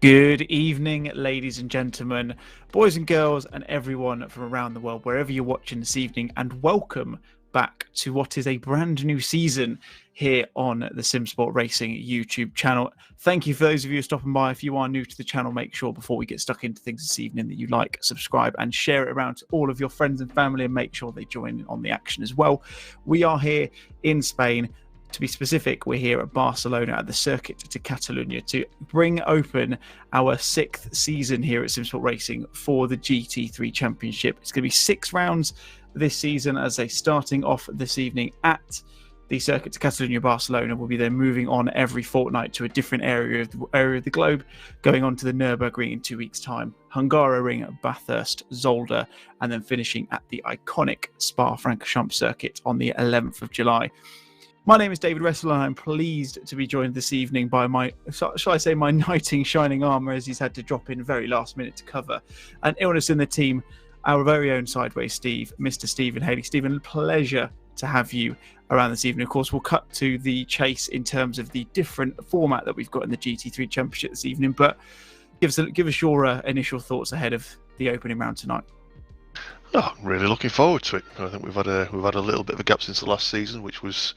Good evening, ladies and gentlemen, boys and girls, and everyone from around the world, wherever you're watching this evening, and welcome back to what is a brand new season here on the Simsport Racing YouTube channel. Thank you for those of you who are stopping by. If you are new to the channel, make sure before we get stuck into things this evening that you like, subscribe, and share it around to all of your friends and family, and make sure they join in on the action as well. We are here in Spain. To be specific, we're here at Barcelona at the Circuit de Catalunya to bring open our 6th season here at Simsport Racing for the GT3 Championship. It's going to be 6 rounds this season, as they starting off this evening at the Circuit de Catalunya Barcelona. We'll be then moving on every fortnight to a different area of the globe, going on to the Nurburgring in 2 weeks' time, Hungaroring, Bathurst, Zolder, and then finishing at the iconic Spa-Francorchamps circuit on the 11th of July. My name is David Wressell, and I'm pleased to be joined this evening by my knight in shining armour, as he's had to drop in very last minute to cover an illness in the team, our very own Sideways Steve, Mr. Stephen Haley. Stephen, pleasure to have you around this evening. Of course, we'll cut to the chase in terms of the different format that we've got in the GT3 Championship this evening, but give us your initial thoughts ahead of the opening round tonight. Oh, I'm really looking forward to it. I think we've had a little bit of a gap since the last season, which was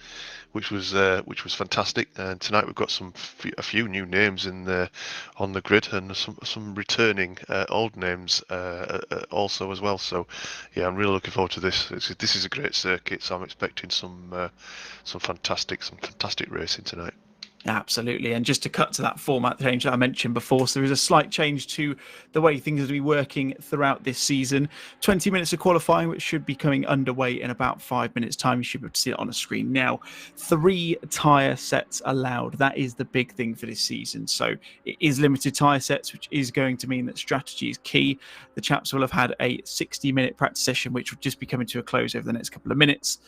fantastic. And tonight we've got a few new names on the grid, and some returning old names also as well. So yeah, I'm really looking forward to this. This is a great circuit, so I'm expecting some fantastic racing tonight. Absolutely. And just to cut to that format change that I mentioned before, so there is a slight change to the way things are going to be working throughout this season. 20 minutes of qualifying, which should be coming underway in about 5 minutes' time. You should be able to see it on a screen now. 3 tyre sets allowed. That is the big thing for this season. So it is limited tyre sets, which is going to mean that strategy is key. The chaps will have had a 60-minute practice session, which will just be coming to a close over the next couple of minutes.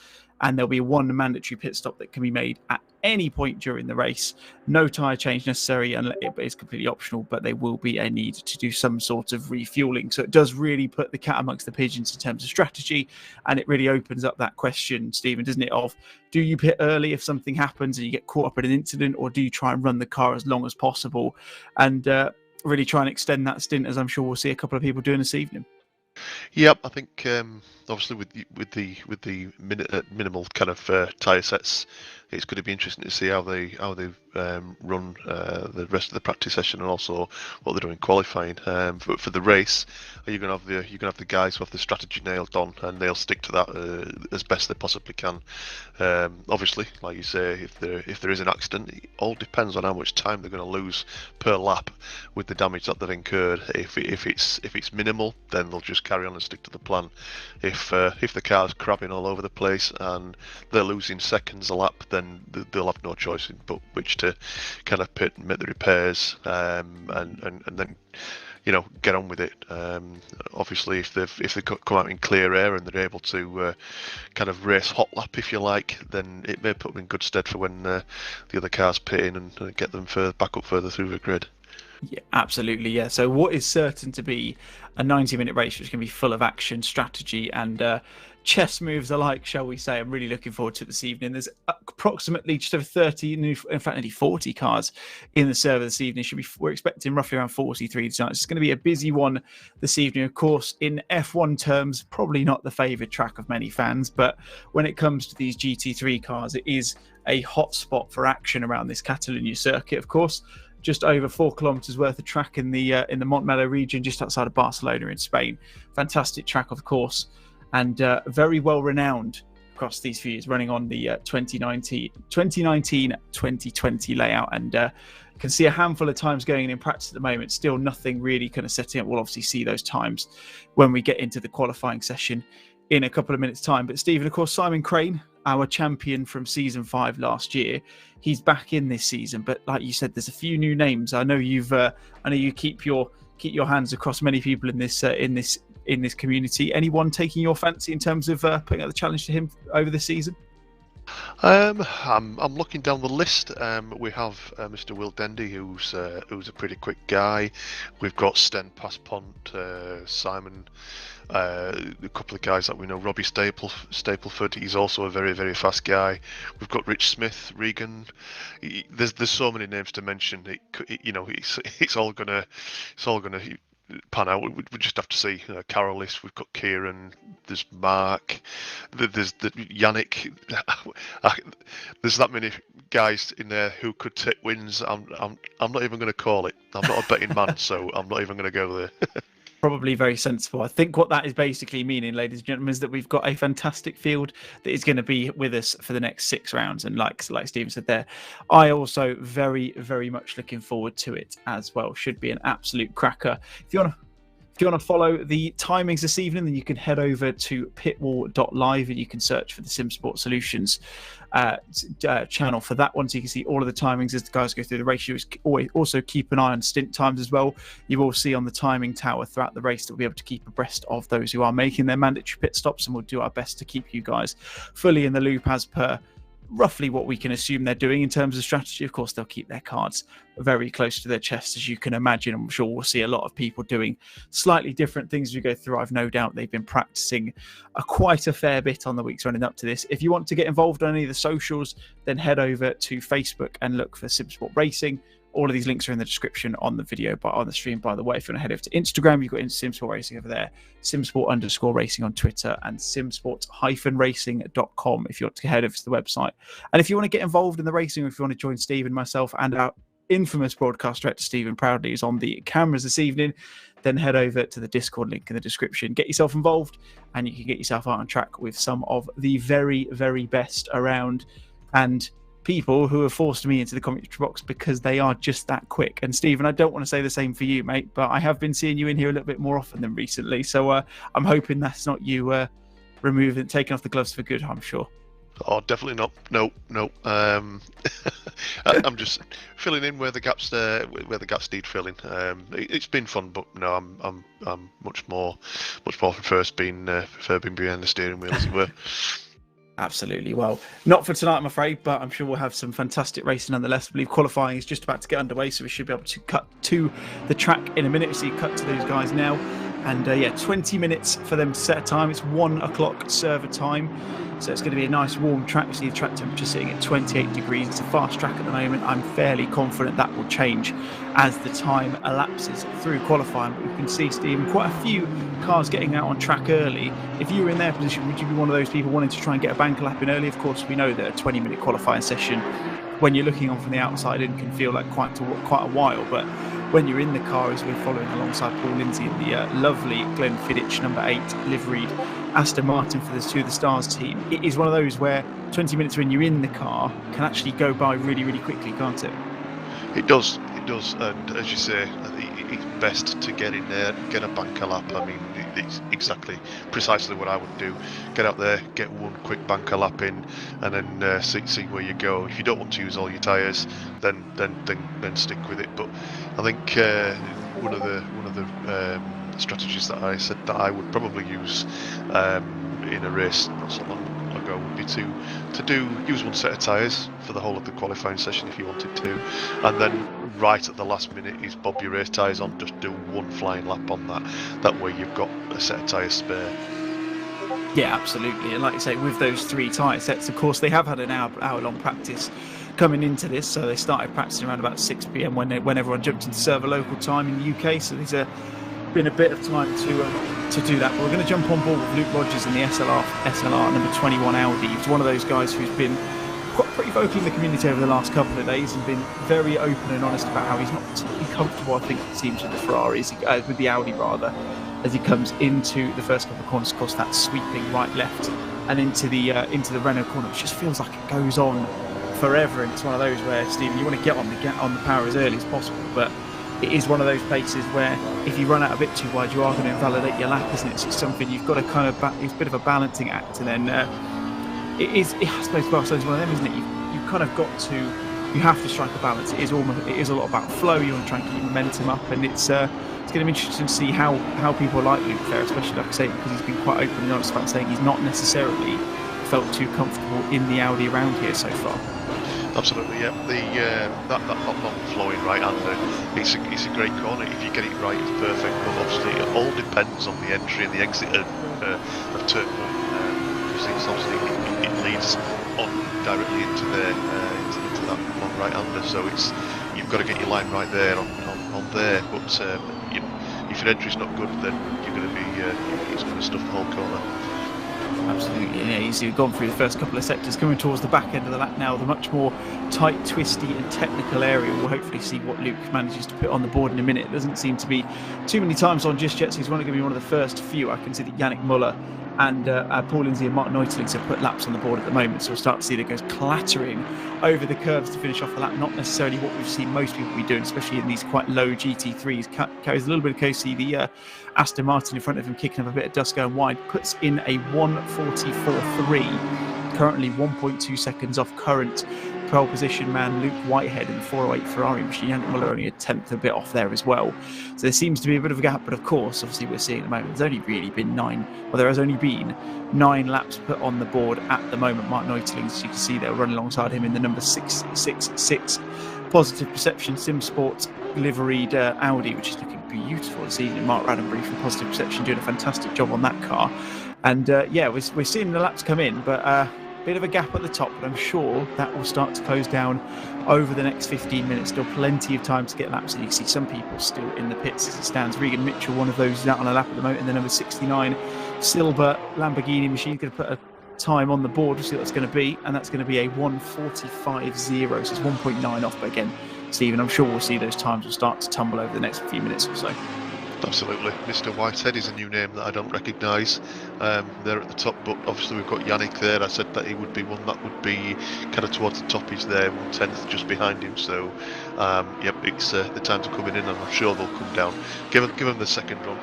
And there'll be 1 mandatory pit stop that can be made at any point during the race. No tyre change necessary, and it is completely optional, but there will be a need to do some sort of refueling. So it does really put the cat amongst the pigeons in terms of strategy, and it really opens up that question, Stephen, doesn't it, of do you pit early if something happens and you get caught up in an incident, or do you try and run the car as long as possible and really try and extend that stint, as I'm sure we'll see a couple of people doing this evening? Yep, I think obviously with the minimal kind of tyre sets, it's going to be interesting to see how they run the rest of the practice session, and also what they're doing qualifying. For the race, you're going to have the guys who have the strategy nailed on, and they'll stick to that as best they possibly can. Obviously, like you say, if there is an accident, it all depends on how much time they're going to lose per lap with the damage that they've incurred. If it's minimal, then they'll just carry on and stick to the plan. If the car's crabbing all over the place and they're losing seconds a lap, then they'll have no choice but which to kind of pit and make the repairs, and then get on with it. Obviously, if they come out in clear air and they're able to kind of race hot lap, if you like, then it may put them in good stead for when the other cars pit in and get them back up further through the grid. Yeah, absolutely. Yeah. So what is certain to be a 90-minute race, which is going to be full of action, strategy, and chess moves alike, shall we say. I'm really looking forward to it this evening. There's approximately just over 30, in fact, nearly 40 cars in the server this evening. We're expecting roughly around 43 tonight. It's going to be a busy one this evening. Of course, in F1 terms, probably not the favoured track of many fans, but when it comes to these GT3 cars, it is a hot spot for action around this Catalunya circuit, of course. Just over 4 kilometres worth of track in the 𝗏𝗏 region, just outside of Barcelona in Spain. Fantastic track, of course, and very well renowned across these few years, running on the 2019-2020 layout. And can see a handful of times going in practice at the moment. Still nothing really kind of setting up. We'll obviously see those times when we get into the qualifying session in a couple of minutes' time. But Stephen, of course, Simon Crane, our champion from season 5 last year, he's back in this season. But like you said, there's a few new names. I know you keep your hands across many people in this community. Anyone taking your fancy in terms of putting out the challenge to him over this season? I'm looking down the list. We have Mr. 𝗬𝗚𝗓𝗏, who's a pretty quick guy. We've got 𝗦𝗘𝗏𝗡𝗏, Simon, a couple of guys that we know. Robbie Stapleford, he's also a very, very fast guy. We've got Rich Smith, Regan. There's so many names to mention. It's all gonna pan out. We just have to see. Carolis, we've got Kieran, there's Mark, there's Yannick. There's that many guys in there who could take wins. I'm not even going to call it. I'm not a betting man, so I'm not even going to go there. Probably very sensible. I think what that is basically meaning, ladies and gentlemen, is that we've got a fantastic field that is going to be with us for the next 6 rounds. And like Stephen said there, I also very, very much looking forward to it as well. Should be an absolute cracker. If you want to follow the timings this evening, then you can head over to pitwall.live and you can search for the Simsport Solutions channel for that one, so you can see all of the timings as the guys go through the race. You also keep an eye on stint times as well. You will see on the timing tower throughout the race that we'll be able to keep abreast of those who are making their mandatory pit stops, and we'll do our best to keep you guys fully in the loop as per roughly what we can assume they're doing in terms of strategy. Of course, they'll keep their cards very close to their chest, as you can imagine. I'm sure we'll see a lot of people doing slightly different things as we go through. I've no doubt they've been practicing quite a fair bit on the weeks running up to this. If you want to get involved on any of the socials, then head over to Facebook and look for Simsport Racing. All of these links are in the description on the video, but on the stream, by the way. If you want to head over to Instagram, you've got Simsport Racing over there, Simsport_Racing on Twitter, and Simsport-Racing.com if you want to head over to the website. And if you want to get involved in the racing, or if you want to join Steve and myself and our infamous broadcast director, Stephen Proudly, who's on the cameras this evening, then head over to the Discord link in the description. Get yourself involved, and you can get yourself out on track with some of the very, very best around, and people who have forced me into the commentary box because they are just that quick. And Stephen, I don't want to say the same for you, mate, but I have been seeing you in here a little bit more often than recently. So I'm hoping that's not you taking off the gloves for good, I'm sure. Oh, definitely not. No. I'm just filling in where the gaps need filling. It's been fun, but no, I'm much more prefer being behind the steering wheel, as it were. Absolutely. Well, not for tonight, I'm afraid, but I'm sure we'll have some fantastic racing nonetheless. I believe qualifying is just about to get underway, so we should be able to cut to the track in a minute. So you cut to those guys now. And 20 minutes for them to set a time. It's 1 o'clock server time. So it's going to be a nice warm track. You see the track temperature sitting at 28 degrees. It's a fast track at the moment. I'm fairly confident that will change as the time elapses through qualifying. But we can see, Stephen, quite a few cars getting out on track early. If you were in their position, would you be one of those people wanting to try and get a banker lap in early? Of course, we know that a 20-minute qualifying session, when you're looking on from the outside in, can feel like quite a while. But when you're in the car, as we're following alongside Paul Lindsay in the lovely 𝗦𝗓𝗏𝗏 number 8 liveried Aston Martin for the To The Stars team, it is one of those where 20 minutes when you're in the car can actually go by really, really quickly, can't it? It does, and as you say, I think it's best to get in there, get a banker lap. I mean, it's precisely what I would do. Get out there, get one quick banker lap in, and then see where you go. If you don't want to use all your tyres, then stick with it. But I think one of the strategies that I said that I would probably use in a race not so long ago would be to use one set of tyres for the whole of the qualifying session if you wanted to, and then right at the last minute is bob your race tyres on, just do one flying lap on that way you've got a set of tyres spare. Yeah, absolutely. And like you say, with those 3 tyre sets, of course, they have had an hour-long practice coming into this. So they started practicing around about 6 p.m. when everyone jumped into server local time in the UK. So there's been a bit of time to do that. But we're going to jump on board with Luke Rogers in the SLR number 21 Audi. He's one of those guys who's been pretty vocal in the community over the last couple of days and been very open and honest about how he's not particularly comfortable, I think, it seems, with the Ferraris, with the Audi rather, as he comes into the first couple of corners. Of course, that sweeping right left and into the Renault corner, which just feels like it goes on forever. And it's one of those where, Stephen, you want to get on the power as early as possible, but it is one of those places where if you run out a bit too wide, you are going to invalidate your lap, isn't it? So it's something you've got to kind of it's a bit of a balancing act. And then I suppose Barcelona's one of them, isn't it? You kind of you have to strike a balance. It is a lot about flow. You want to try and keep momentum up, and it's going to be interesting to see how people like Luke there, especially, like I say, because he's been quite open and honest about saying he's not necessarily absolutely. felt too comfortable in the Audi around here so far. Absolutely, yeah. That long flowing right-hander, it's a great corner. If you get it right, it's perfect. But obviously, it all depends on the entry and the exit of turn one. Because obviously it leads on directly into into that long right-hander. So you've got to get your line right there on there. But if your entry's not good, then you're going to be it's going to stuff the whole corner. Absolutely, yeah. You've gone through the first couple of sectors, coming towards the back end of the lap now, the much more tight, twisty and technical area. We'll hopefully see what Luke manages to put on the board in a minute. It doesn't seem to be too many times on just yet, so he's going to be one of the first few. I can see that 𝗦𝗔𝗔𝗦𝗔𝗏 and Paul Lindsay and Martin 𝗏𝗏𝗘𝗧 have put laps on the board at the moment, so we'll start to see that goes clattering over the curves to finish off the lap. Not necessarily what we've seen most people be doing, especially in these quite low GT3s. Carries a little bit of coasty. The Aston Martin in front of him kicking up a bit of dust going wide, puts in a 1:44.3, currently 1.2 seconds off current pole position man Luke Whitehead in the 408 Ferrari machine. 𝗦𝗔𝗔𝗦𝗏𝗧 only a tenth a bit off there as well. So there seems to be a bit of a gap, but of course, obviously we're seeing at the moment, there has only been 9 laps put on the board at the moment. Martin 𝗏𝗏𝗘𝗧, as you can see there, running alongside him in the number 666 Positive Perception Simsport liveried Audi, which is looking beautiful this evening. Mark Raddenbury from Positive Perception doing a fantastic job on that car. And we're seeing the laps come in, but bit of a gap at the top, but I'm sure that will start to close down over the next 15 minutes. Still plenty of time to get laps, and you can see some people still in the pits as it stands. Regan Mitchell, one of those, is out on a lap at the moment in the number 69 Silver Lamborghini machine. Going to put a time on the board. We'll see what it's going to be, and that's going to be a 1:45.0, so it's 1.9 off. But again, Stephen, I'm sure we'll see those times will start to tumble over the next few minutes or so. Absolutely. Mr. Whitehead is a new name that I don't recognise there at the top, but obviously we've got Yannick there. I said that he would be one that would be kind of towards the top. He's there, 1/10 just behind him. So, it's the times are coming in, and I'm sure they'll come down. Give them the second run,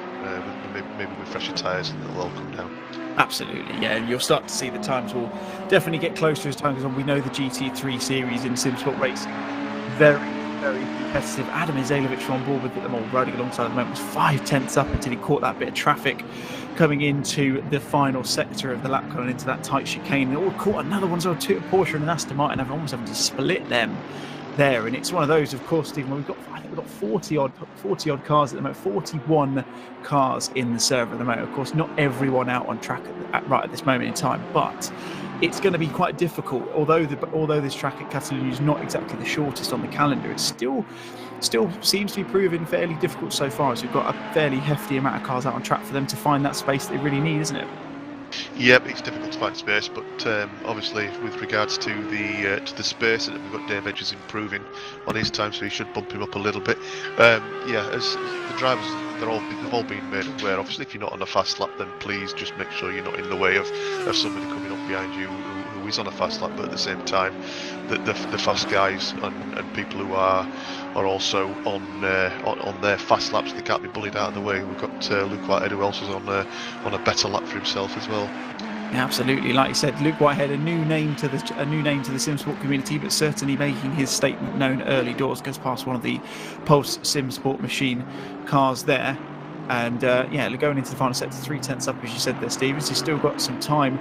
maybe with fresher tyres, and they'll all come down. Absolutely, yeah. You'll start to see the times will definitely get closer as time goes on. We know the GT3 series in Simsport Racing, very, very competitive. Adam 𝗖𝗢𝗍𝗓 on board with them all, riding alongside at the moment, was 5/10 up until he caught that bit of traffic coming into the final sector of the lap, coming into that tight chicane. They all caught another one, so two Porsche and an Aston Martin, almost having to split them there. And it's one of those, of course, Stephen, we've got 40 odd cars at the moment, 41 cars in the server at the moment. Of course, not everyone out on track right at this moment in time, but it's going to be quite difficult. Although this track at Catalunya is not exactly the shortest on the calendar, it still seems to be proving fairly difficult so far, as we've got a fairly hefty amount of cars out on track for them to find that space they really need, isn't it? Yep, it's difficult to find space, but obviously with regards to the space, we've got Dave Edges improving on his time, so he should bump him up a little bit. As the drivers, they've all been made aware. Obviously, if you're not on a fast lap, then please just make sure you're not in the way of somebody coming up behind you who is on a fast lap. But at the same time, the fast guys and people who are also on their fast laps, they can't be bullied out of the way. We've got Luke Whitehead, who else is on a better lap for himself as well. Yeah, absolutely. Like you said, Luke Whitehead, a new name to the Simsport community, but certainly making his statement known early doors. Goes past one of the Pulse Simsport machine cars there, and going into the final sector, 3/10 up, as you said there, Stevens. He's still got some time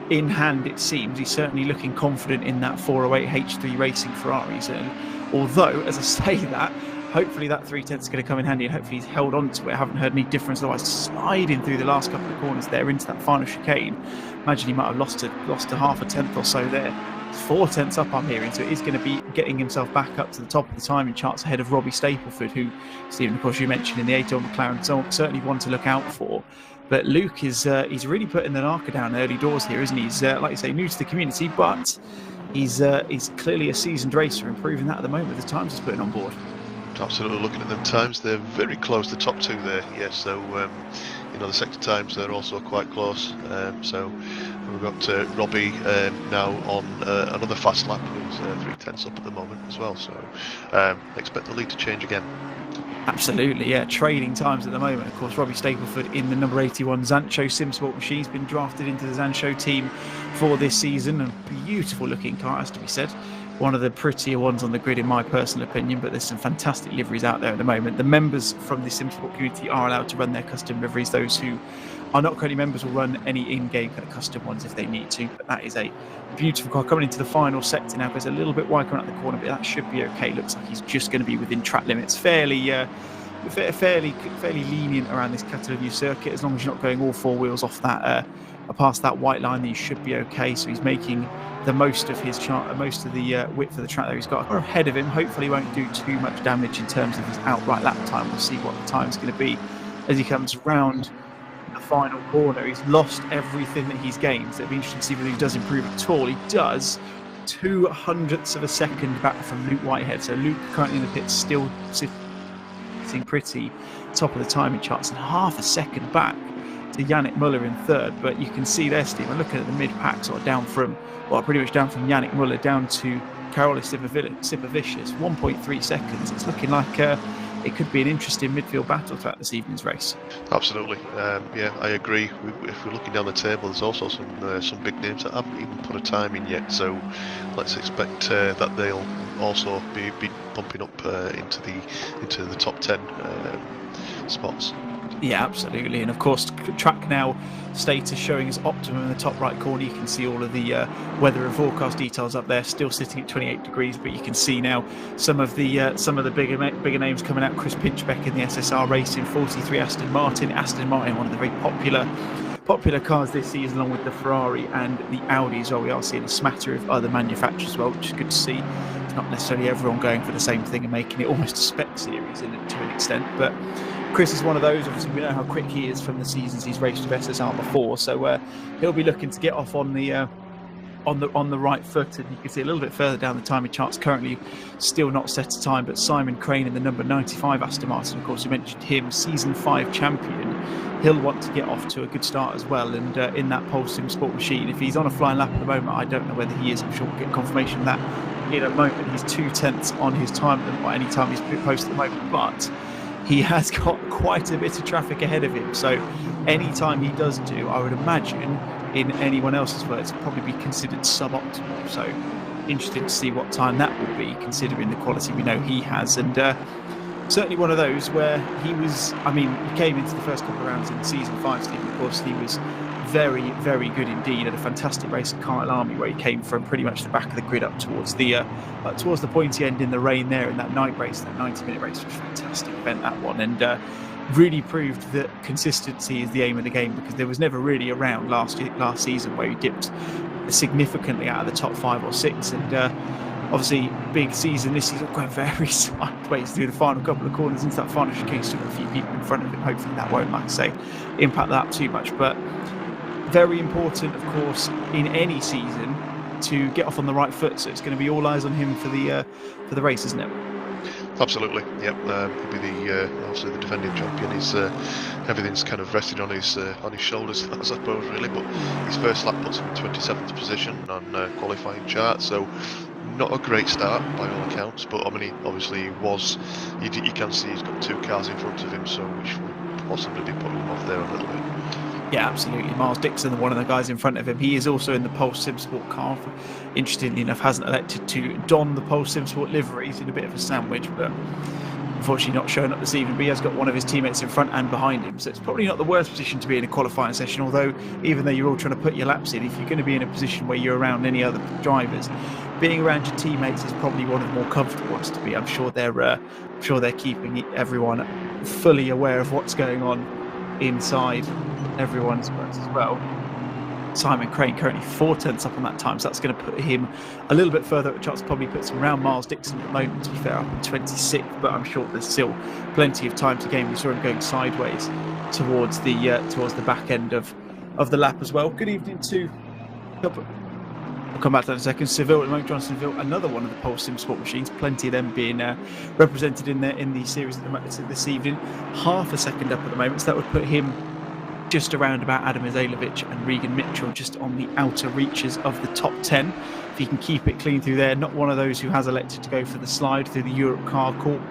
in hand, it seems. He's certainly looking confident in that 408 H3 Racing Ferraris, and although, as I say that, hopefully that 3/10 is going to come in handy, and hopefully he's held on to it. I haven't heard any difference, otherwise sliding through the last couple of corners there into that final chicane. Imagine he might have lost a half a tenth or so there. 4/10 up, I'm hearing, so he's going to be getting himself back up to the top of the timing charts ahead of 𝗏𝗏𝗘𝗏𝗏𝗏, who, Stephen, of course, you mentioned in the 𝗏𝗏𝗘𝗏𝗏 McLaren, so certainly one to look out for. But Luke he's really putting the marker down early doors here, isn't he? He's, like you say, new to the community, but he's clearly a seasoned racer, improving that at the moment with the times he's putting on board. Absolutely, looking at them times, they're very close, the top two there. Yes, so the sector times, they're also quite close. So we've got Robbie now on another fast lap, who's 3/10 up at the moment as well. So expect the lead to change again. Absolutely, yeah. Trading times at the moment. Of course, Robbie Stapleford in the number 81 𝗏𝗏𝗘𝗏𝗏 Simsport machine. He's been drafted into the 𝗏𝗏𝗘𝗏𝗏 team for this season. A beautiful looking car, has to be said. one of the prettier ones on the grid in my personal opinion, but there's some fantastic liveries out there at the moment. The members from the Simsport community are allowed to run their custom liveries. Those who are not currently members will run any in-game kind of custom ones if they need to, but that is a beautiful car. Coming into the final sector now, goes a little bit wide coming out the corner, but that should be okay. Looks like he's just going to be within track limits. Fairly lenient around this Catalunya circuit, as long as you're not going all four wheels off that past that white line, then you should be okay. So he's making the most of his most of the width of the track there. He's got a car ahead of him. Hopefully he won't do too much damage in terms of his outright lap time. We'll see what the time's going to be as he comes round the final corner. He's lost everything that he's gained, so it'll be interesting to see whether he does improve at all. He does. 0.02 of a second back from 𝗬𝗏𝗏𝗧𝗏. So Luke currently in the pits, still sitting pretty top of the timing charts, and half a second back to 𝗬𝗏𝗏𝗧𝗏 in third. But you can see there, Steve, I'm looking at the mid-pack, sort of down from, well, pretty much down from 𝗬𝗏𝗏𝗧𝗏 down to 𝗪𝗏𝗏𝗧𝗏, 1.3 seconds. It's looking like it could be an interesting midfield battle throughout this evening's race. Absolutely, yeah, I agree. If we're looking down the table, there's also some big names that haven't even put a time in yet. So let's expect that they'll also be bumping up into the top 10 spots. Yeah, absolutely. And of course, track now status showing as optimum in the top right corner. You can see all of the weather and forecast details up there, still sitting at 28 degrees, but you can see now some of the bigger names coming out. 𝗪𝗡𝗘 in the SSR Racing, 43 Aston Martin, one of the very popular cars this season, along with the Ferrari and the Audi as well. We are seeing a smatter of other manufacturers as well, which is good to see. It's not necessarily everyone going for the same thing and making it almost a spec series to an extent, but Chris is one of those. Obviously, we know how quick he is from the seasons he's raced with SSR before, so he'll be looking to get off on the right foot. And you can see a little bit further down the timing charts, currently still not set a time, but Simon Crane in the number 95 Aston Martin, of course, we mentioned him, season 5 champion. He'll want to get off to a good start as well, and in that Pole Simsport machine, if he's on a flying lap at the moment, I don't know whether he is. I'm sure we'll get confirmation of that in a moment. He's 0.2 on his time at any time he's posted at the moment, but he has got quite a bit of traffic ahead of him. So any time he does do, I would imagine, in anyone else's words, probably be considered suboptimal. So interested to see what time that will be, considering the quality we know he has. And certainly one of those where he was, he came into the first couple of rounds in season 5, Steve. Of course, he was very, very good indeed. Had a fantastic race at Kyle Army, where he came from pretty much the back of the grid up towards the pointy end in the rain there in that night race, that 90-minute race. Was a fantastic event, that one, and really proved that consistency is the aim of the game, because there was never really a round last season where he dipped significantly out of the top 5 or 6, and obviously big season this season, going very sideways through the final couple of corners into that final chicane. Still got a few people in front of him. Hopefully that won't, like I say, impact that too much, but very important, of course, in any season to get off on the right foot. So it's going to be all eyes on him for the race, isn't it? Absolutely, yep. He'll be obviously the defending champion. He's everything's kind of rested on his shoulders, I suppose, really. But his first lap puts him in 27th position on qualifying chart, so not a great start by all accounts. But obviously he was. You can see he's got 2 cars in front of him, so which would possibly be putting him off there a little bit. Yeah, absolutely. Miles Dixon, one of the guys in front of him, he is also in the Pole Simsport car. Interestingly enough, hasn't elected to don the Pole Simsport livery. He's in a bit of a sandwich, but unfortunately not showing up this evening. But he has got one of his teammates in front and behind him, so it's probably not the worst position to be in a qualifying session. Although, even though you're all trying to put your laps in, if you're going to be in a position where you're around any other drivers, being around your teammates is probably one of the more comfortable ones to be. I'm sure they're keeping everyone fully aware of what's going on inside everyone's works as well. Simon Crane currently 0.4 up on that time, so that's going to put him a little bit further up the charts. Probably puts him around Miles Dixon at the moment, to be fair, up in 26th, but I'm sure there's still plenty of time to gain. We saw him going sideways towards the back end of the lap as well. Good evening to, I'll come back to that in a second, 𝗪𝗏𝗏𝗧𝗏 at the moment, Johnson Seville, another one of the Pole Simsport machines, plenty of them being represented in the series this evening. Half a second up at the moment, so that would put him just around about 𝗪𝗏𝗏𝗧𝗏 and Regan Mitchell, just on the outer reaches of the top 10. If he can keep it clean through there, not one of those who has elected to go for the slide through the Europe car corner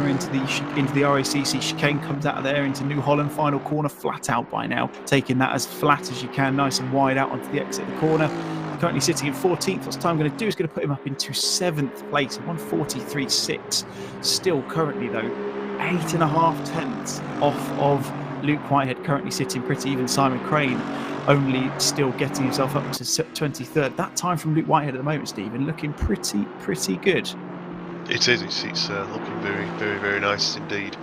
into the RACC chicane, comes out of there into New Holland, final corner, flat out by now, taking that as flat as you can, nice and wide out onto the exit of the corner. currently sitting in 14th. What's time going to do is going to put him up into 7th place, 1:43.6. Still currently, though, 8.5 tenths off of Luke Whitehead, currently sitting pretty even. Simon Crane only still getting himself up to 23rd. That time from Luke Whitehead at the moment, Stephen, looking pretty good. It is. It's looking very nice indeed.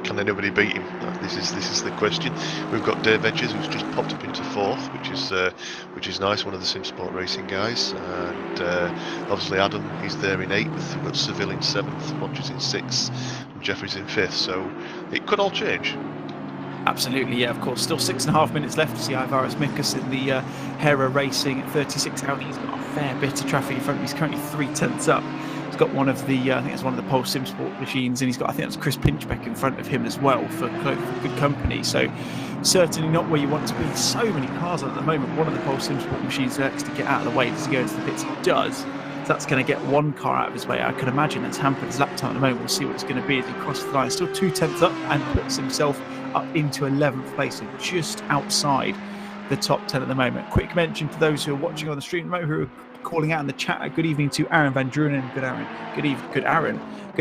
Can anybody beat him? This is the question. We've got 𝗪𝗫𝗔𝗦𝗓𝗏, who's just popped up into 4th, which is nice. One of the Simsport Racing guys, and obviously Adam, he's there in 8th. We've got Seville in 7th, 𝗏𝗔𝗡𝗧 in 6th, and Jeffrey's in 5th. So it could all change. Absolutely, yeah, of course. Still 6.5 minutes left to see 𝗖𝗢𝗜𝗏𝗏 in the 𝗪𝗏𝗏 at 36 Audi. He's got a fair bit of traffic in front of him. He's currently 3 tenths up. He's got one of the, I think it's one of the Pole Simsport machines, and he's got, I think that's 𝗏𝗔𝗏𝗏𝗏 in front of him as well for good company. So certainly not where you want to be. So many cars on at the moment. One of the Pole Simsport machines likes to get out of the way. Does he go into the pits? He does. So that's going to get one car out of his way. I can imagine that's hampered his lap time at the moment. We'll see what it's going to be as he crosses the line. Still 2 tenths up and puts himself up into 11th place, so just outside the top 10 at the moment. Quick mention to those who are watching on the stream remote, who are calling out in the chat. Good evening to Aaron Van Drunen. Good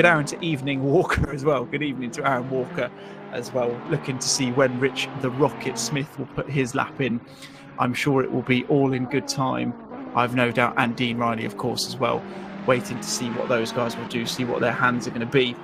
Aaron to Evening Walker as well. Good evening to Aaron Walker as well. Looking to see when Rich the Rocket Smith will put his lap in. I'm sure it will be all in good time, I've no doubt, and Dean Riley, of course, as well. Waiting to see what those guys will do, see what their hands are going to be.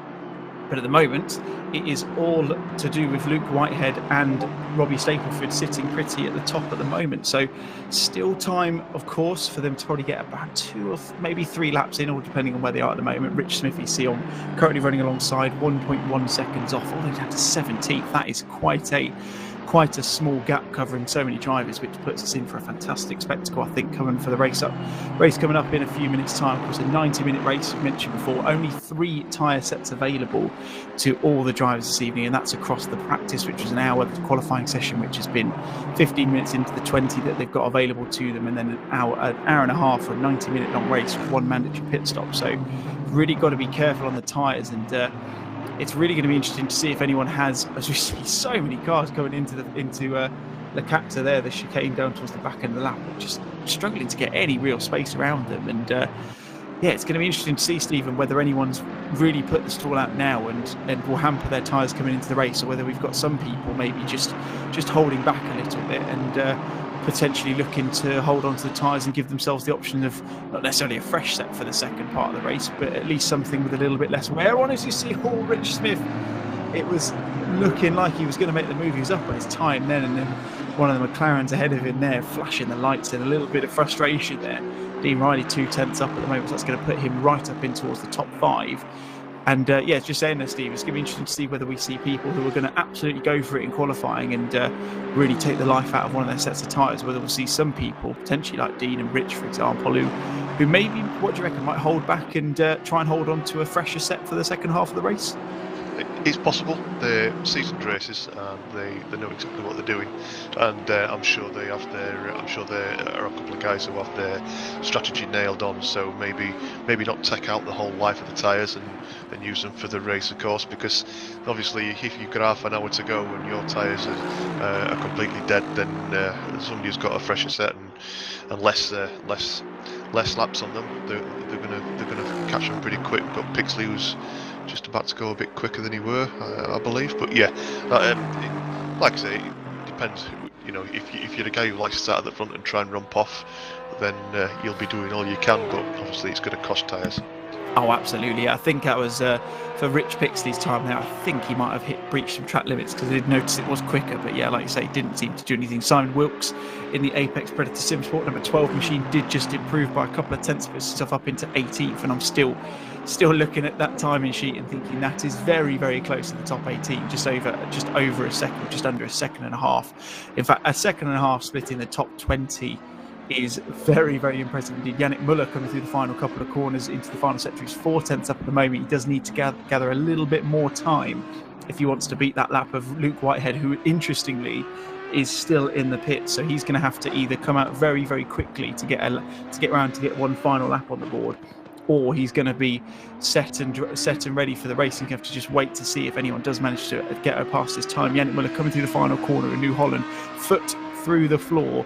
But at the moment, it is all to do with Luke Whitehead and Robbie Stapleford sitting pretty at the top at the moment. So still time, of course, for them to probably get about 2 or maybe 3 laps in, or depending on where they are at the moment. Rich Smith, you see, on currently running alongside, 1.1 seconds off, all the way down to 17th. That is quite a small gap covering so many drivers, which puts us in for a fantastic spectacle, I think, coming for the race coming up in a few minutes' time. Of course, a 90-minute race, we mentioned before, only 3 tyre sets available to all the drivers this evening, and that's across the practice, which was an hour, the qualifying session, which has been 15 minutes into the 20 that they've got available to them, and then an hour and a half for a 90-minute long race with 1 mandatory pit stop. So really got to be careful on the tyres, and it's really going to be interesting to see if anyone has, as we see so many cars going into 𝗪𝗏𝗏𝗏 there, the chicane down towards the back end of the lap, just struggling to get any real space around them. And yeah, it's going to be interesting to see, Stephen, whether anyone's really put the stall out now and will hamper their tyres coming into the race, or whether we've got some people maybe just holding back a little bit and potentially looking to hold on to the tyres and give themselves the option of not necessarily a fresh set for the second part of the race, but at least something with a little bit less wear on. As you see, Rich Smith, it was looking like he was going to make the move. He was up on his time then, and then one of the McLarens ahead of him there, flashing the lights in, a little bit of frustration there. Dean Riley 2 tenths up at the moment, so that's going to put him right up in towards the top 5. And yeah, it's just saying there, Steve, it's going to be interesting to see whether we see people who are going to absolutely go for it in qualifying and really take the life out of one of their sets of tyres, whether we'll see some people, potentially like Dean and Rich, for example, who maybe, what do you reckon, might hold back and try and hold on to a fresher set for the second half of the race? It's possible. They're seasoned racers, and they know exactly what they're doing, and I'm sure they have their. I'm sure there are a couple of guys who have their strategy nailed on. So maybe not take out the whole life of the tyres and use them for the race, of course, because obviously if you've got half an hour to go and your tyres are completely dead, then somebody who's got a fresher set and less laps on them, they're gonna catch them pretty quick. We've got Pixley, who's just about to go a bit quicker than he were, I believe. But yeah, like I say, it depends. You know, if you're a guy who likes to start at the front and try and rump off, then you'll be doing all you can. But obviously, it's going to cost tyres. Oh, absolutely. I think that was for Rich Pixley's time there. I think he might have breached some track limits because I did notice it was quicker. But yeah, like you say, didn't seem to do anything. Simon Wilkes in the Apex Predator Simsport number 12 machine did just improve by a couple of tenths, but stuff up into 18th. And I'm still looking at that timing sheet and thinking that is very, very close to the top 18, just over a second, just under a second and a half. In fact, a second and a half split in the top 20 is very, very impressive indeed. 𝗬𝗏𝗏𝗏 coming through the final couple of corners into the final sector. He's 4 tenths up at the moment. He does need to gather a little bit more time if he wants to beat that lap of Luke Whitehead, who interestingly is still in the pit. So he's going to have to either come out very, very quickly to get around to get one final lap on the board, or he's going to be set and ready for the race, and you have to just wait to see if anyone does manage to get past his time. 𝗬𝗏𝗏𝗏𝗏 coming through the final corner in New Holland, foot through the floor.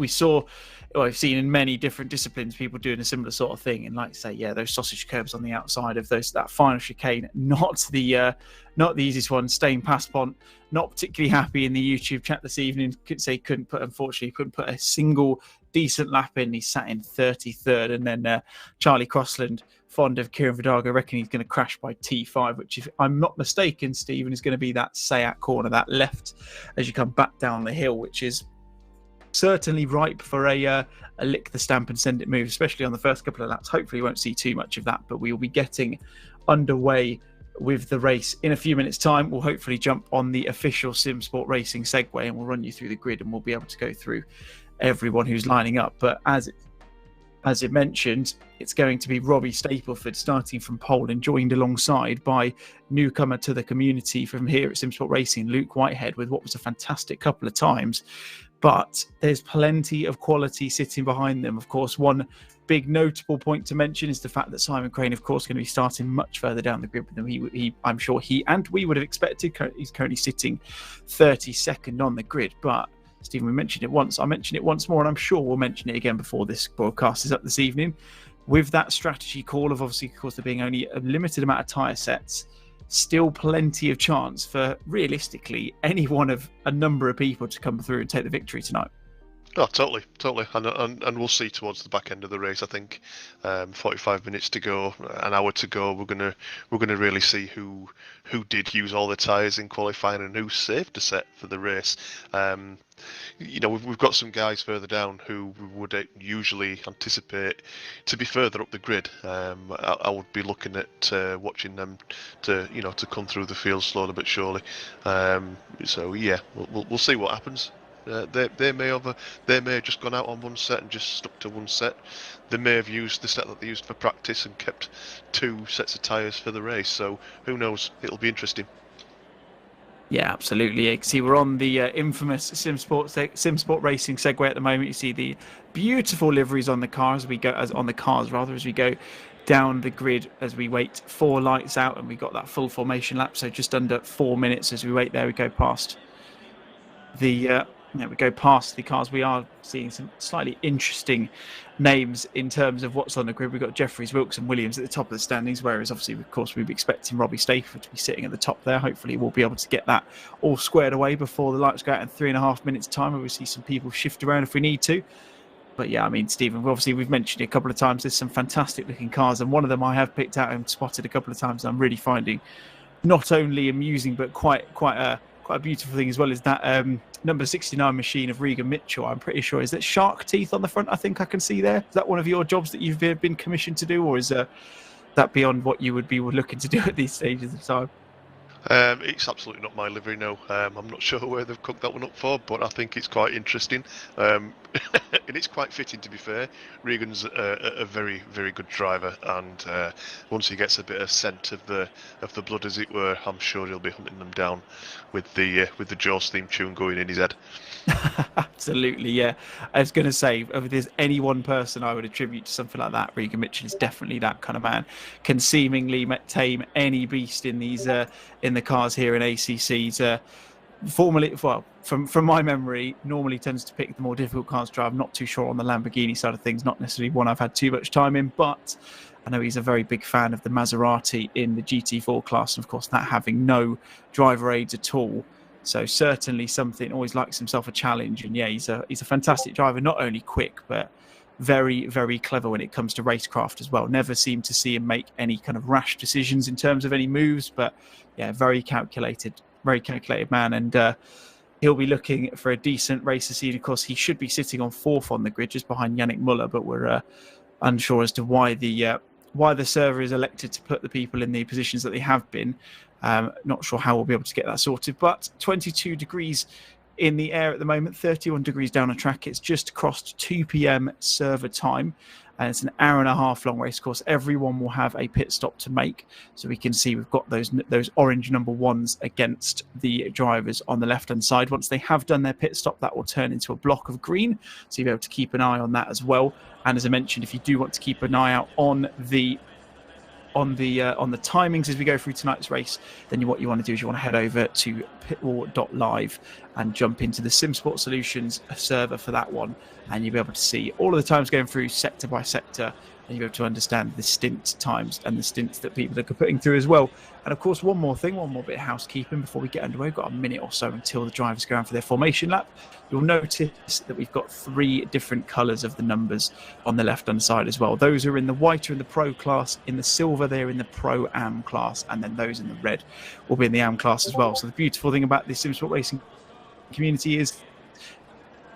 we saw, or I've seen in many different disciplines, people doing a similar sort of thing. And like say, yeah, those sausage curbs on the outside of that final chicane, not the easiest one. 𝗪𝗏𝗡𝗧, not particularly happy in the YouTube chat this evening. Couldn't put a single decent lap in. He sat in 33rd, and then Charlie Crossland, fond of 𝗬𝗓𝗏𝗧, reckon he's going to crash by T5, which, if I'm not mistaken, Stephen, is going to be that 𝗖𝗢𝗏𝗡𝗏 corner, that left as you come back down the hill, which is certainly ripe for a lick the stamp and send it move, especially on the first couple of laps. Hopefully you won't see too much of that, but we will be getting underway with the race in a few minutes' time. We'll hopefully jump on the official Simsport Racing Segway and we'll run you through the grid, and we'll be able to go through everyone who's lining up. But as it mentioned, it's going to be 𝗪𝗑𝗡𝗪𝗔𝗡𝗧 starting from pole and joined alongside by newcomer to the community from here at Simsport Racing, Luke Whitehead, with what was a fantastic couple of times. But there's plenty of quality sitting behind them. Of course, one big notable point to mention is the fact that Simon Crane, of course, going to be starting much further down the grid than I'm sure he and we would have expected. He's currently sitting 32nd on the grid. But Stephen, we mentioned it once. I'll mention it once more, and I'm sure we'll mention it again before this broadcast is up this evening. With that strategy call of, obviously, of course, there being only a limited amount of tyre sets, still plenty of chance for, realistically, any one of a number of people to come through and take the victory tonight. Oh, totally. And we'll see towards the back end of the race. I think 45 minutes to go, an hour to go. We're gonna really see who did use all the tyres in qualifying and who saved a set for the race. We've got some guys further down who we would usually anticipate to be further up the grid. I would be looking at watching them to come through the field slowly but surely. So yeah, we'll see what happens. They may have just gone out on one set and just stuck to one set. They may have used the set that they used for practice and kept 2 sets of tyres for the race. So who knows? It'll be interesting. Yeah, absolutely. You can see we're on the infamous Simsport Racing Segway at the moment. You see the beautiful liveries on the cars as we go down the grid as we wait 4 lights out, and we got that full formation lap. So just under 4 minutes as we wait there. We go past the cars. We are seeing some slightly interesting names in terms of what's on the grid. We've got Jeffries, Wilkes and Williams at the top of the standings, whereas obviously, of course, we'd be expecting 𝗪𝗧𝗡𝗏𝗧 to be sitting at the top there. Hopefully we'll be able to get that all squared away before the lights go out in 3.5 minutes time, and we'll see some people shift around if we need to. But yeah, I mean, Stephen, obviously we've mentioned it a couple of times. There's some fantastic looking cars, and one of them I have picked out and spotted a couple of times, and I'm really finding not only amusing but quite a beautiful thing as well, is that number 69 machine of 𝗪𝗔𝗡𝗪𝗔𝗡𝗧. I'm pretty sure, is that shark teeth on the front? I think I can see there. Is that one of your jobs that you've been commissioned to do, or is that beyond what you would be looking to do at these stages of time? It's absolutely not my livery, no. I'm not sure where they've cooked that one up for, but I think it's quite interesting. And it's quite fitting, to be fair. Regan's a very, very good driver, and once he gets a bit of scent of the blood, as it were, I'm sure he'll be hunting them down with the Jaws theme tune going in his head. Absolutely, yeah. I was going to say, if there's any one person I would attribute to something like that, 𝗪𝗔𝗡𝗪𝗔𝗡 is definitely that kind of man. Can seemingly tame any beast in these in the cars here in ACC's. Formerly, well, from my memory, normally tends to pick the more difficult cars to drive. I'm not too sure on the Lamborghini side of things. Not necessarily one I've had too much time in, but I know he's a very big fan of the Maserati in the GT4 class, and of course that having no driver aids at all. So certainly something, always likes himself a challenge. And yeah, he's a fantastic driver, not only quick, but very, very clever when it comes to racecraft as well. Never seem to see him make any kind of rash decisions in terms of any moves, but yeah, very calculated man. And he'll be looking for a decent race this evening. Of course, he should be sitting on 4th on the grid, just behind Yannick Müller, but we're unsure as to why the server is elected to put the people in the positions that they have been. Not sure how we'll be able to get that sorted, but 22 degrees in the air at the moment, 31 degrees down a track. It's just crossed 2 p.m. server time, and it's an hour-and-a-half long race. Of course, everyone will have a pit stop to make, so we can see we've got those orange number 1s against the drivers on the left-hand side. Once they have done their pit stop, that will turn into a block of green, so you'll be able to keep an eye on that as well. And as I mentioned, if you do want to keep an eye out on the timings as we go through tonight's race, then what you want to do is you want to head over to pitwall.live and jump into the Simsport Solutions server for that one, and you'll be able to see all of the times going through sector by sector, and you'll be able to understand the stint times and the stints that people are putting through as well. And of course, one more bit of housekeeping before we get underway. We've got a minute or so until the drivers go out for their formation lap. You'll notice that we've got 3 different colours of the numbers on the left-hand side as well. Those are in the white are in the Pro class, in the silver they're in the Pro Am class, and then those in the red will be in the Am class as well. So the beautiful thing about this Simsport Racing community is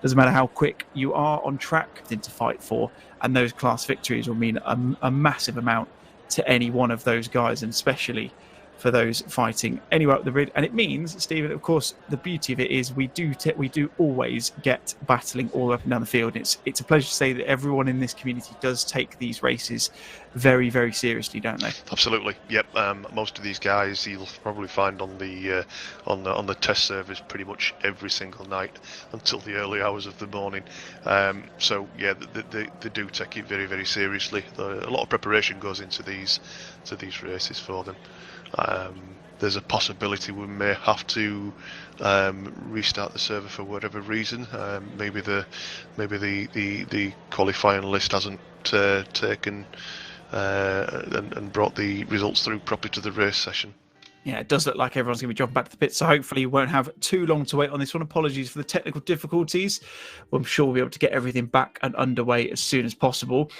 doesn't matter how quick you are on track to fight for, and those class victories will mean a massive amount to any one of those guys, and especially for those fighting anywhere up the grid. And it means, Stephen, of course, the beauty of it is we do always get battling all up and down the field. It's a pleasure to say that everyone in this community does take these races very, very seriously, don't they? Absolutely. Yep. Most of these guys you'll probably find on the test servers pretty much every single night until the early hours of the morning. So yeah, they do take it very, very seriously. A lot of preparation goes into these races for them. There's a possibility we may have to restart the server for whatever reason. Maybe the qualifying list hasn't taken and brought the results through properly to the race session. Yeah, it does look like everyone's going to be dropping back to the pits, so hopefully you won't have too long to wait on this one. Apologies for the technical difficulties. I'm sure we'll be able to get everything back and underway as soon as possible.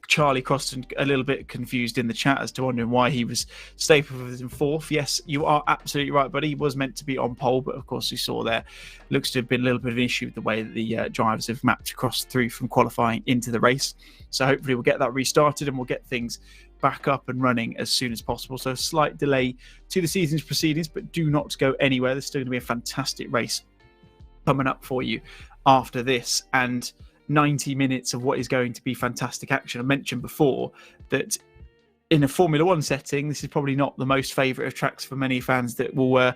Charlie Croston a little bit confused in the chat as to wondering why he was Stapleforth in 4th. Yes, you are absolutely right, buddy. He was meant to be on pole, but of course we saw there looks to have been a little bit of an issue with the way that the drivers have mapped across through from qualifying into the race. So hopefully we'll get that restarted and we'll get things back up and running as soon as possible. So a slight delay to the season's proceedings, but do not go anywhere. There's still going to be a fantastic race coming up for you after this, and 90 minutes of what is going to be fantastic action. I mentioned before that in a Formula One setting, this is probably not the most favourite of tracks for many fans that will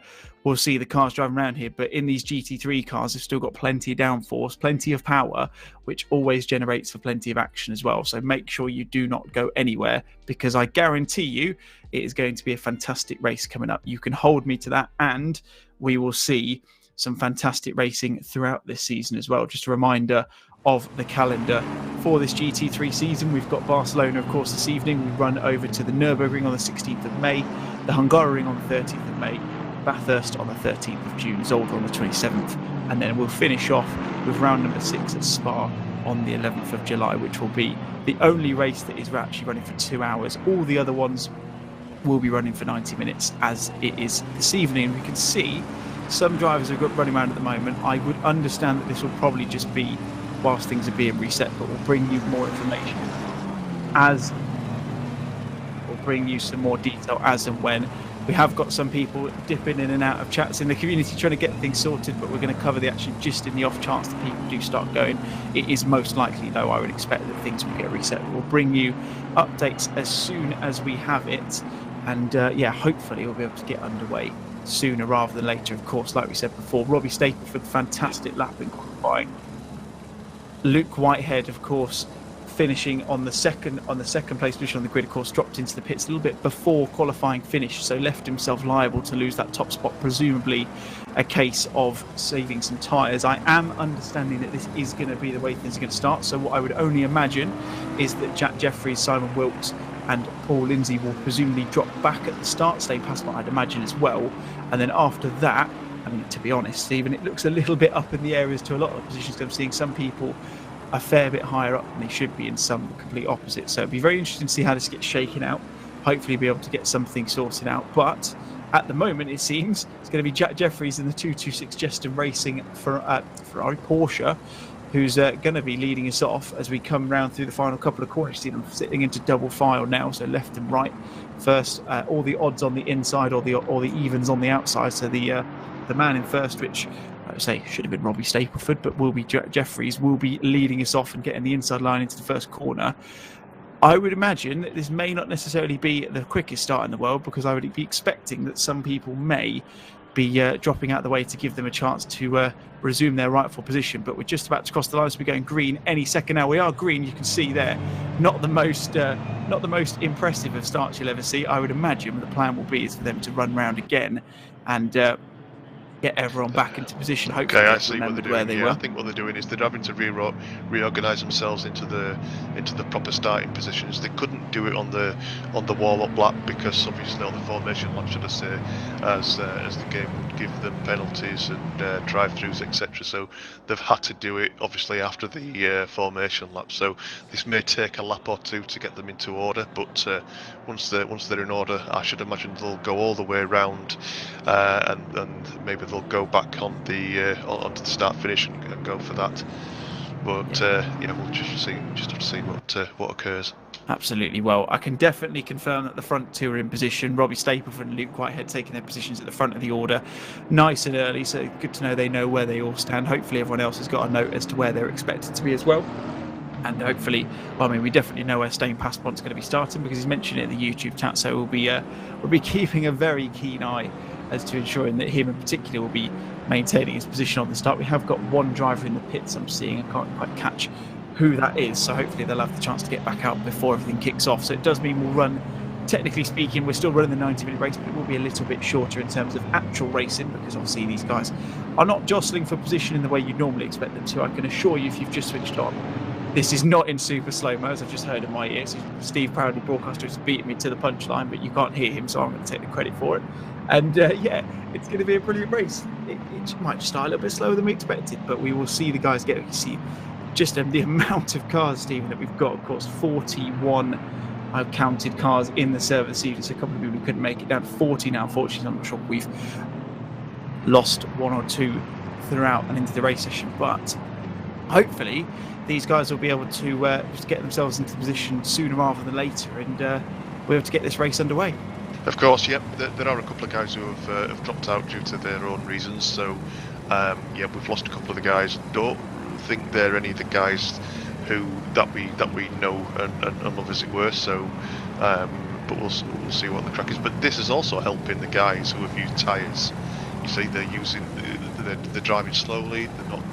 see the cars driving around here. But in these GT3 cars, they've still got plenty of downforce, plenty of power, which always generates for plenty of action as well. So make sure you do not go anywhere, because I guarantee you it is going to be a fantastic race coming up. You can hold me to that, and we will see some fantastic racing throughout this season as well. Just a reminder of the calendar for this GT3 season. We've got Barcelona, of course, this evening. We run over to the Nurburgring on the 16th of May, the Hungaroring on the 13th of May, Bathurst on the 13th of June, Zolder on the 27th, and then we'll finish off with round number 6 at Spa on the 11th of July, which will be the only race that is actually running for 2 hours. All the other ones will be running for 90 minutes, as it is this evening. We can see some drivers have got running around at the moment. I would understand that this will probably just be whilst things are being reset, but we'll bring you more information as we'll bring you some more detail as and when. We have got some people dipping in and out of chats in the community trying to get things sorted, but we're going to cover the action just in the off chance that people do start going. It is most likely, though, I would expect that things will get reset. We'll bring you updates as soon as we have it, and yeah, hopefully we'll be able to get underway sooner rather than later. Of course, like we said before, Robbie Stapleforth, fantastic lap in qualifying. Luke Whitehead, of course, finishing on the second place position on the grid, of course, dropped into the pits a little bit before qualifying finish, so left himself liable to lose that top spot, presumably a case of saving some tyres. I am understanding that this is going to be the way things are going to start, so what I would only imagine is that Jack Jeffries, Simon Wilkes and Paul Lindsay will presumably drop back at the start, stay past what I'd imagine as well, and then after that, I mean, to be honest, Stephen, it looks a little bit up in the air as to a lot of the positions. I'm seeing some people a fair bit higher up than they should be, and some the complete opposite. So it'd be very interesting to see how this gets shaken out. Hopefully be able to get something sorted out. But at the moment, it seems it's going to be Jack Jeffries in the 226 Jeston Racing for Ferrari Porsche, who's going to be leading us off as we come round through the final couple of corners. See them sitting into double file now, so left and right first. All the odds on the inside, or the evens on the outside. So the man in first, which I would say should have been Robbie Stapleforth, but will be Jeffries, will be leading us off and getting the inside line into the first corner. I would imagine that this may not necessarily be the quickest start in the world, because I would be expecting that some people may be dropping out of the way to give them a chance to resume their rightful position. But we're just about to cross the line, so we're going green any second now. We are green, you can see there. Not the most impressive of starts you'll ever see. I would imagine the plan will be is for them to run round again and get everyone back into position. Hopefully, Okay, I they've see what they're remembered where doing. they Yeah, were. I think what they're doing is they're having to reorganise themselves into the proper starting positions. They couldn't do it on the warm-up lap because obviously on the formation lap, should I say, as the game would give them penalties and drive-throughs, etc. So they've had to do it obviously after the formation lap. So this may take a lap or two to get them into order, but once they're in order, I should imagine they'll go all the way around, and maybe they'll go back on onto the start finish and go for that. But we'll just have to see what occurs. Absolutely. Well, I can definitely confirm that the front two are in position. 𝗏𝗏𝗡𝗏 and Luke Whitehead taking their positions at the front of the order nice and early, so good to know they know where they all stand. Hopefully everyone else has got a note as to where they're expected to be as well. And hopefully, well, I mean, we definitely know where 𝗬𝗏𝗡𝗏𝗧's going to be starting because he's mentioned it in the YouTube chat, so we'll be keeping a very keen eye as to ensuring that him in particular will be maintaining his position on the start. We have got one driver in the pits I'm seeing. I can't quite catch who that is, so hopefully they'll have the chance to get back out before everything kicks off. So it does mean we'll run, technically speaking, we're still running the 90-minute race, but it will be a little bit shorter in terms of actual racing because obviously these guys are not jostling for position in the way you'd normally expect them to. I can assure you, if you've just switched on, this is not in super slow-mo, as I've just heard in my ears. Steve Proudly, broadcaster, has beaten me to the punchline, but you can't hear him, so I'm going to take the credit for it. And it's going to be a brilliant race. It might just start a little bit slower than we expected, but we will see the guys get. You see just the amount of cars, Stephen, that we've got. Of course, 41 I've counted cars in the server this evening, so a couple of people couldn't make it down to 40 now. Unfortunately, I'm not sure if we've lost one or two throughout and into the race session, but hopefully these guys will be able to just get themselves into position sooner rather than later, and we're able to get this race underway. Of course, yep. There are a couple of guys who have dropped out due to their own reasons. So, we've lost a couple of the guys. Don't think they're any of the guys that we know and love, as it were. So, but we'll see what the crack is. But this is also helping the guys who have used tyres. You see, they're driving slowly. They're not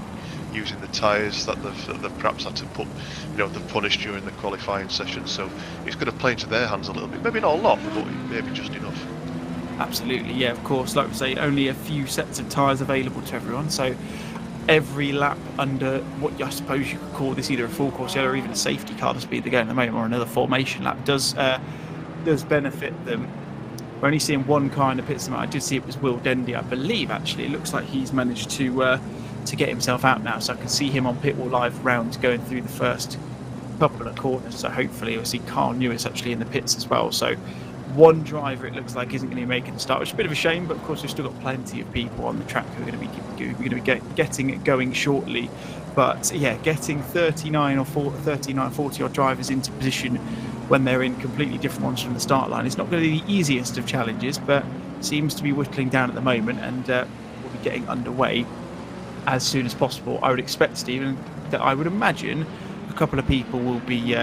using the tyres that they've perhaps had to put, they've punished during the qualifying session. So it's going to play into their hands a little bit. Maybe not a lot, but maybe just enough. Absolutely, yeah, of course. Like we say, only a few sets of tyres available to everyone. So every lap under what I suppose you could call this either a full course yellow or even a safety car, the speed they're going at the moment, or another formation lap, does benefit them. We're only seeing one car in the pits. I did see it was 𝗏𝗏𝗓𝗏, I believe, actually. It looks like he's managed to get himself out now, so I can see him on pit wall live round going through the first couple of corners. So hopefully we'll see 𝗏𝗏𝗏𝗏's actually in the pits as well. So one driver, it looks like, isn't going to be making the start, which is a bit of a shame, but of course we've still got plenty of people on the track who are going to be getting it going shortly. But yeah, getting 39, 40 odd drivers into position when they're in completely different ones from the start line, it's not going to be the easiest of challenges, but seems to be whittling down at the moment, and we'll be getting underway as soon as possible. I would expect, Stephen, that I would imagine a couple of people will be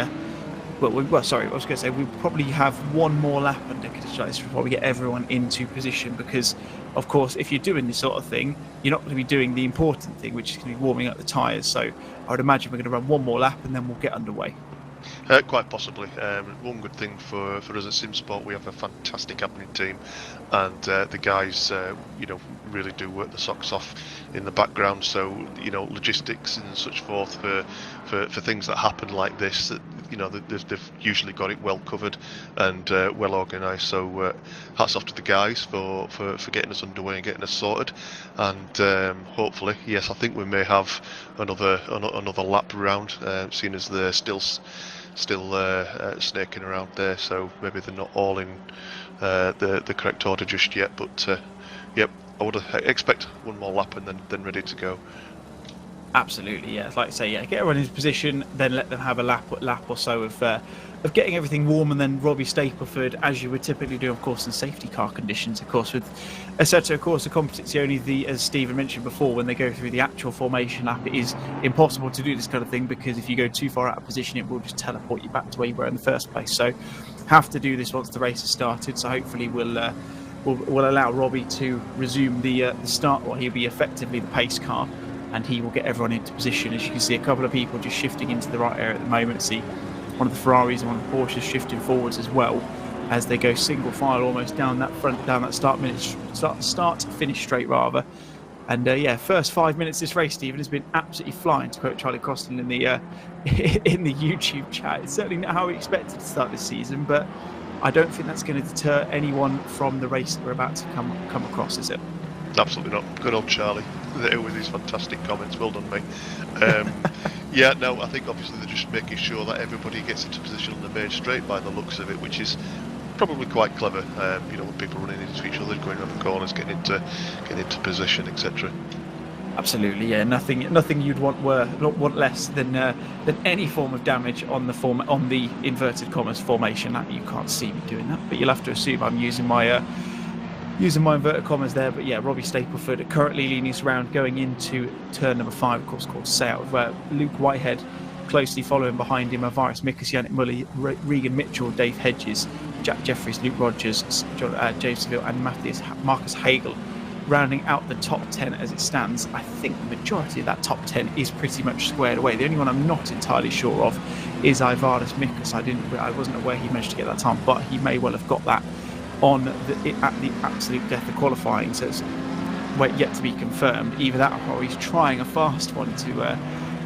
sorry, I was going to say we'll probably have one more lap under conditions like this before we get everyone into position, because of course if you're doing this sort of thing, you're not going to be doing the important thing, which is going to be warming up the tyres. So I would imagine we're going to run one more lap and then we'll get underway. Quite possibly. One good thing for us at Simsport, we have a fantastic admin team, and the guys, really do work the socks off in the background. So, logistics and such forth for things that happen like this, they've usually got it well covered and well organised. So hats off to the guys for getting us underway and getting us sorted. And hopefully, yes, I think we may have another lap round, seeing as they're still snaking around there, so maybe they're not all in the correct order just yet, but yep, I would expect one more lap and then ready to go. Absolutely, yeah. Like I say, yeah, get everyone in position, then let them have a lap or so of getting everything warm, and then 𝗏𝗏𝗡𝗏𝗏, as you would typically do, of course, in safety car conditions. Of course, with Assetto Corsa Competizione, as Stephen mentioned before, when they go through the actual formation lap, it is impossible to do this kind of thing, because if you go too far out of position, it will just teleport you back to where you were in the first place. So have to do this once the race has started. So hopefully we'll allow Robbie to resume the start, or he'll be effectively the pace car, and he will get everyone into position. As you can see, a couple of people just shifting into the right area at the moment. See one of the Ferraris and one of the Porsches shifting forwards as well, as they go single file almost down that start finish straight rather. And yeah, first 5 minutes of this race, Stephen, has been absolutely flying, to quote Charlie Costin in the in the YouTube chat. It's certainly not how we expected to start this season, but I don't think that's going to deter anyone from the race that we're about to come across, is it? Absolutely not. Good old Charlie there with his fantastic comments. Well done, mate. Yeah, no, I think obviously they're just making sure that everybody gets into position on the main straight by the looks of it, which is probably quite clever. You know, with people running into each other, going around the corners, getting into position, etc. Absolutely, yeah. Nothing you'd want less than any form of damage on the inverted commas formation. You can't see me doing that, but you'll have to assume I'm using my inverted commas there. But yeah, Robbie Stapleford currently leading us around, going into turn number 5, of course, called 𝗬𝗓𝗏, where Luke Whitehead closely following behind him are 𝗪𝗞𝗘, 𝗬𝗏𝗧𝗏, Regan Mitchell, Dave Hedges, Jack Jeffries, Luke Rogers, James Seville, and Marcus Hagel, rounding out the top 10 as it stands. I think the majority of that top 10 is pretty much squared away. The only one I'm not entirely sure of is 𝗖𝗓𝗏𝗏𝗡𝗏. I wasn't aware he managed to get that time, but he may well have got that at the absolute death of qualifying, so it's yet to be confirmed. Either that or he's trying a fast one to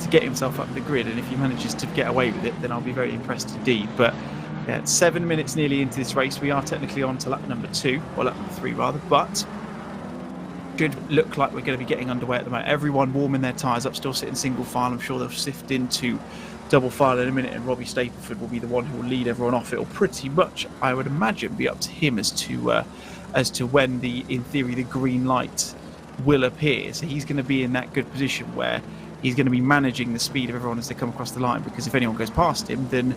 get himself up the grid, and if he manages to get away with it, then I'll be very impressed indeed. But yeah, it's 7 minutes nearly into this race. We are technically on to lap number 2, or lap number 3 rather, but should look like we're going to be getting underway at the moment. Everyone warming their tyres up, still sitting single file. I'm sure they'll sift into double file in a minute, and Robbie Stapleford will be the one who will lead everyone off. It'll pretty much, I would imagine, be up to him as to when in theory the green light will appear. So he's going to be in that good position where he's going to be managing the speed of everyone as they come across the line, because if anyone goes past him, then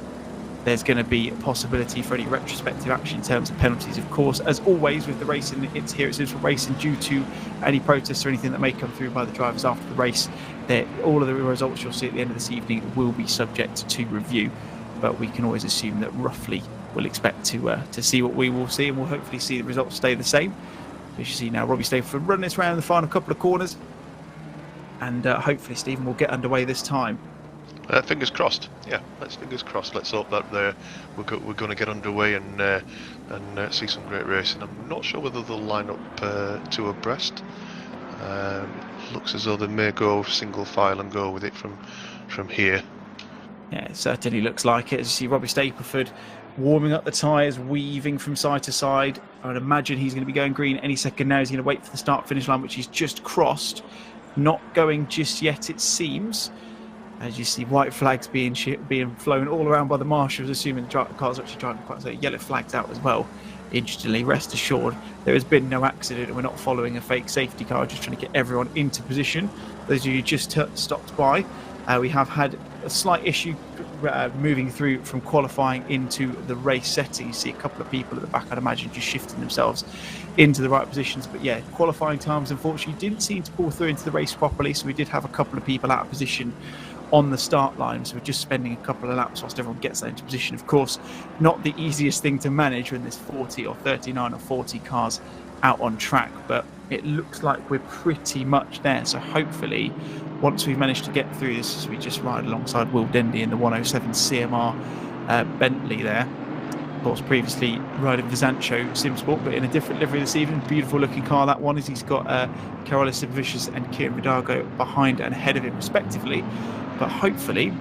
there's going to be a possibility for any retrospective action in terms of penalties. Of course, as always with the racing, it's here at Simsport Racing, due to any protests or anything that may come through by the drivers after the race, all of the results you'll see at the end of this evening will be subject to review. But we can always assume that roughly we'll expect to see what we will see, and we'll hopefully see the results stay the same. As you see now, Robbie Stapleford running this round the final couple of corners, and hopefully Stephen will get underway this time. Fingers crossed. Yeah, fingers crossed. Let's hope that we're going to get underway and see some great racing. I'm not sure whether they'll line up 2 abreast. Looks as though they may go single file and go with it from here. Yeah, it certainly looks like it. As you see Robbie Stapleford warming up the tyres, weaving from side to side. I would imagine he's going to be going green any second now. He's going to wait for the start-finish line, which he's just crossed. Not going just yet, it seems. As you see, white flags being flown all around by the marshals, assuming the cars are actually driving quite so. Yellow flags out as well. Interestingly, rest assured, there has been no accident, and we're not following a fake safety car, just trying to get everyone into position. Those of you who just stopped by, we have had a slight issue moving through from qualifying into the race setting. You see a couple of people at the back, I'd imagine, just shifting themselves into the right positions. But yeah, qualifying times, unfortunately, didn't seem to pull through into the race properly, so we did have a couple of people out of position on the start line, so we're just spending a couple of laps whilst everyone gets that into position. Of course, not the easiest thing to manage when there's 40 or 39 or 40 cars out on track, but it looks like we're pretty much there. So hopefully, once we've managed to get through this, as we just ride alongside Will Dendy in the 107 CMR Bentley there. Of course, previously riding the 𝗪𝗪𝗡𝗏 Simsport, but in a different livery this evening. Beautiful looking car that one, as he's got Carolis Vicious and Kieran Vidago behind and ahead of him respectively. But hopefully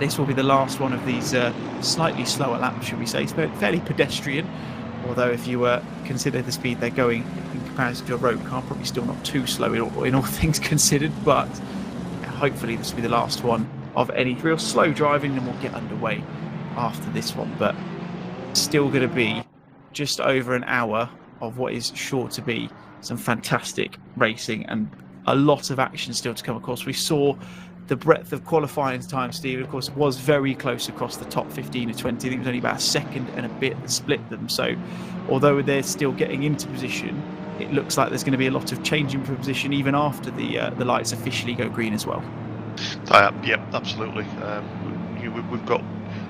this will be the last one of these slightly slower laps, should we say. It's fairly pedestrian, although if you consider the speed they're going in comparison to a road car, probably still not too slow in all things considered. But hopefully this will be the last one of any real slow driving, and we'll get underway after this one. But still going to be just over an hour of what is sure to be some fantastic racing and a lot of action still to come. Of course, we saw the breadth of qualifying time, Steve, of course, was very close across the top 15 or 20. I think it was only about a second and a bit that split them. So although they're still getting into position, it looks like there's going to be a lot of changing for position even after the lights officially go green as well. Yeah, absolutely.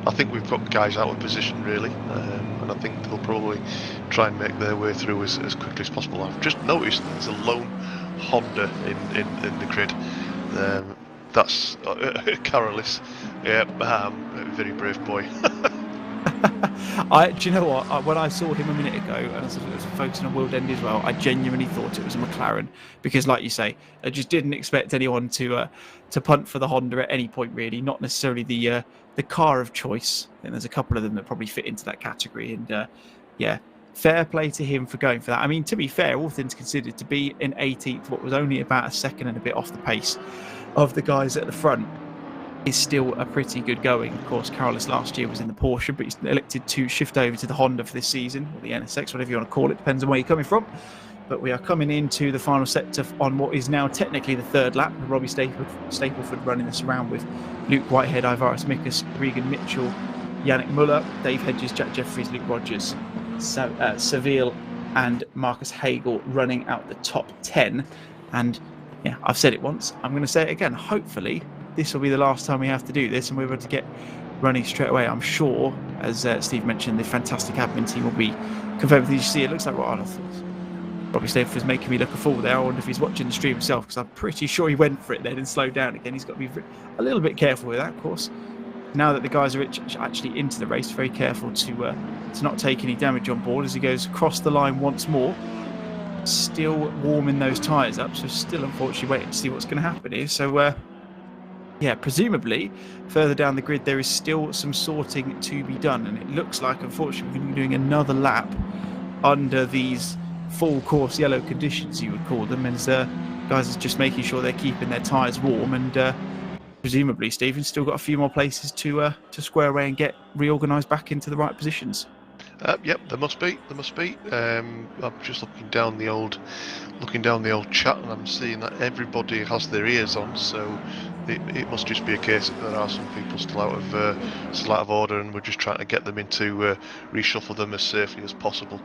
I think we've got guys out of position really, and I think they'll probably try and make their way through as quickly as possible. I've just noticed there's a lone Honda in the grid. That's Carolis. Yeah, very brave boy. Do you know what? When I saw him a minute ago, and I was focusing on World End as well, I genuinely thought it was a McLaren because, like you say, I just didn't expect anyone to punt for the Honda at any point, really. Not necessarily the car of choice. I think there's a couple of them that probably fit into that category, and yeah, fair play to him for going for that. I mean, to be fair, all things considered, to be in 18th, what was only about a second and a bit off the pace of the guys at the front, is still a pretty good going. Of course, Carlos last year was in the Porsche, but he's elected to shift over to the Honda for this season, or the NSX, whatever you want to call it, depends on where you're coming from. But we are coming into the final sector on what is now technically the third lap, with Robbie Stapleford running this around with Luke Whitehead, 𝗬𝗓𝗏, Regan Mitchell, Yannick Müller, Dave Hedges, Jack Jeffries, Luke Rogers, Seville and Marcus Hagel running out the top 10. And yeah, I've said it once, I'm going to say it again. Hopefully this will be the last time we have to do this and we're able to get running straight away. I'm sure, as Steve mentioned, the fantastic admin team will be confirmed. Did you see, it looks like what I thought. Robbie Stafford is making me look a fool there. I wonder if he's watching the stream himself, because I'm pretty sure he went for it then and slowed down again. He's got to be a little bit careful with that, of course. Now that the guys are actually into the race, very careful to not take any damage on board as he goes across the line once more. Still warming those tyres up, so still unfortunately waiting to see what's going to happen here. So yeah, presumably further down the grid there is still some sorting to be done, and it looks like unfortunately we're going to be doing another lap under these full course yellow conditions, you would call them, as guys are just making sure they're keeping their tyres warm, and presumably Stephen's still got a few more places to square away and get reorganised back into the right positions. Yep, there must be. I'm just looking down the old chat, and I'm seeing that everybody has their ears on. So it must just be a case that there are some people still out of order, and we're just trying to get them into reshuffle them as safely as possible.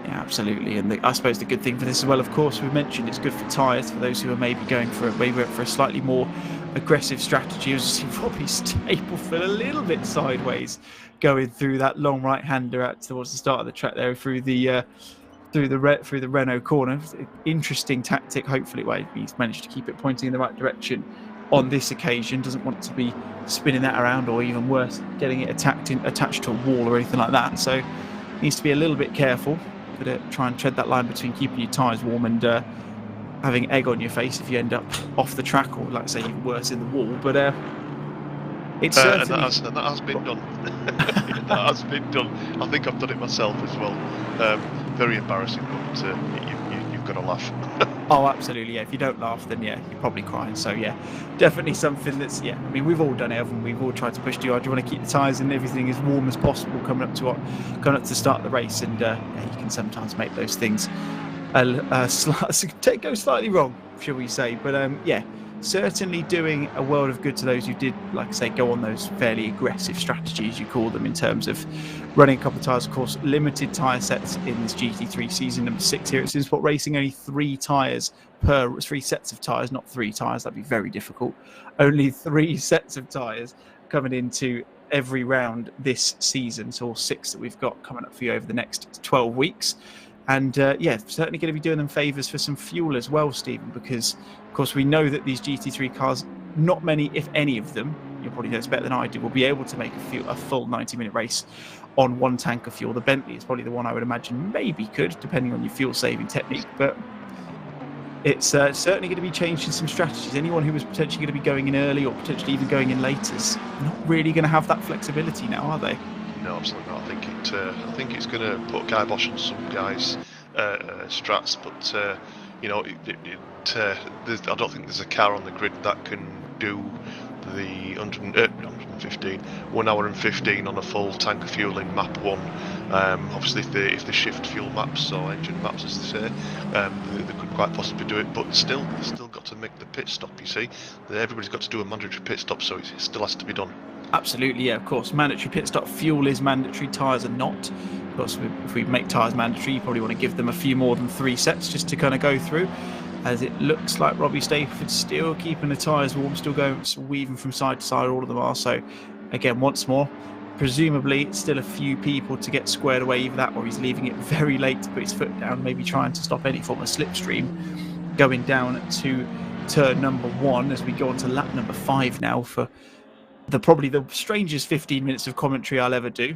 Yeah, absolutely. And I suppose the good thing for this as well, of course, we mentioned it's good for tyres for those who are maybe going for a slightly more aggressive strategy. As you see Robbie Stapleford a little bit sideways going through that long right-hander out towards the start of the track there through the Renault corner. Interesting tactic. Hopefully, he's managed to keep it pointing in the right direction on this occasion. Doesn't want to be spinning that around, or even worse, getting it attached to a wall or anything like that. So needs to be a little bit careful. Got to try and tread that line between keeping your tyres warm and having egg on your face if you end up off the track, or like I say, even worse, in the wall. But it's certainly... and that has been done. That has been done. I think I've done it myself as well. Very embarrassing, but you've got to laugh. Oh, absolutely, yeah. If you don't laugh, then yeah, you're probably crying. So yeah, definitely something that's, yeah, I mean, we've all done it, haven't we? We've all tried to push too hard. You want to keep the tyres and everything as warm as possible coming up to the start of the race, and yeah, you can sometimes make those things go slightly wrong, shall we say. But yeah, certainly doing a world of good to those who did, like I say, go on those fairly aggressive strategies, you call them, in terms of running a couple of tyres. Of course, limited tyre sets in this GT3 season, number 6 here at Simsport Racing. Only 3 sets of tyres, not 3 tyres. That'd be very difficult. Only 3 sets of tyres coming into every round this season. So all 6 that we've got coming up for you over the next 12 weeks. And yeah, certainly going to be doing them favours for some fuel as well, Stephen, because of course we know that these GT3 cars, not many, if any of them, you'll probably know this better than I do, will be able to make a full 90-minute race on 1 tank of fuel. The Bentley is probably the one I would imagine maybe could, depending on your fuel-saving technique, but it's certainly going to be changing some strategies. Anyone who was potentially going to be going in early or potentially even going in late is not really going to have that flexibility now, are they? No, absolutely not. I think it's going to put kibosh on some guys' strats, but you know, I don't think there's a car on the grid that can do the 1 hour and 15 on a full tank of fuel in map 1. Obviously, if they shift fuel maps or engine maps, as they say, they could quite possibly do it. But still, they've still got to make the pit stop. You see, everybody's got to do a mandatory pit stop, so it still has to be done. Absolutely, yeah, of course. Mandatory pit stop. Fuel is mandatory. Tyres are not. Of course, if we make tyres mandatory, you probably want to give them a few more than 3 sets just to kind of go through. As it looks like Robbie Stapleford's still keeping the tyres warm, still going, weaving from side to side, all of them are. So, again, once more, presumably still a few people to get squared away, either that or he's leaving it very late to put his foot down, maybe trying to stop any form of slipstream. Going down to turn number 1 as we go on to lap number 5 now for probably the strangest 15 minutes of commentary I'll ever do.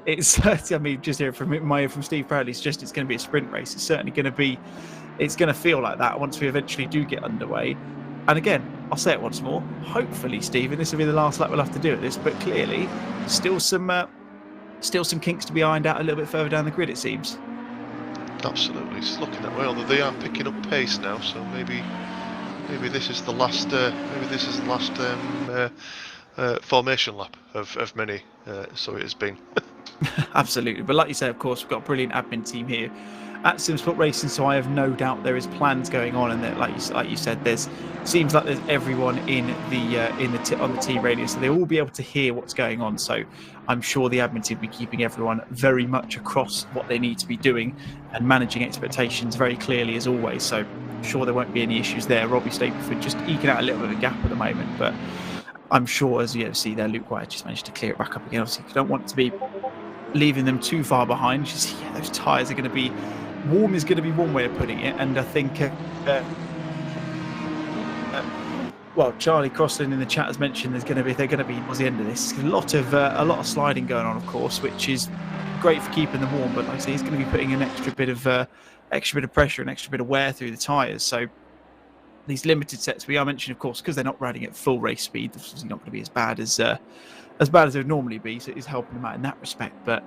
It's, I mean, just hearing from Steve Bradley, it's going to be a sprint race. It's certainly going to be, it's going to feel like that once we eventually do get underway. And again, I'll say it once more. Hopefully, Stephen, this will be the last lap we'll have to do at this. But clearly, still some kinks to be ironed out a little bit further down the grid, it seems. Absolutely, it's looking that way. Although they are picking up pace now, so maybe this is the last. Formation lap of many. So it has been. Absolutely, but like you say, of course, we've got a brilliant admin team here at Simsport Racing, so I have no doubt there is plans going on, and that, like you said, seems like there's everyone on the team radio, so they will be able to hear what's going on. So I'm sure the admin team will be keeping everyone very much across what they need to be doing and managing expectations very clearly as always. So I'm sure there won't be any issues there. Robbie Stapleford just eking out a little bit of a gap at the moment, but I'm sure, as you see there, 𝗏𝗏𝗧𝗏 just managed to clear it back up again. Obviously, you don't want to be leaving them too far behind. Just, those tyres are going to be warm, is going to be one way of putting it. And I think, Charlie Crossland in the chat has mentioned they're going to be towards the end of this. A lot of sliding going on, of course, which is great for keeping them warm. But like I say, he's going to be putting an extra bit of pressure, an extra bit of wear through the tyres. So these limited sets we are mentioning, of course, because they're not riding at full race speed, this is not going to be as bad as it would normally be, so it is helping them out in that respect. But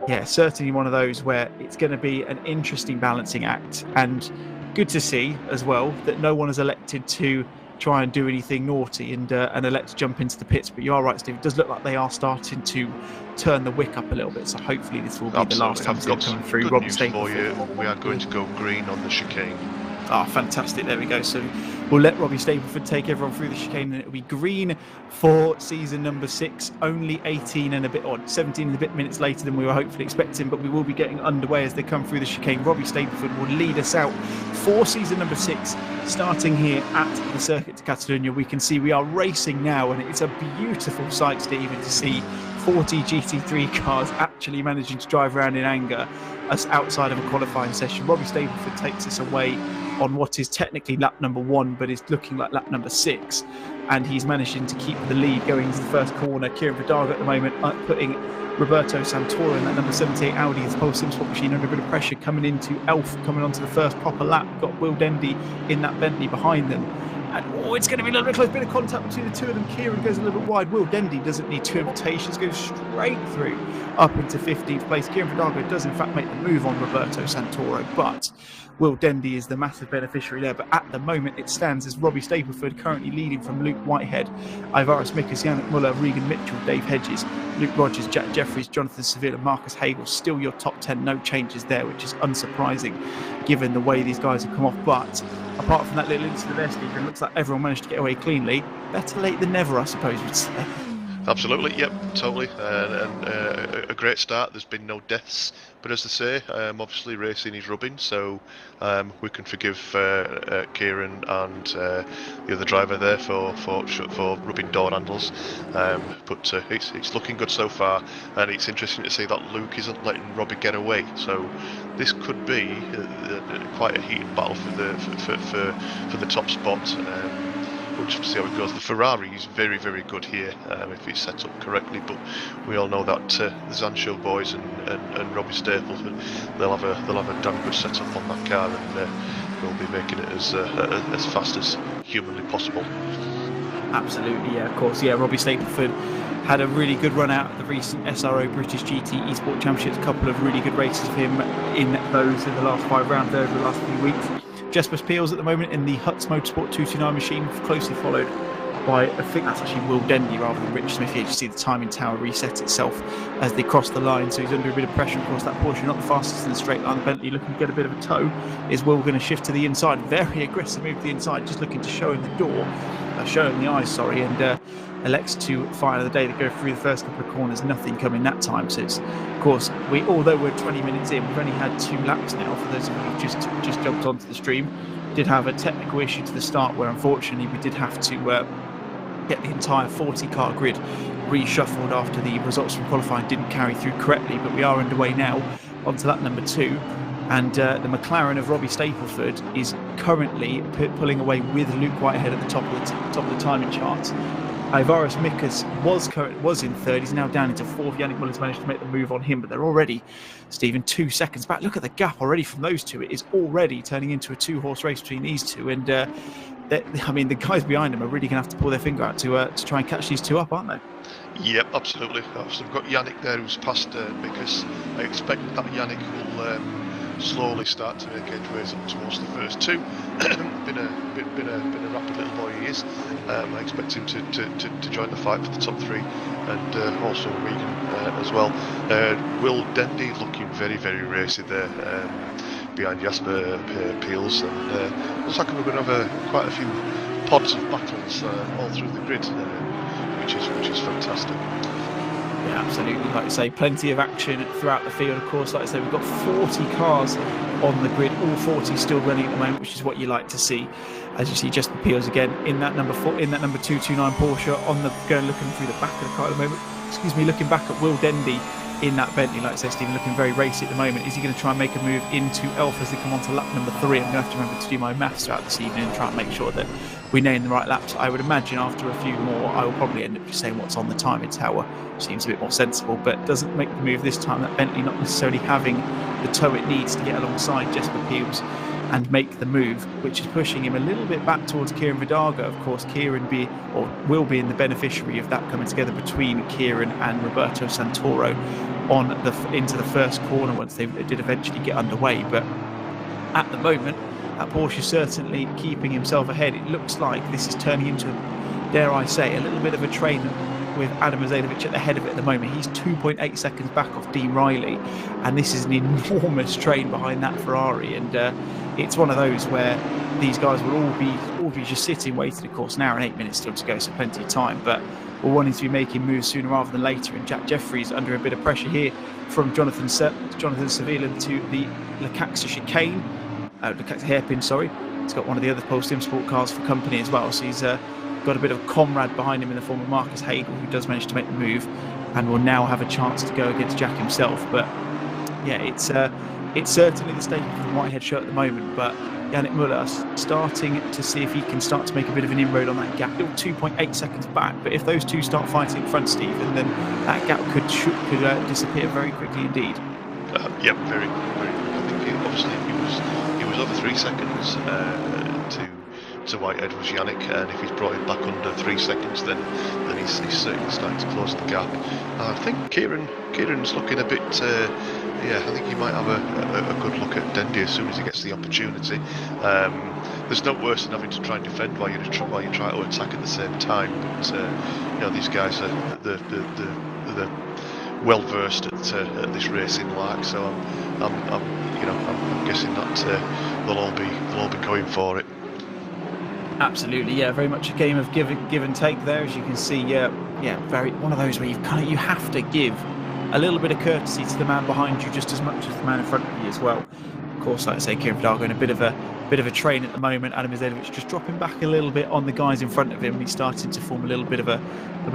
yeah, certainly one of those where it's going to be an interesting balancing act, and good to see as well that no one has elected to try and do anything naughty and elect to jump into the pits. But you are right, Steve, it does look like they are starting to turn the wick up a little bit, so hopefully this will be the last time they're coming through. Good news for you. We are going to go green on the chicane. Ah, fantastic. There we go. So we'll let Robbie Stapleford take everyone through the chicane, and it'll be green for season number 6, only 17 and a bit minutes later than we were hopefully expecting, but we will be getting underway as they come through the chicane. Robbie Stapleford will lead us out for season number 6, starting here at the Circuit de Catalunya. We can see we are racing now, and it's a beautiful sight, Stephen, to see 40 GT3 cars actually managing to drive around in anger as outside of a qualifying session. Robbie Stapleford takes us away on what is technically lap number 1, but is looking like lap number 6, and he's managing to keep the lead going into the first corner. 𝗬𝗏𝗘𝗏𝗏 at the moment putting 𝗪𝗏𝗏𝗧𝗏𝗏𝗏 in that number 78 Audi. The whole Simsport machine under a bit of pressure coming into 𝗏𝗢𝗏, coming onto the first proper lap. We've got 𝗏𝗏𝗏𝗏𝗏 in that Bentley behind them. And it's going to be a little bit close, bit of contact between the two of them. Kieran goes a little bit wide. 𝗏𝗏𝗏𝗏𝗏 doesn't need 2 invitations, goes straight through up into 15th place. 𝗬𝗏𝗏𝗏𝗏𝗏 does in fact make the move on 𝗪𝗏𝗏𝗏𝗏𝗏𝗏, but 𝗏𝗏𝗏𝗏𝗏 is the massive beneficiary there. But at the moment it stands as Robbie Stapleford currently leading from Luke Whitehead, 𝗖𝗢𝗞𝗘, Yannick Muller, Regan Mitchell, Dave Hedges, Luke Rogers, Jack Jeffries, Jonathan Seville and Marcus Hagel. Still your top 10, no changes there, which is unsurprising given the way these guys have come off. But apart from that little incident there, Stephen, it looks like everyone managed to get away cleanly. Better late than never, I suppose we'd say. Absolutely, yep, totally, and a great start. There's been no deaths, but as they say, obviously racing is rubbing, so we can forgive Kieran and the other driver there for rubbing door handles, but it's looking good so far, and it's interesting to see that Luke isn't letting Robbie get away. So this could be quite a heated battle for the top spot. We'll just see how it goes. The Ferrari is very, very good here if it's set up correctly, but we all know that the Zanshow boys and Robbie Stapleford, they'll have a damn good setup on that car, and we'll be making it as fast as humanly possible. Absolutely, yeah, of course, yeah. Robbie Stapleford had a really good run out of the recent SRO British GT Esport Championships. A couple of really good races for him in the last 5 rounds over the last few weeks. Jesper Peels at the moment in the Hutz Motorsport 229 machine, closely followed by, I think that's actually 𝗏𝗏𝗏𝗏𝗏 rather than Rich Smith. Here you see the timing tower reset itself as they cross the line, so he's under a bit of pressure across that portion. Not the fastest in the straight line. Bentley looking to get a bit of a tow. Is Will going to shift to the inside? Very aggressive move to the inside, just looking to show him the door, show him the eyes, sorry, and elects to fire the day. They go through the first couple of corners, nothing coming that time. So it's, of course, although we're 20 minutes in, we've only had 2 laps now. For those of you who've just jumped onto the stream, did have a technical issue to the start where unfortunately we did have to get the entire 40-car grid reshuffled after the results from qualifying didn't carry through correctly. But we are underway now onto lap number 2, and the McLaren of Robbie Stapleford is currently pulling away with Luke Whitehead at the top of the timing charts. 𝗪𝗚𝗡𝗧 was in third. He's now down into fourth. Yannick Muller's managed to make the move on him, but they're already, Stephen, 2 seconds back. Look at the gap already from those two. It is already turning into a 2-horse race between these two. And I mean, the guys behind them are really going to have to pull their finger out to try and catch these two up, aren't they? Yep, absolutely. Obviously, we've got Yannick there who's passed because I expect that Yannick will slowly start to make headways up towards the first two. been a rapid little boy he is. I expect him to join the fight for the top three, and also Regan as well. 𝗪𝗚𝗕𝗦 looking very, very racy there behind 𝗪𝗢𝗞𝗘, and looks like we're going to have quite a few pods of battles all through the grid, which is fantastic. Yeah, absolutely. Like I say, plenty of action throughout the field. Of course, like I say, we've got 40 cars on the grid, all 40 still running at the moment, which is what you like to see. As you see, Jesper Peels again in that number 229 Porsche on the looking through the back of the car at the moment. Excuse me, looking back at 𝗪𝗚𝗕𝗦 in that Bentley. Like I say, Stephen, looking very racy at the moment. Is he going to try and make a move into 𝗪𝗏 as they come on to lap number 3? I'm going to have to remember to do my maths throughout this evening and try and make sure that we name the right laps. I would imagine after a few more, I will probably end up just saying what's on the time in Tower. Seems a bit more sensible, but doesn't make the move this time. That Bentley not necessarily having the tow it needs to get alongside Jesper Peels and make the move, which is pushing him a little bit back towards 𝗬𝗏. Of course, Kieran will be in the beneficiary of that coming together between Kieran and Roberto Santoro into the first corner once they did eventually get underway. But at the moment, that Porsche is certainly keeping himself ahead. It looks like this is turning into, dare I say, a little bit of a train with Adam Ozanovic at the head of it at the moment. He's 2.8 seconds back off Dean Riley, and this is an enormous train behind that Ferrari. And it's one of those where these guys will all be just sitting waiting. Of course, an hour and 8 minutes still to go, so plenty of time. But we're wanting to be making moves sooner rather than later. And Jack Jeffries under a bit of pressure here from Jonathan Sevilan to the Ləkacsە chicane. Ləkacsە hairpin, sorry. He's got one of the other Simsport cars for company as well, so he's got a bit of a comrade behind him in the form of Marcus Hagel, who does manage to make the move and will now have a chance to go against Jack himself. But yeah, it's certainly the state for the white-head shirt at the moment, but Yannick Muller starting to see if he can start to make a bit of an inroad on that gap. Still 2.8 seconds back, but if those two start fighting in front, Stephen, then that gap could disappear very quickly indeed. Yeah, very, very. I think obviously he was over 3 seconds to Whitehead was Yannick, and if he's brought him back under 3 seconds, then he's certainly starting to close the gap. I think Kieran's looking a bit. I think he might have a good look at 𝗏𝗏 as soon as he gets the opportunity. There's no worse than having to try and defend while you try to attack at the same time. But these guys are they're well versed at this racing like, so I'm guessing that they'll all be going for it. Absolutely, yeah, very much a game of give and take there, as you can see. Very one of those where you have to give a little bit of courtesy to the man behind you just as much as the man in front of you as well. Of course, like I say, Kieran Vidal in a bit of a train at the moment. Adam Ozanovic just dropping back a little bit on the guys in front of him. He's starting to form a little bit of a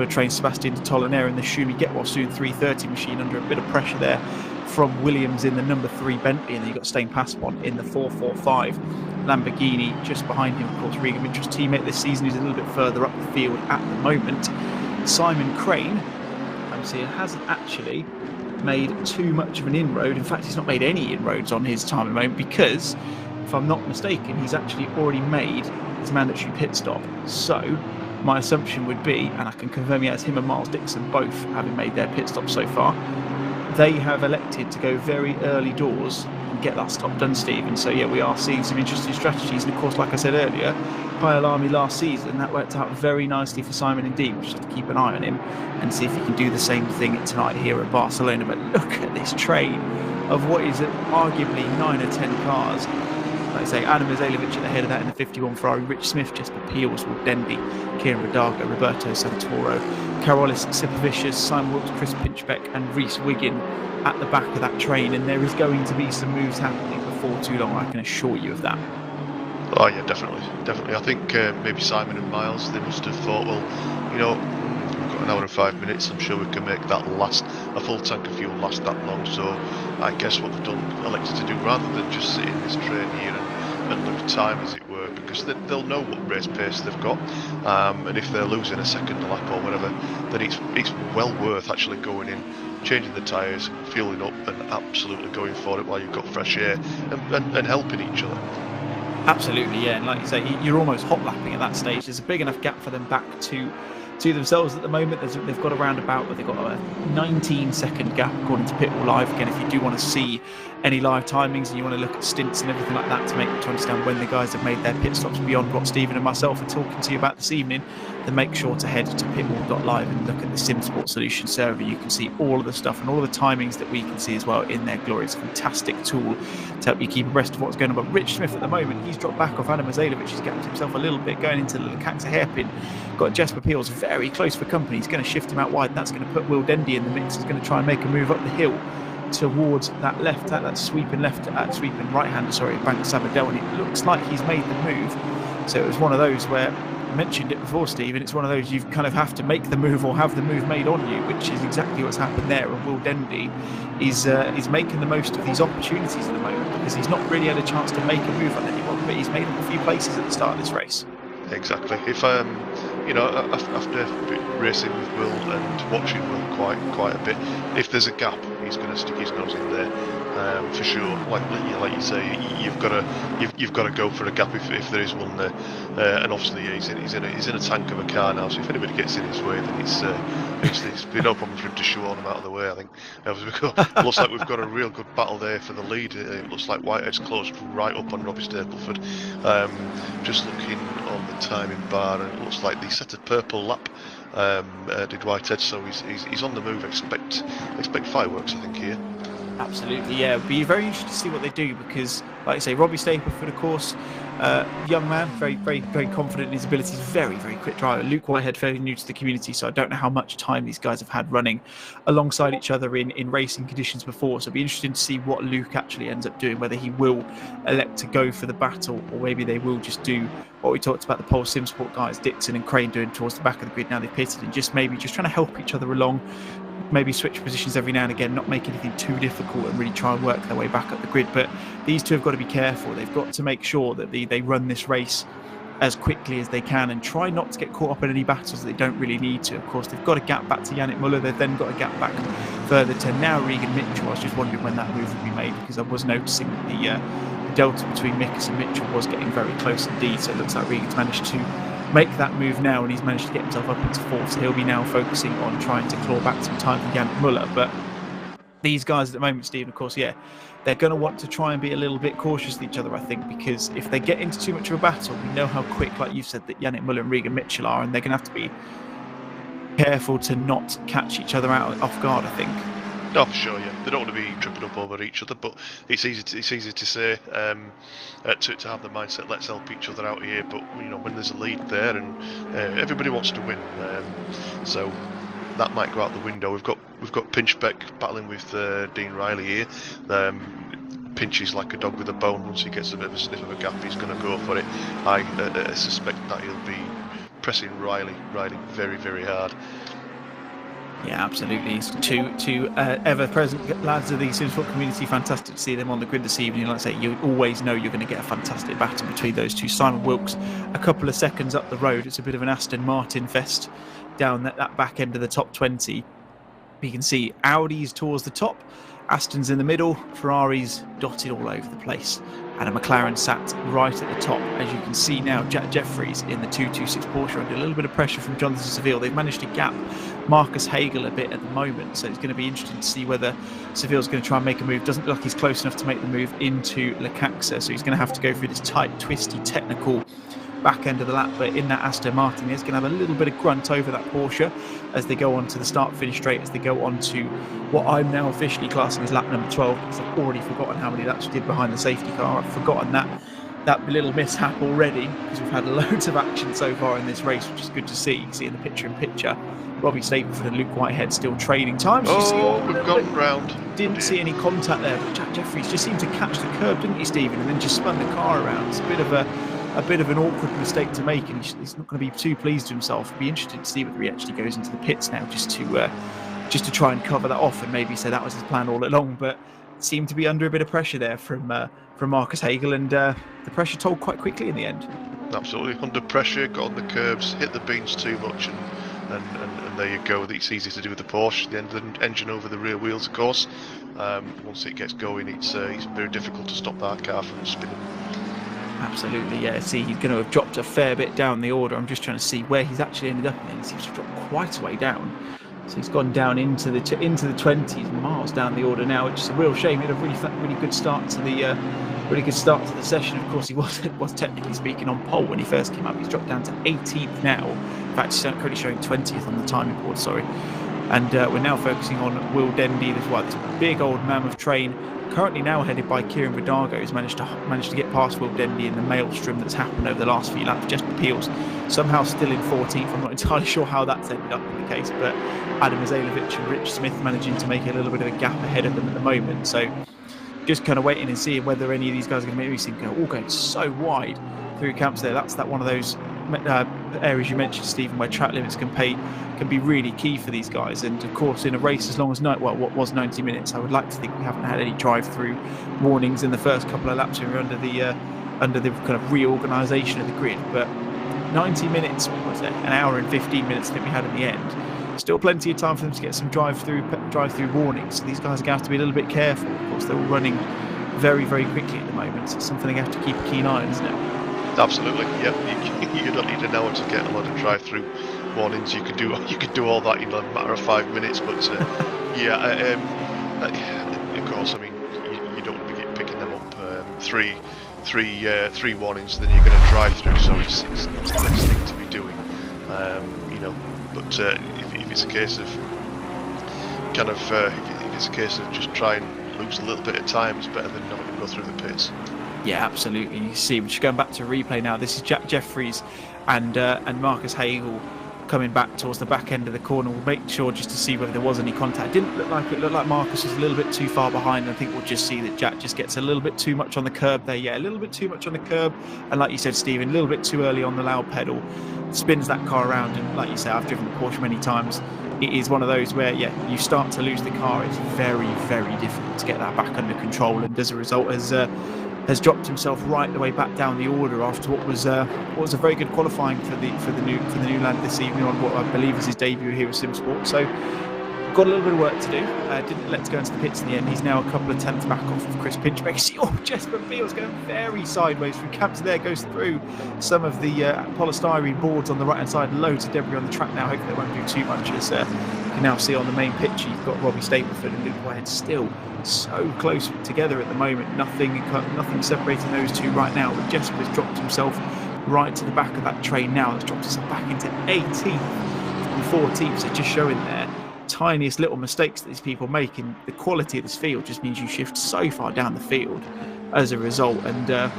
train. Sebastian Tolonera in the Schumi Get-Well Soon 330 machine under a bit of pressure there from Williams in the number 3 Bentley, and then you've got Stijn Pasman in the 445 Lamborghini just behind him. Of course, Regan Mitchell's teammate this season, who's a little bit further up the field at the moment. Simon Crane, I'm seeing, hasn't actually made too much of an inroad. In fact, he's not made any inroads on his time at the moment because, if I'm not mistaken, he's actually already made his mandatory pit stop. So my assumption would be, and I can confirm it's him and Miles Dixon both having made their pit stop so far, they have elected to go very early doors and get that stop done, Stephen. So yeah, we are seeing some interesting strategies. And of course, like I said earlier, Kyalami last season, that worked out very nicely for Simon indeed. We just have to keep an eye on him and see if he can do the same thing tonight here at Barcelona. But look at this train of what is arguably 9 or 10 cars. Like I say, Adam Ozanovic at the head of that in the 51 Ferrari, Rich Smith, Jesper Peels, 𝗏𝗏𝗏𝗏, Kieran Vidal, Roberto Santoro, Karolis Sipavicius, Simon Wilkes, Chris Pinchbeck and Reese Wiggin at the back of that train, and there is going to be some moves happening before too long, I can assure you of that. Oh yeah, definitely. I think maybe Simon and Miles, they must have thought, well, we've got an hour and 5 minutes, I'm sure we can make that last, a full tank of fuel last that long. So I guess what they've elected to do, rather than just sit in this train here and lose time, as it were, because they'll know what race pace they've got, and if they're losing a second lap or whatever, then it's well worth actually going in, changing the tyres, fueling up, and absolutely going for it while you've got fresh air and helping each other. Absolutely, yeah, and like you say, you're almost hot lapping at that stage. There's a big enough gap for them back to themselves at the moment. They've got a roundabout, but they've got a 19-second gap according to Pitbull Live. Again, if you do want to see any live timings and you want to look at stints and everything like that to understand when the guys have made their pit stops beyond what Stephen and myself are talking to you about this evening, then make sure to head to pitbull.live and look at the Simsport Solutions server. You can see all of the stuff and all of the timings that we can see as well in their glory. It's a fantastic tool to help you keep abreast of what's going on. But Rich Smith at the moment, he's dropped back off 𝗪𝗪𝗔𝗦𝗔𝗥. He's gapped himself a little bit going into the 𝗪𝗞𝗘𝗏 hairpin. Got 𝗪𝗔𝗡𝗘𝗏 very close for company. He's going to shift him out wide, and that's going to put 𝗪𝗘𝗕𝗦 in the mix. He's going to try and make a move up the hill towards that sweeping right-hander, 𝗪𝗪𝗔𝗦𝗧𝗪𝗔𝗏, and it looks like he's made the move. So it was one of those where, I mentioned it before, Steve, and it's one of those you kind of have to make the move or have the move made on you, which is exactly what's happened there. And 𝗪𝗘𝗕𝗦 is making the most of these opportunities at the moment, because he's not really had a chance to make a move on anyone, but he's made up a few places at the start of this race. Exactly. If after racing with Will and watching Will quite a bit, if there's a gap, he's going to stick his nose in there for sure. Like you say, you've got to go for a gap if there is one there. And obviously, yeah, he's in a tank of a car now. So if anybody gets in his way, then it's been no problem for him to shoo him out of the way. I think looks like we've got a real good battle there for the lead. It looks like 𝗬𝗏𝗔𝗥's closed right up on Robbie Stapleton. Just looking on the timing bar, and it looks like the set of purple lap did 𝗬𝗏𝗔𝗏, so he's on the move. Expect fireworks, I think, here. Absolutely, yeah. It'll be very interesting to see what they do, because, like I say, Robbie Stapleton, of course, young man, very, very, very confident in his abilities, very, very quick driver. Luke Whitehead, fairly new to the community, so I don't know how much time these guys have had running alongside each other in racing conditions before. So it'll be interesting to see what Luke actually ends up doing, whether he will elect to go for the battle, or maybe they will just do what we talked about the Pole Simsport guys, Dixon and Crane, doing towards the back of the grid now they've pitted, and just maybe just trying to help each other along. Maybe switch positions every now and again, not make anything too difficult, and really try and work their way back up the grid. But these two have got to be careful. They've got to make sure that they run this race as quickly as they can and try not to get caught up in any battles that they don't really need to. Of course, they've got a gap back to 𝗬𝗪𝗏𝗧. They've then got a gap back further to now 𝗓𝗏𝗏𝗏. I was just wondering when that move would be made, because I was noticing that the delta between Mikus and Mitchell was getting very close indeed. So it looks like 𝗓𝗏𝗏𝗏's managed to make that move now, and he's managed to get himself up into fourth. So he'll be now focusing on trying to claw back some time from 𝗬𝗪𝗏𝗏. But these guys at the moment, Steve, of course, yeah, they're going to want to try and be a little bit cautious with each other, I think, because if they get into too much of a battle, we know how quick, like you said, that 𝗬𝗪𝗏𝗏 and 𝗓𝗏𝗏𝗏 are, and they're going to have to be careful to not catch each other out off guard, I think. Oh, for sure, yeah. They don't want to be tripping up over each other, but it's easy to say, to have the mindset, let's help each other out here. But when there's a lead there, and everybody wants to win, so that might go out the window. We've got Pinchbeck battling with Dean Riley here. Pinch is like a dog with a bone. Once he gets a bit of a sniff of a gap, he's going to go for it. I suspect that he'll be pressing Riley very, very hard. Yeah, absolutely. It's two ever-present lads of the Simsport community. Fantastic to see them on the grid this evening. Like I say, you always know you're going to get a fantastic battle between those two. Simon Wilkes, a couple of seconds up the road. It's a bit of an Aston Martin fest down that back end of the top 20. You can see Audi's towards the top, Aston's in the middle, Ferrari's dotted all over the place, and a McLaren sat right at the top. As you can see now, Jack Jeffries in the 226 Porsche under a little bit of pressure from Jonathan Seville. They've managed to gap Marcus Hagel a bit at the moment, so it's going to be interesting to see whether Seville's going to try and make a move. Doesn't look like he's close enough to make the move into 𝗪𝗪𝗪𝗏, so he's going to have to go through this tight, twisty, technical back end of the lap. But in that Aston Martin, he's going to have a little bit of grunt over that Porsche as they go on to the start-finish straight, as they go on to what I'm now officially classing as lap number 12, because I've already forgotten how many laps we did behind the safety car. I've forgotten that little mishap already, because we've had loads of action so far in this race, which is good to see. You can see in the picture-in-picture, Robbie Stapleton and Luke Whitehead still trading times. We've gone round. Didn't see any contact there, but Jack Jeffries just seemed to catch the curb, didn't he, Stephen, and then just spun the car around. It's a bit of an awkward mistake to make, and he's not going to be too pleased with himself. Be interested to see whether he actually goes into the pits now, just to try and cover that off, and maybe say that was his plan all along. But seemed to be under a bit of pressure there from from Marcus Hagel, and the pressure told quite quickly in the end. Absolutely, under pressure, got on the curbs, hit the beans too much, and there you go. It's easy to do with the Porsche. The end of the engine over the rear wheels, of course. Once it gets going, it's very difficult to stop that car from spinning. Absolutely, yeah. See, he's going to have dropped a fair bit down the order. I'm just trying to see where he's actually ended up. He seems to have dropped quite a way down. So he's gone down into the 20s, miles down the order now, which is a real shame. He had a really good start to the session. Of course, he was technically speaking on pole when he first came up. He's dropped down to 18th now. In fact, he's currently showing 20th on the timing board. Sorry. And we're now focusing on 𝗦𝗘𝗕𝗦𝗓 as well. This big old mammoth train, currently now headed by 𝗬𝗓𝗏𝗧, who's managed to get past 𝗦𝗘𝗕𝗦𝗓 in the maelstrom that's happened over the last few laps. 𝗏𝗡𝗎𝗓 somehow still in 14th. I'm not entirely sure how that's ended up in the case, but 𝗏𝗏𝗏𝗏 and 𝗪𝗔𝗡𝗧 managing to make a little bit of a gap ahead of them at the moment. So just kind of waiting and seeing whether any of these guys are going to make racing go. All going so wide through camps there. That's one of those areas you mentioned, Stephen, where track limits can be really key for these guys. And of course, in a race as long as what was 90 minutes, I would like to think we haven't had any drive-through warnings in the first couple of laps. We were under the kind of reorganisation of the grid, but 90 minutes, what was it, an hour and 15 minutes I think we had in the end. Still plenty of time for them to get some drive-through warnings. So these guys are going to have to be a little bit careful. Of course, they're all running very, very quickly at the moment. So it's something they have to keep a keen eye on, isn't it? Absolutely, yeah. You don't need an hour to get a lot of drive-through warnings. You could do all that in a matter of 5 minutes. But yeah, of course, I mean, you don't want to be picking them up. Three warnings, then you're going to drive through. So it's not the best thing to be doing, But if it's a case of if it's a case of just try and lose a little bit of time, it's better than not to go through the pits. Yeah, absolutely. You see, we're just going back to replay now. This is Jack Jeffries and Marcus Hagel coming back towards the back end of the corner. We'll make sure just to see whether there was any contact. It looked like Marcus was a little bit too far behind. I think we'll just see that Jack just gets a little bit too much on the curb there. Yeah, a little bit too much on the curb. And like you said, Stephen, a little bit too early on the loud pedal. Spins that car around. And like you say, I've driven the Porsche many times. It is one of those where, yeah, you start to lose the car. It's very, very difficult to get that back under control. And as a result, has dropped himself right the way back down the order after what was a very good qualifying for the new lad this evening on what I believe is his debut here with Simsport. So got a little bit of work to do. Didn't let to go into the pits in the end. He's now a couple of tenths back off of Chris Pinchbeck. See, Jesper Beals going very sideways through camps there, goes through some of the polystyrene boards on the right hand side. Loads of debris on the track now. Hopefully they won't do too much, as you can now see on the main pitch. You've got Robbie Stapleford and Luke Whitehead still so close together at the moment. Nothing separating those two right now. But Jesper's dropped himself right to the back of that train now. That's dropped himself back into 18th from 14th. So just showing there tiniest little mistakes that these people make in the quality of this field just means you shift so far down the field as a result, and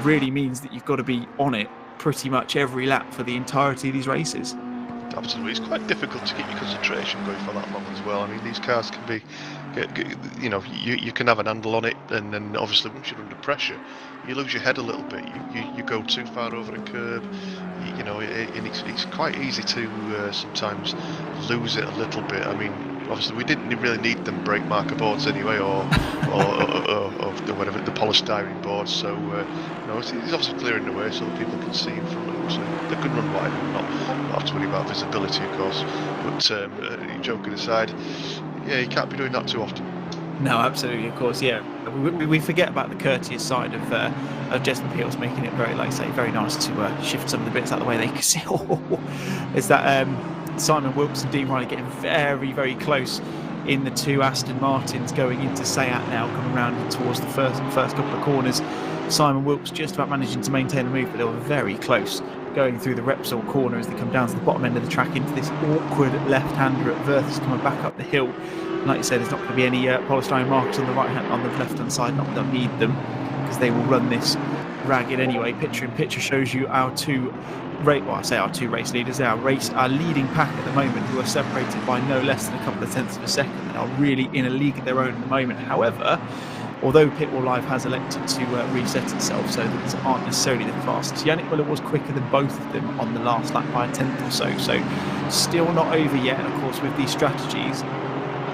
really means that you've got to be on it pretty much every lap for the entirety of these races. Absolutely, it's quite difficult to keep your concentration going for that long as well. I mean, these cars can be, you can have an handle on it, and then obviously once you're under pressure, you lose your head a little bit. You go too far over a curb, and it's quite easy to sometimes lose it a little bit. I mean, obviously we didn't really need them brake marker boards anyway, or whatever, the polystyrene boards. So it's obviously clearing the way so that people can see in front of them. So they could run wide and not have to worry about visibility, of course. But joking aside, yeah, you can't be doing that too often. No, absolutely, of course, yeah. We forget about the courteous side of Jesper Beals, making it very, like I say, very nice to shift some of the bits out of the way. They can see, is that Simon Wilkes and Dean Riley getting very, very close in the two Aston Martins going into 𝗖𝗔𝗟𝗏𝗏 now, coming around towards the first couple of corners. Simon Wilkes just about managing to maintain the move, but they were very close going through the Wressell corner as they come down to the bottom end of the track into this awkward left-hander at 𝗪𝗏𝗏 coming back up the hill. And like you said, there's not going to be any polystyrene marks on the left-hand side. Not that they'll need them because they will run this ragged anyway. Picture in picture shows you our two race leaders. Our leading pack at the moment, who are separated by no less than a couple of tenths of a second, and are really in a league of their own at the moment. However, although Pitwall Live has elected to reset itself so that these aren't necessarily the fastest, Yannick Müller was quicker than both of them on the last lap by a tenth or so. So still not over yet. And of course, with these strategies,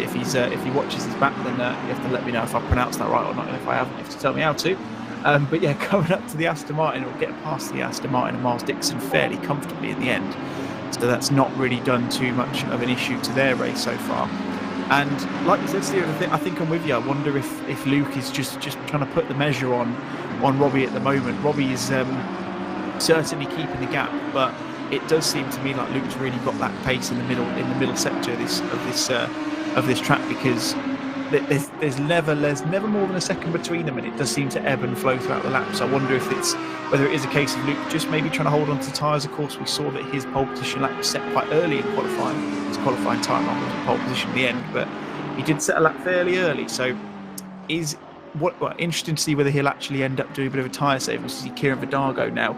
it. If he watches this back, then you have to let me know if I pronounced that right or not, and if I haven't, you have to tell me how to. But yeah, coming up to the Aston Martin, or getting past the Aston Martin and Miles Dixon fairly comfortably in the end. So that's not really done too much of an issue to their race so far. And like you said, Steve, I think I'm with you. I wonder if Luke is just trying to put the measure on Robbie at the moment. Robbie is certainly keeping the gap, but it does seem to me like Luke's really got that pace in the middle sector of this track, because there's never more than a second between them, and it does seem to ebb and flow throughout the lap. So I wonder whether it is a case of Luke just maybe trying to hold on to tyres. Of course, we saw that his pole position lap was set quite early in qualifying. His qualifying time on pole position in the end, but he did set a lap fairly early. So interesting to see whether he'll actually end up doing a bit of a tyre save. We'll see 𝗪𝗏𝗏 now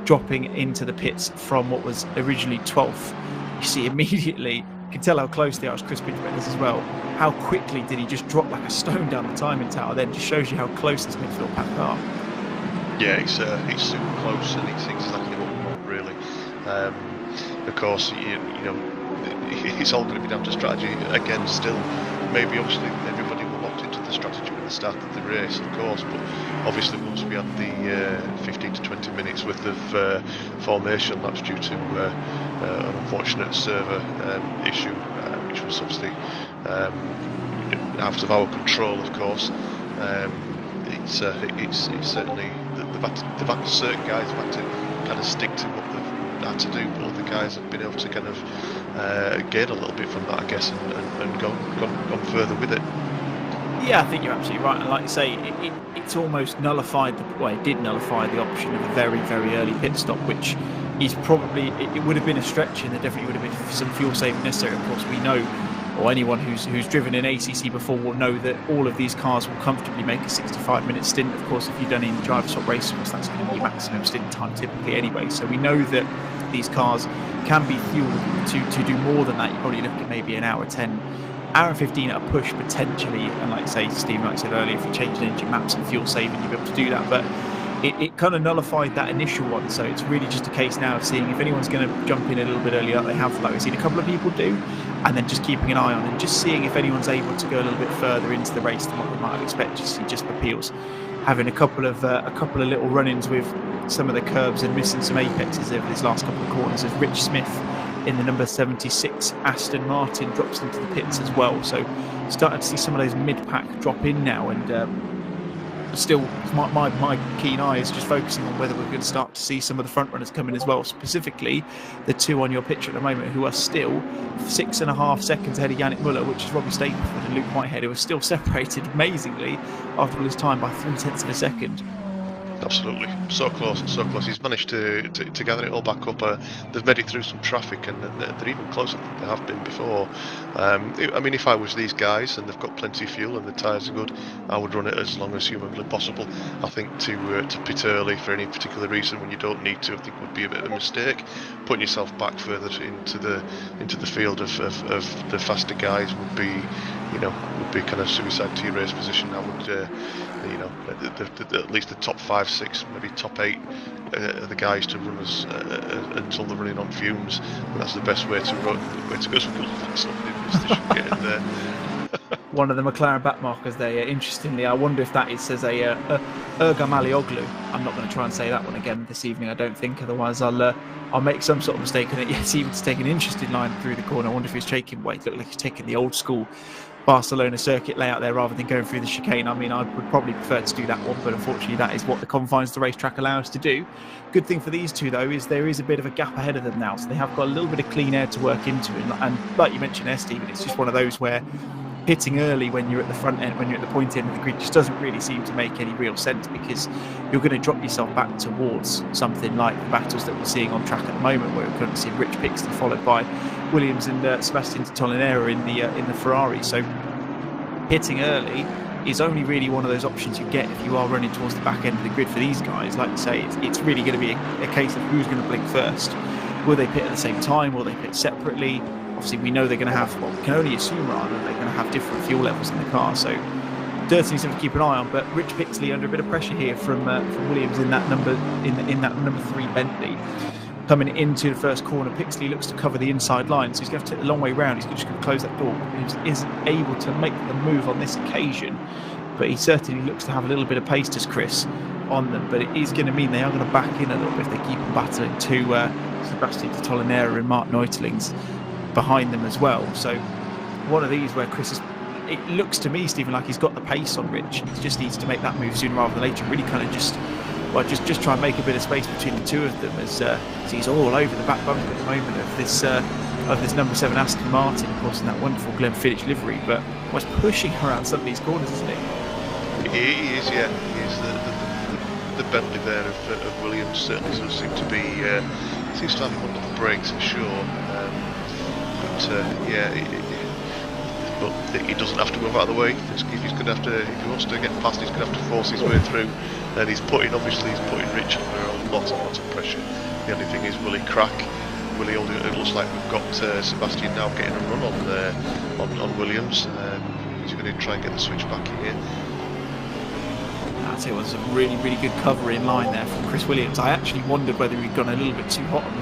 dropping into the pits from what was originally 12th. You see immediately, you can tell how close they are, as Chris Bridgeman is as well. How quickly did he just drop like a stone down the timing tower? Then just shows you how close this midfield pack are. Yeah, it's super close, and it's exactly what we want, really. Of course, you know, it's all going to be down to strategy again. Still, maybe obviously everybody will locked into the strategy at the start of the race, of course, but obviously once we had the 15 to 20 minutes worth of formation laps due to an unfortunate server issue, which was obviously out of our control, of course. It's certainly certain guys have had to kind of stick to what they've had to do, but other guys have been able to kind of gain a little bit from that, I guess, and gone further with it. Yeah, I think you're absolutely right, and like you say, it's almost nullified it did nullify the option of a very, very early pit stop, which is probably, it would have been a stretch, and there definitely would have been some fuel saving necessary. Of course, we know or anyone who's driven an ACC before will know that all of these cars will comfortably make a 65-minute stint. Of course, if you've done any driver swap racing, that's going to be your maximum stint time typically anyway. So we know that these cars can be fueled to do more than that. You're probably looking at maybe an hour 10, hour and 15 at a push potentially. And like say, Steve, like I said earlier, if you change the engine maps and fuel saving, you'll be able to do that. But it kind of nullified that initial one, so it's really just a case now of seeing if anyone's going to jump in a little bit earlier. They have, like we've seen a couple of people do, and then just keeping an eye on and just seeing if anyone's able to go a little bit further into the race than what we might have expected to see just for 𝗲𝗡𝗚s. Having a couple of little run-ins with some of the curbs and missing some apexes over these last couple of corners as Rich Smith in the number 76 Aston Martin drops into the pits as well. So starting to see some of those mid-pack drop in now, and still my keen eye is just focusing on whether we're going to start to see some of the front runners come in as well, specifically the two on your picture at the moment who are still 6.5 seconds ahead of Yannick Müller, which is Robbie Stapleton and Luke Whitehead, who are still separated amazingly after all this time by 0.3 of a second. Absolutely, so close and so close. He's managed to gather it all back up. They've made it through some traffic, and they're even closer than they have been before. I mean, if I was these guys and they've got plenty of fuel and the tyres are good, I would run it as long as humanly possible. I think to pit early for any particular reason when you don't need to, I think would be a bit of a mistake. Putting yourself back further into the field of the faster guys would be kind of suicide to your race position. I would, at least the top 5, 6, maybe top 8 are the guys to run until they're running on fumes. And that's the best way to go. So we can something in this station getting there. One of the McLaren backmarkers there. Interestingly, I wonder if that says 𝗟𝗏𝗪𝗧𝗏𝗧. I'm not going to try and say that one again this evening, I don't think. Otherwise, I'll make some sort of mistake on it. Yes, even to take an interesting line through the corner. I wonder if he's taking weight. Looked like he's taking the old school Barcelona circuit layout there rather than going through the chicane. I mean, I would probably prefer to do that one, but unfortunately that is what the confines of the racetrack allow us to do. Good thing for these two though is there is a bit of a gap ahead of them now, so they have got a little bit of clean air to work into, and like you mentioned there, Stephen, it's just one of those where pitting early when you're at the front end, when you're at the point end of the grid, just doesn't really seem to make any real sense, because you're going to drop yourself back towards something like the battles that we're seeing on track at the moment, where we're currently seeing Rich Pixley followed by Williams and Sebastian 𝗏𝗏𝗏𝗏 in the Ferrari. So pitting early is only really one of those options you get if you are running towards the back end of the grid for these guys. Like I say, it's really going to be a case of who's going to blink first. Will they pit at the same time? Will they pit separately? Obviously, we know they're going to have, well, we can only assume rather, they're going to have different fuel levels in the car. So dirty needs something to keep an eye on. But Rich Pixley under a bit of pressure here from Williams in that number 3 Bentley. Coming into the first corner, Pixley looks to cover the inside line, so he's going to take the long way round. He's just going to close that door. He isn't able to make the move on this occasion, but he certainly looks to have a little bit of pace, does Chris, on them. But it is going to mean they are going to back in a little bit if they keep battling to Sebastian 𝗏𝗏𝗏𝗏 and Mark 𝗏𝗏𝗏𝗏's behind them as well. So one of these where Chris is, it looks to me, Stephen, like he's got the pace on Rich. He just needs to make that move sooner rather than later. Really kind of just try and make a bit of space between the two of them, as he's all over the back bumper at the moment of this number 7 Aston Martin, of course, in that wonderful 𝗏𝗏𝗏𝗏𝗏 livery. But was pushing around some of these corners, isn't he? He is, yeah. He is the Bentley there of Williams. Certainly does seem to be seems to have him under the brakes for sure. But he doesn't have to go out of the way. If he wants to get past, he's going to have to force his way through. And he's putting Rich under a lot of pressure. The only thing is, will he crack? It looks like we've got Sebastian now getting a run on Williams. He's going to try and get the switch back in here. I'd say it was a really, really good cover in line there from Chris Williams. I actually wondered whether he'd gone a little bit too hot and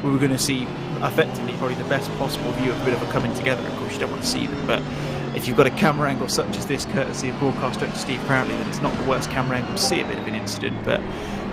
we were going to see effectively probably the best possible view of a bit of a coming together. Of course, you don't want to see them, but if you've got a camera angle such as this, courtesy of broadcast director Steve Crowley, then it's not the worst camera angle to see a bit of an incident. But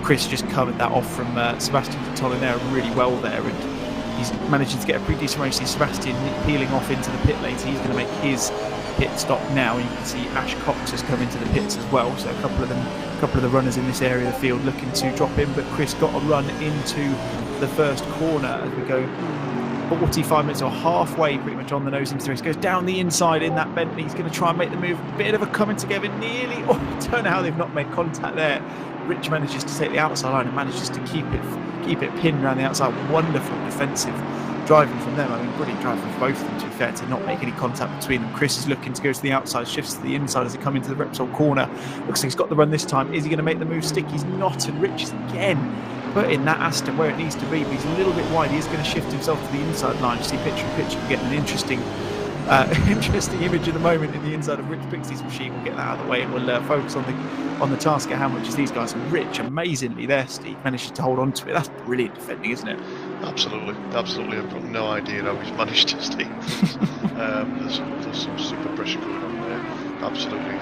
Chris just covered that off from Sebastian 𝗏𝗏𝗏𝗏𝗏 really well there, and he's managing to get a pretty decent race. Sebastian peeling off into the pit lane, so he's going to make his pit stop now. You can see Ash Cox has come into the pits as well, so a couple of the runners in this area of the field looking to drop in, but Chris got a run into the first corner as we go 45 minutes or halfway pretty much on the nose into the race. Goes down the inside in that Bentley. He's going to try and make the move. Bit of a coming together nearly. Oh, I don't know how they've not made contact there. Rich manages to take the outside line and manages to keep it pinned around the outside. Wonderful defensive driving from them. I mean, brilliant driving from both of them, to be fair, to not make any contact between them. Chris is looking to go to the outside, shifts to the inside as they come into the Repsol corner. Looks like he's got the run this time. Is he going to make the move stick? He's not, and Rich is again putting that Aston where it needs to be, but he's a little bit wide. He's going to shift himself to the inside line. You see picture, getting an interesting image at the moment in the inside of Rich Pixley's machine. We'll get that out of the way and we'll focus on the task at how much is these guys. And Rich, amazingly there, Steve, manages to hold on to it. That's brilliant defending, isn't it? Absolutely. I've got no idea how he's managed to stay. There's some super pressure going on there. Absolutely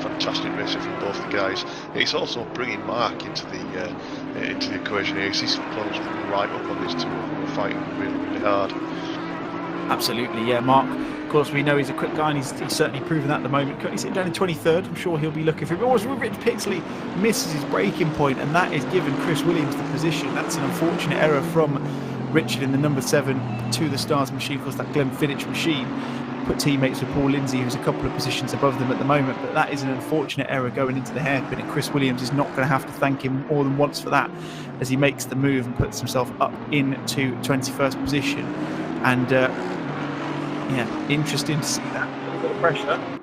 fantastic racing from both the guys. It's also bringing Mark into the equation here. He's close right up on these two who are fighting really, really hard. Absolutely, yeah. Mark, of course, we know he's a quick guy, and he's certainly proven that at the moment. Currently sitting down in 23rd. I'm sure he'll be looking for him. Oh, Rich Pixley misses his braking point, and that is given Chris Williams the position. That's an unfortunate error from Richard in the number 7 to the Stars machine, of course, that 𝗪𝗏𝗘𝗧 machine. Put teammates with Paul Lindsay, who's a couple of positions above them at the moment, but that is an unfortunate error going into the hairpin, and Chris Williams is not going to have to thank him more than once for that, as he makes the move and puts himself up into 21st position. And yeah, interesting to see that. A little bit of pressure.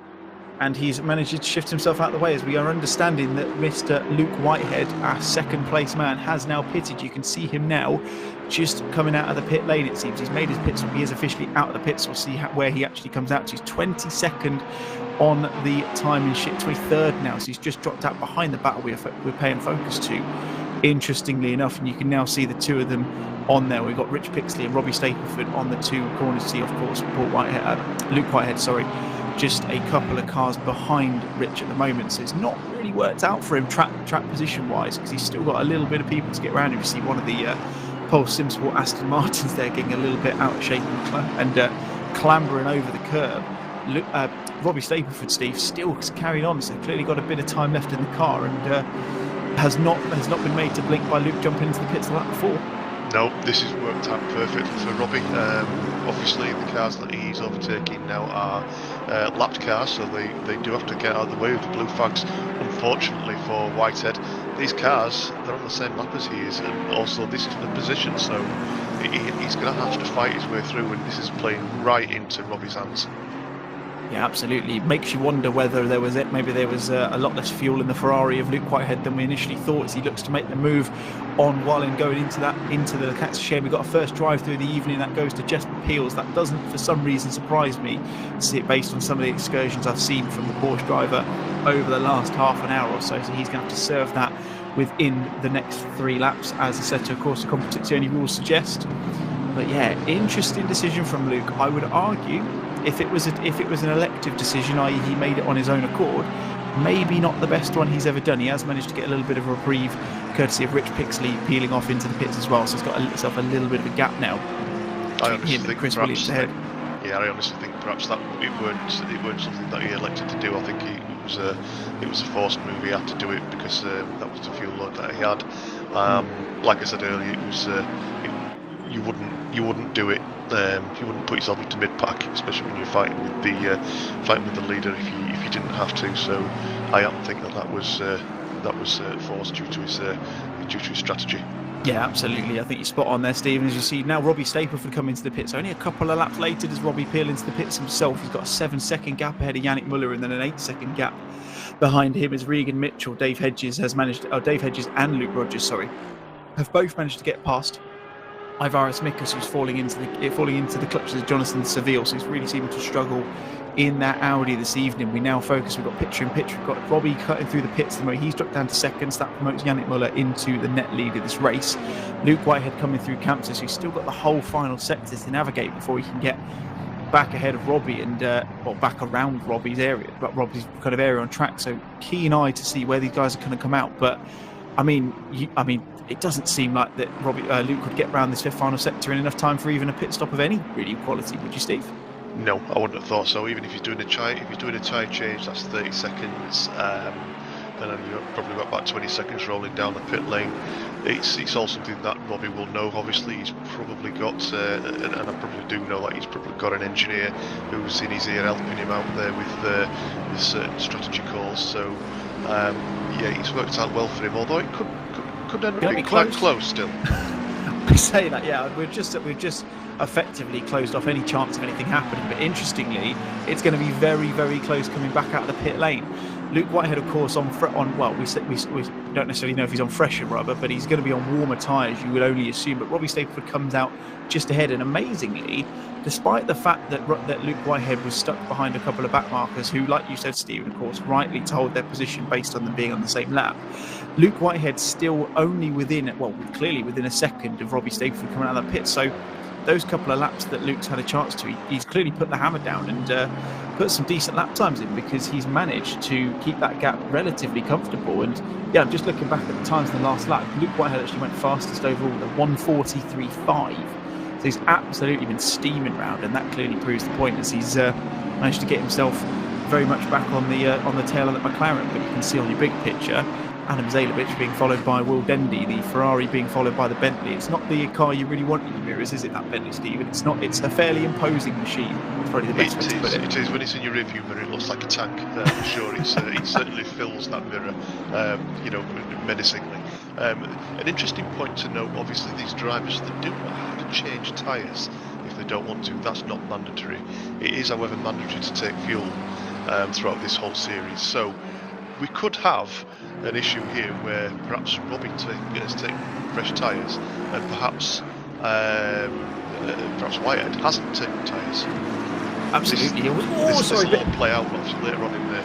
And he's managed to shift himself out of the way, as we are understanding that Mr. Luke Whitehead, our second place man, has now pitted. You can see him now just coming out of the pit lane, it seems. He's made his pit stop. He is officially out of the pits. We'll see where he actually comes out to. He's 22nd on the timing sheet, 23rd now. So he's just dropped out behind the battle we're paying focus to, interestingly enough. And you can now see the two of them on there. We've got Rich Pixley and Robbie Stapleford on the two corners. See, of course, Luke Whitehead, sorry, just a couple of cars behind Rich at the moment. So it's not really worked out for him track position wise, because he's still got a little bit of people to get around him. You see one of the Pulse Simsport Aston Martins there getting a little bit out of shape and clambering over the curb. Robbie Stapleford, Steve, still carried on, so clearly got a bit of time left in the car, and has not been made to blink by Luke jumping into the pits like before. No, this has worked out perfectly for Robbie. Obviously, the cars that he's overtaking now are lapped cars, so they do have to get out of the way with the blue flags. Unfortunately for Whitehead, these cars, they're on the same lap as he is, and also this is the position, so he's going to have to fight his way through, and this is playing right into Robbie's hands. Yeah, absolutely. It makes you wonder whether maybe there was a lot less fuel in the Ferrari of Luke Whitehead than we initially thought, as he looks to make the move on while in going into the Cats Shame. We've got a first drive through the evening that goes to 𝗏𝗏𝗡𝗚 Peels. That doesn't for some reason surprise me, to see it based on some of the excursions I've seen from the Porsche driver over the last half an hour or so. So he's going to have to serve that within the next 3 laps, as Assetto Corsa Competizione rules suggest. But yeah, interesting decision from Luke. I would argue, if it was an elective decision, i.e. he made it on his own accord, maybe not the best one he's ever done. He has managed to get a little bit of a reprieve courtesy of Rich Pixley peeling off into the pits as well, so he's got himself a little bit of a gap now between him and Chris Williams ahead. Yeah, I honestly think perhaps that it weren't something that he elected to do. I think it was a forced move. He had to do it because that was the fuel load that he had. Like I said earlier, it was you wouldn't do it. You wouldn't put yourself into mid-pack, especially when you're fighting with the leader, if you didn't have to. So I don't think that was forced due to his strategy. Yeah, absolutely. I think you're spot on there, Stephen. As you see now, Robbie Stapleford come into the pits. Only a couple of laps later does Robbie peel into the pits himself. He's got a 7-second gap ahead of 𝗏𝗏𝗏𝗏 Müller, and then an 8-second gap behind him as Regan Mitchell, Dave Hedges and Luke Rogers, have both managed to get past 𝗪𝗏𝗪𝗏𝗪𝗏, who's falling into the clutches of Jonathan Seville. So he's really seeming to struggle in that Audi this evening. We now focus. We've got picture in picture. We've got Robbie cutting through the pits. He's dropped down to second. So that promotes 𝗏𝗏𝗏𝗏 Müller into the net lead of this race. Luke Whitehead coming through Campos, so he's still got the whole final sector to navigate before he can get back ahead of Robbie and back around Robbie's area, but Robbie's kind of area on track. So keen eye to see where these guys are going to come out. But I mean, it doesn't seem like that Luke could get around this fifth final sector in enough time for even a pit stop of any really quality, would you, Steve? No, I wouldn't have thought so. Even if he's doing a tyre change, that's 30 seconds. And then you've probably got about 20 seconds rolling down the pit lane. It's all something that Robbie will know. Obviously, he's probably got, and I probably do know that he's probably got an engineer who's in his ear helping him out there with certain strategy calls. So yeah, it's worked out well for him. Although it could end up being quite close still. I say that, yeah, we've just effectively closed off any chance of anything happening. But interestingly, it's going to be very, very close coming back out of the pit lane. Luke Whitehead, of course, we don't necessarily know if he's on fresher rubber, but he's going to be on warmer tyres, you would only assume. But Robbie Stapleford comes out just ahead, and amazingly, despite the fact that Luke Whitehead was stuck behind a couple of back markers who, like you said, Stephen, of course, rightly told their position based on them being on the same lap, Luke Whitehead's still only clearly within a second of Robbie Stapleford coming out of that pit. So those couple of laps that Luke's had a chance to, he's clearly put the hammer down and put some decent lap times in, because he's managed to keep that gap relatively comfortable. And yeah, I'm just looking back at the times in the last lap. Luke Whitehead actually went fastest overall at 1:43.5. So he's absolutely been steaming round, and that clearly proves the point, as he's managed to get himself very much back on the tail of the McLaren. But you can see on your big picture, 𝗪𝗔𝗟𝗘𝗧 being followed by 𝗪𝗘𝗕𝗙, the Ferrari being followed by the Bentley. It's not the car you really want in your mirrors, is it, that Bentley, Stephen? It's not. It's a fairly imposing machine. It's probably the best way to put it. It is. When it's in your rearview mirror, it looks like a tank. For sure, it certainly fills that mirror, menacingly. An interesting point to note, obviously, these drivers, they do not have to change tyres if they don't want to. That's not mandatory. It is, however, mandatory to take fuel throughout this whole series. So we could have an issue here where perhaps Robbie has taken fresh tyres, and perhaps Whitehead hasn't taken tyres. Absolutely. This will play out later on in the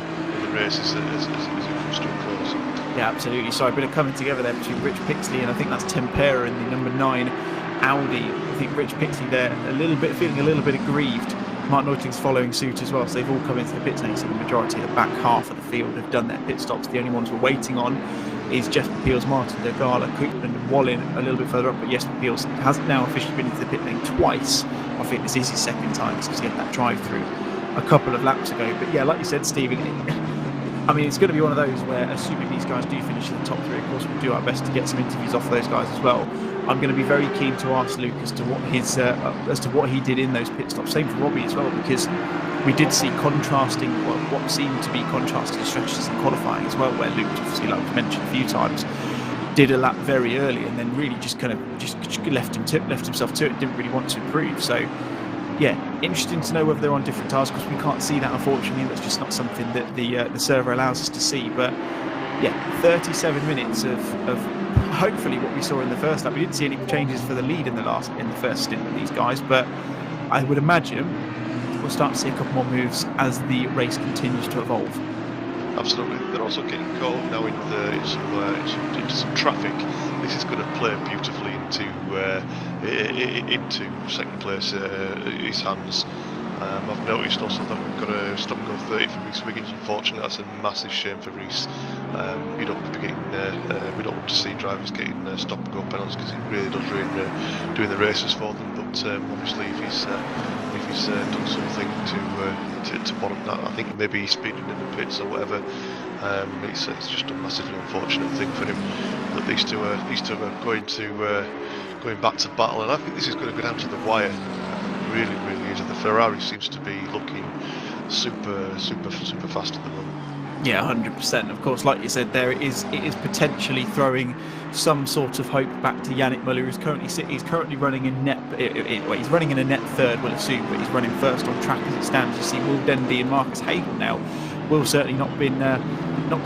race as it comes to a close. Yeah, absolutely. Sorry, a bit of coming together there between Rich Pixley and I think that's 𝗬𝗪𝗏 in the number 9 Audi. I think Rich Pixley there feeling a little bit aggrieved. Mark Neutling's following suit as well, so they've all come into the pits now. So the majority of the back half of the field have done their pit stops. The only ones we're waiting on is 𝗏𝗪𝗏𝗡, 𝗪𝗏𝗏, Koopman and Wallin a little bit further up, but 𝗏𝗪𝗏𝗡 has now officially been into the pit lane twice. I think this is his second time because he had that drive through a couple of laps ago. But yeah, like you said, Stephen, I mean, it's going to be one of those where, assuming these guys do finish in the top 3, of course, we'll do our best to get some interviews off those guys as well. I'm going to be very keen to ask Luke as to what he did in those pit stops. Same for Robbie as well, because we did see contrasting, what seemed to be contrasting strategies in qualifying as well, where Luke, obviously, like we mentioned a few times, did a lap very early and then really just left himself to it, didn't really want to improve. So yeah, interesting to know whether they're on different tyres, because we can't see that, unfortunately. That's just not something that the server allows us to see. But yeah, 37 minutes of hopefully what we saw in the first lap. We didn't see any changes for the lead in the first stint with these guys, but I would imagine we'll start to see a couple more moves as the race continues to evolve. Absolutely. They're also getting caught now into some traffic. This is going to play beautifully into second place, his hands. I've noticed also that we've got a stop and go 30 for Rhys Wiggins. Unfortunately, that's a massive shame for Rhys. We don't want to see drivers getting stop and go penalties, because it really does ruin doing the races for them. But obviously, if he's done something to bottom that, I think maybe he's speeding in the pits or whatever. It's just a massively unfortunate thing for him that these two are going back to battle, and I think this is going to go down to the wire. Really, really is. The Ferrari seems to be looking super fast at the moment. Yeah, 100%. Of course, like you said, it is potentially throwing some sort of hope back to Yannick Müller, he's currently running in net. He's running in a net third, we'll assume, but he's running first on track as it stands. You see, 𝗪𝗚𝗕𝗙 and Marcus Hagel now. Will certainly not been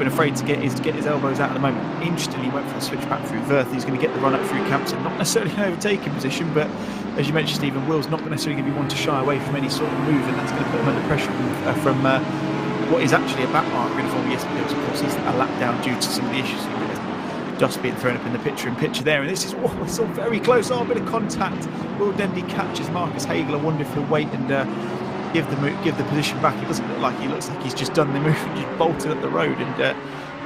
afraid to get his elbows out at the moment. Interestingly, went for a switch back through 𝗏𝗏. He's going to get the run up through Campson, not necessarily an overtaking position, but as you mentioned, Stephen, Will's not necessarily going to be one to shy away from any sort of move, and that's going to put him under pressure from what is actually a back marker in form. Yes, because of course he's a lap down due to some of the issues just being thrown up in the picture there, and this is it's all very close. A bit of contact. 𝗪𝗚𝗕𝗙 catches Marcus Hagel. I wonder if he'll wait and give the position back. It doesn't look like he looks like he's just done the move and just bolted up the road. And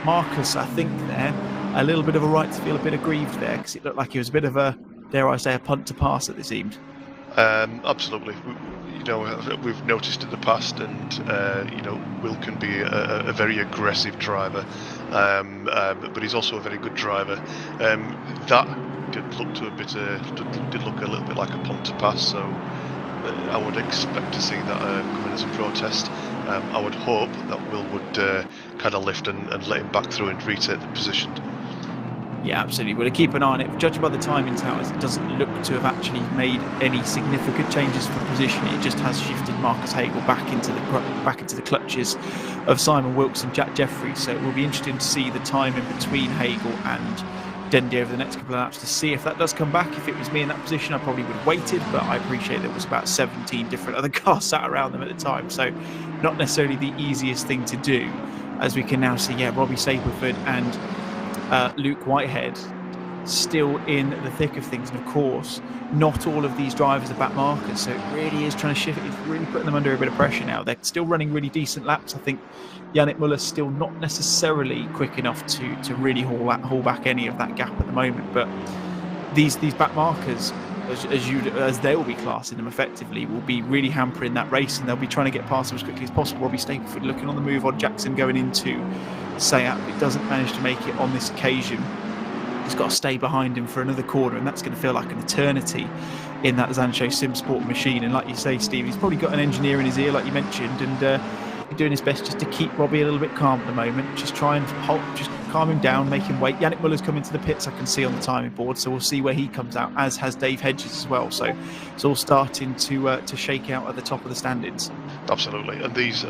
Marcus, I think there, a little bit of a right to feel a bit aggrieved there, because it looked like he was a bit of a, dare I say, a punt to pass at it seemed. Absolutely. We've noticed in the past, and Will can be a very aggressive driver, but he's also a very good driver. That did look a little bit like a punt to pass, so I would expect to see that coming as a protest. I would hope that Will would kind of lift and let him back through and retake the position. Yeah, absolutely. We'll keep an eye on it. Judging by the timing towers, it doesn't look to have actually made any significant changes for position. It just has shifted Marcus Hagel back into the clutches of Simon Wilkes and Jack Jeffries. So it will be interesting to see the time in between Hagel and Dendy over the next couple of laps to see if that does come back. If it was me in that position, I probably would have waited, but I appreciate there was about 17 different other cars sat around them at the time. So not necessarily the easiest thing to do, as we can now see, Robbie Stapleford and Luke Whitehead still in the thick of things. And of course, not all of these drivers are back markers, so it really is trying to shift. It's really putting them under a bit of pressure now. They're still running really decent laps. I think 𝗬𝗔𝗏𝗏's still not necessarily quick enough to really haul back any of that gap at the moment. But these back markers, as they will be classing them effectively, will be really hampering that race, and they'll be trying to get past them as quickly as possible. Robbie Stapleford looking on the move on Jackson going into 𝗖𝗢𝗡𝗏. It doesn't manage to make it on this occasion. He's got to stay behind him for another corner, and that's going to feel like an eternity in that Zancho Simsport machine. And like you say, Steve, he's probably got an engineer in his ear, like you mentioned, and doing his best just to keep Robbie a little bit calm at the moment. Just try and just calm him down, make him wait. 𝗬𝗏𝗏's come into the pits, I can see on the timing board, so we'll see where he comes out, as has Dave Hedges as well. So it's all starting to shake out at the top of the standings. Absolutely, and these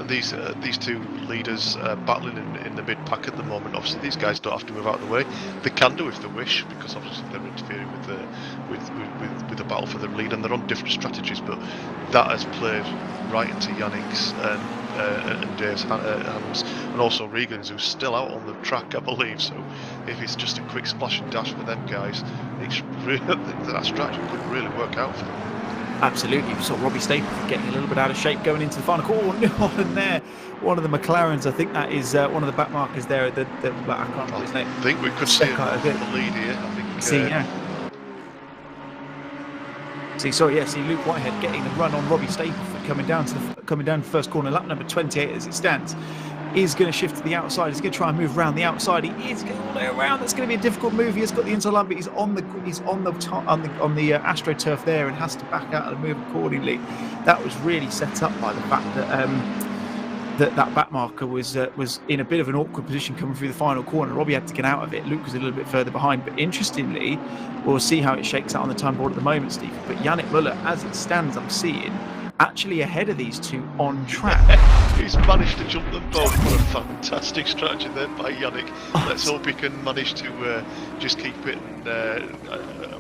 two leaders battling in the mid pack at the moment. Obviously, these guys don't have to move out of the way. They can do if they wish, because obviously they're interfering with the battle for the lead, and they're on different strategies. But that has played right into Yannick's and Dave's hands, and also Regan's, who's still out on the track, I believe. So if it's just a quick splash and dash for them guys, it's really, that strategy could really work out for them. Absolutely. We saw Robbie Stapleford getting a little bit out of shape going into the final. Oh, and there, one of the McLarens, I think that is one of the back markers there. I can't remember his name. I think we could see the lead here. I think. See Luke Whitehead getting the run on Robbie Stapleford coming down the first corner. Lap number 28 as it stands. Is going to shift to the outside. He's going to try and move around the outside. He is going all the way around. That's going to be a difficult move. He has got the inside line, but he's on the AstroTurf there and has to back out and move accordingly. That was really set up by the fact that that back marker was in a bit of an awkward position coming through the final corner. Robbie had to get out of it. Luke was a little bit further behind. But interestingly, we'll see how it shakes out on the time board at the moment, Steve. But 𝗬𝗏𝗏, as it stands, I'm seeing actually ahead of these two on track. He's managed to jump them both. What a fantastic strategy there by Yannick. Let's hope he can manage to just keep it. And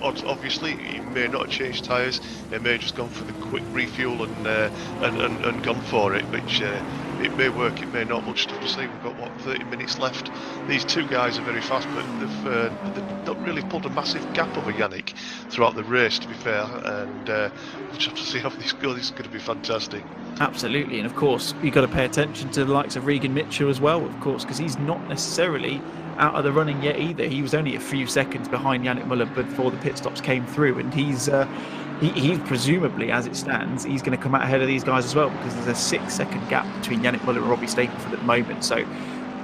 obviously, he may not have changed tyres. He may have just gone for the quick refuel and gone for it, which it may work, it may not. We'll just have to see. We've got, 30 minutes left. These two guys are very fast, but they've not really pulled a massive gap over Yannick throughout the race, to be fair. And we'll just have to see how this goes. This is going to be fantastic. Absolutely, and of course you've got to pay attention to the likes of 𝗏𝗏𝗏𝗏 as well, of course, because he's not necessarily out of the running yet either. He was only a few seconds behind 𝗬𝗏𝗏𝗏 before the pit stops came through, and he's presumably, as it stands, he's going to come out ahead of these guys as well, because there's a 6-second gap between 𝗬𝗏𝗏𝗏 and Robbie Stapleford at the moment. So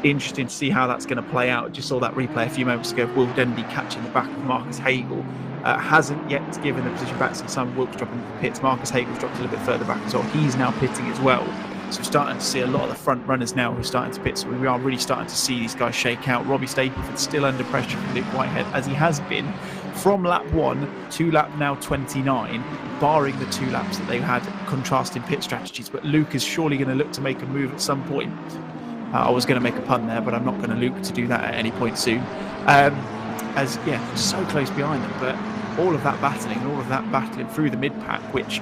interesting to see how that's going to play out. Just saw that replay a few moments ago of Will Dendy catching the back of Marcus Hagel. Hasn't yet given the position back since Simon Wilkes dropping the pits. Marcus Hagel's dropped a little bit further back as well. He's now pitting as well. So we're starting to see a lot of the front runners now who are starting to pit. So we are really starting to see these guys shake out. Robbie Stapleford still under pressure from Luke Whitehead, as he has been from lap 1 to lap now 29, barring the 2 laps that they've had contrasting pit strategies. But Luke is surely going to look to make a move at some point. I was going to make a pun there, but I'm not going to Luke to do that at any point soon. So close behind them. But all of that battling through the mid-pack, which,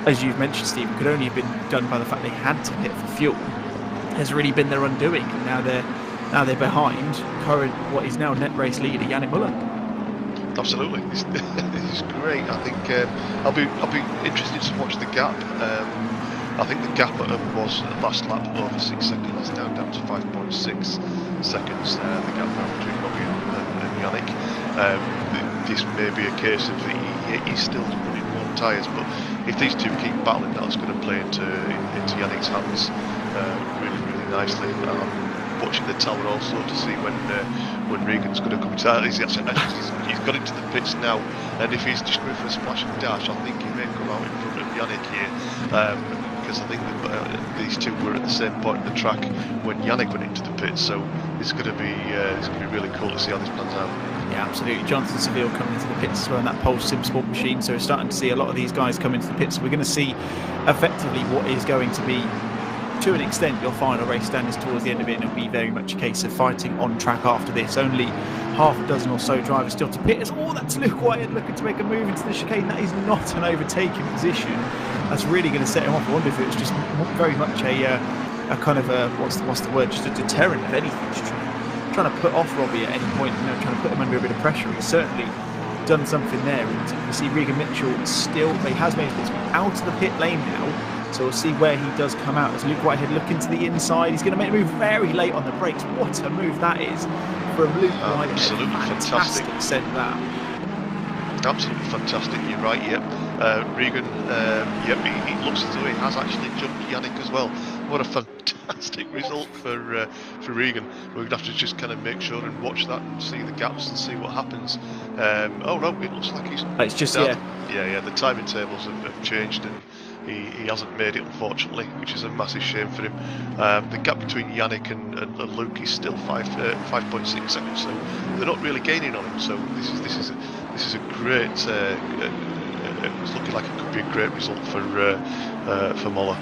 as you've mentioned, Steve, could only have been done by the fact they had to pit for fuel, has really been their undoing. And now they're behind current, what is now net race leader 𝗬𝗏𝗏𝗏. Absolutely, this is great. I think I'll be interested to watch the gap. I think the gap was last lap over 6 seconds. It's now down to 5.6 seconds. The gap now between Robbie and Yannick. This may be a case of he's still running 1 tyres, but if these two keep battling, that's going to play into Yannick's hands really nicely. Watching the tower also to see when Regan's going to come to. He's got into the pits now, and if he's just going for a splash and dash, I think he may come out in front of Yannick here, because I think these two were at the same point in the track when Yannick went into the pits. So it's going to be really cool to see how this plans out. Yeah, absolutely. Jonathan Seville coming into the pits as well in that Pulse Simsport machine. So we're starting to see a lot of these guys come into the pits. So we're going to see effectively what is going to be, to an extent, your final race standards towards the end of it. And it'll be very much a case of fighting on track after this. Only half a dozen or so drivers still to pit. Oh, that's Luke Whitehead looking to make a move into the chicane. That is not an overtaking position. That's really going to set him off. I wonder if it was just very much a kind of a, what's the word, just a deterrent of anything. Just trying to put off Robbie at any point, trying to put him under a bit of pressure. He's certainly done something there. And you see Regan Mitchell still, he has made it out of the pit lane now, so we'll see where he does come out as Luke Whitehead looking to the inside. He's going to make a move very late on the brakes. What a move that is from Luke Whitehead. Absolutely fantastic. Said that. Absolutely fantastic, you're right, yep. Regan, he looks as though he has actually jumped Yannick as well. What a fantastic result for Regan. We're going to have to just kind of make sure and watch that and see the gaps and see what happens. Oh no, it looks like he's... It's just, yeah, the timing tables have changed and he hasn't made it, unfortunately, which is a massive shame for him. The gap between Yannick and Luke is still 5.6 seconds, so they're not really gaining on him. So this is a great... it's looking like it could be a great result for Moller.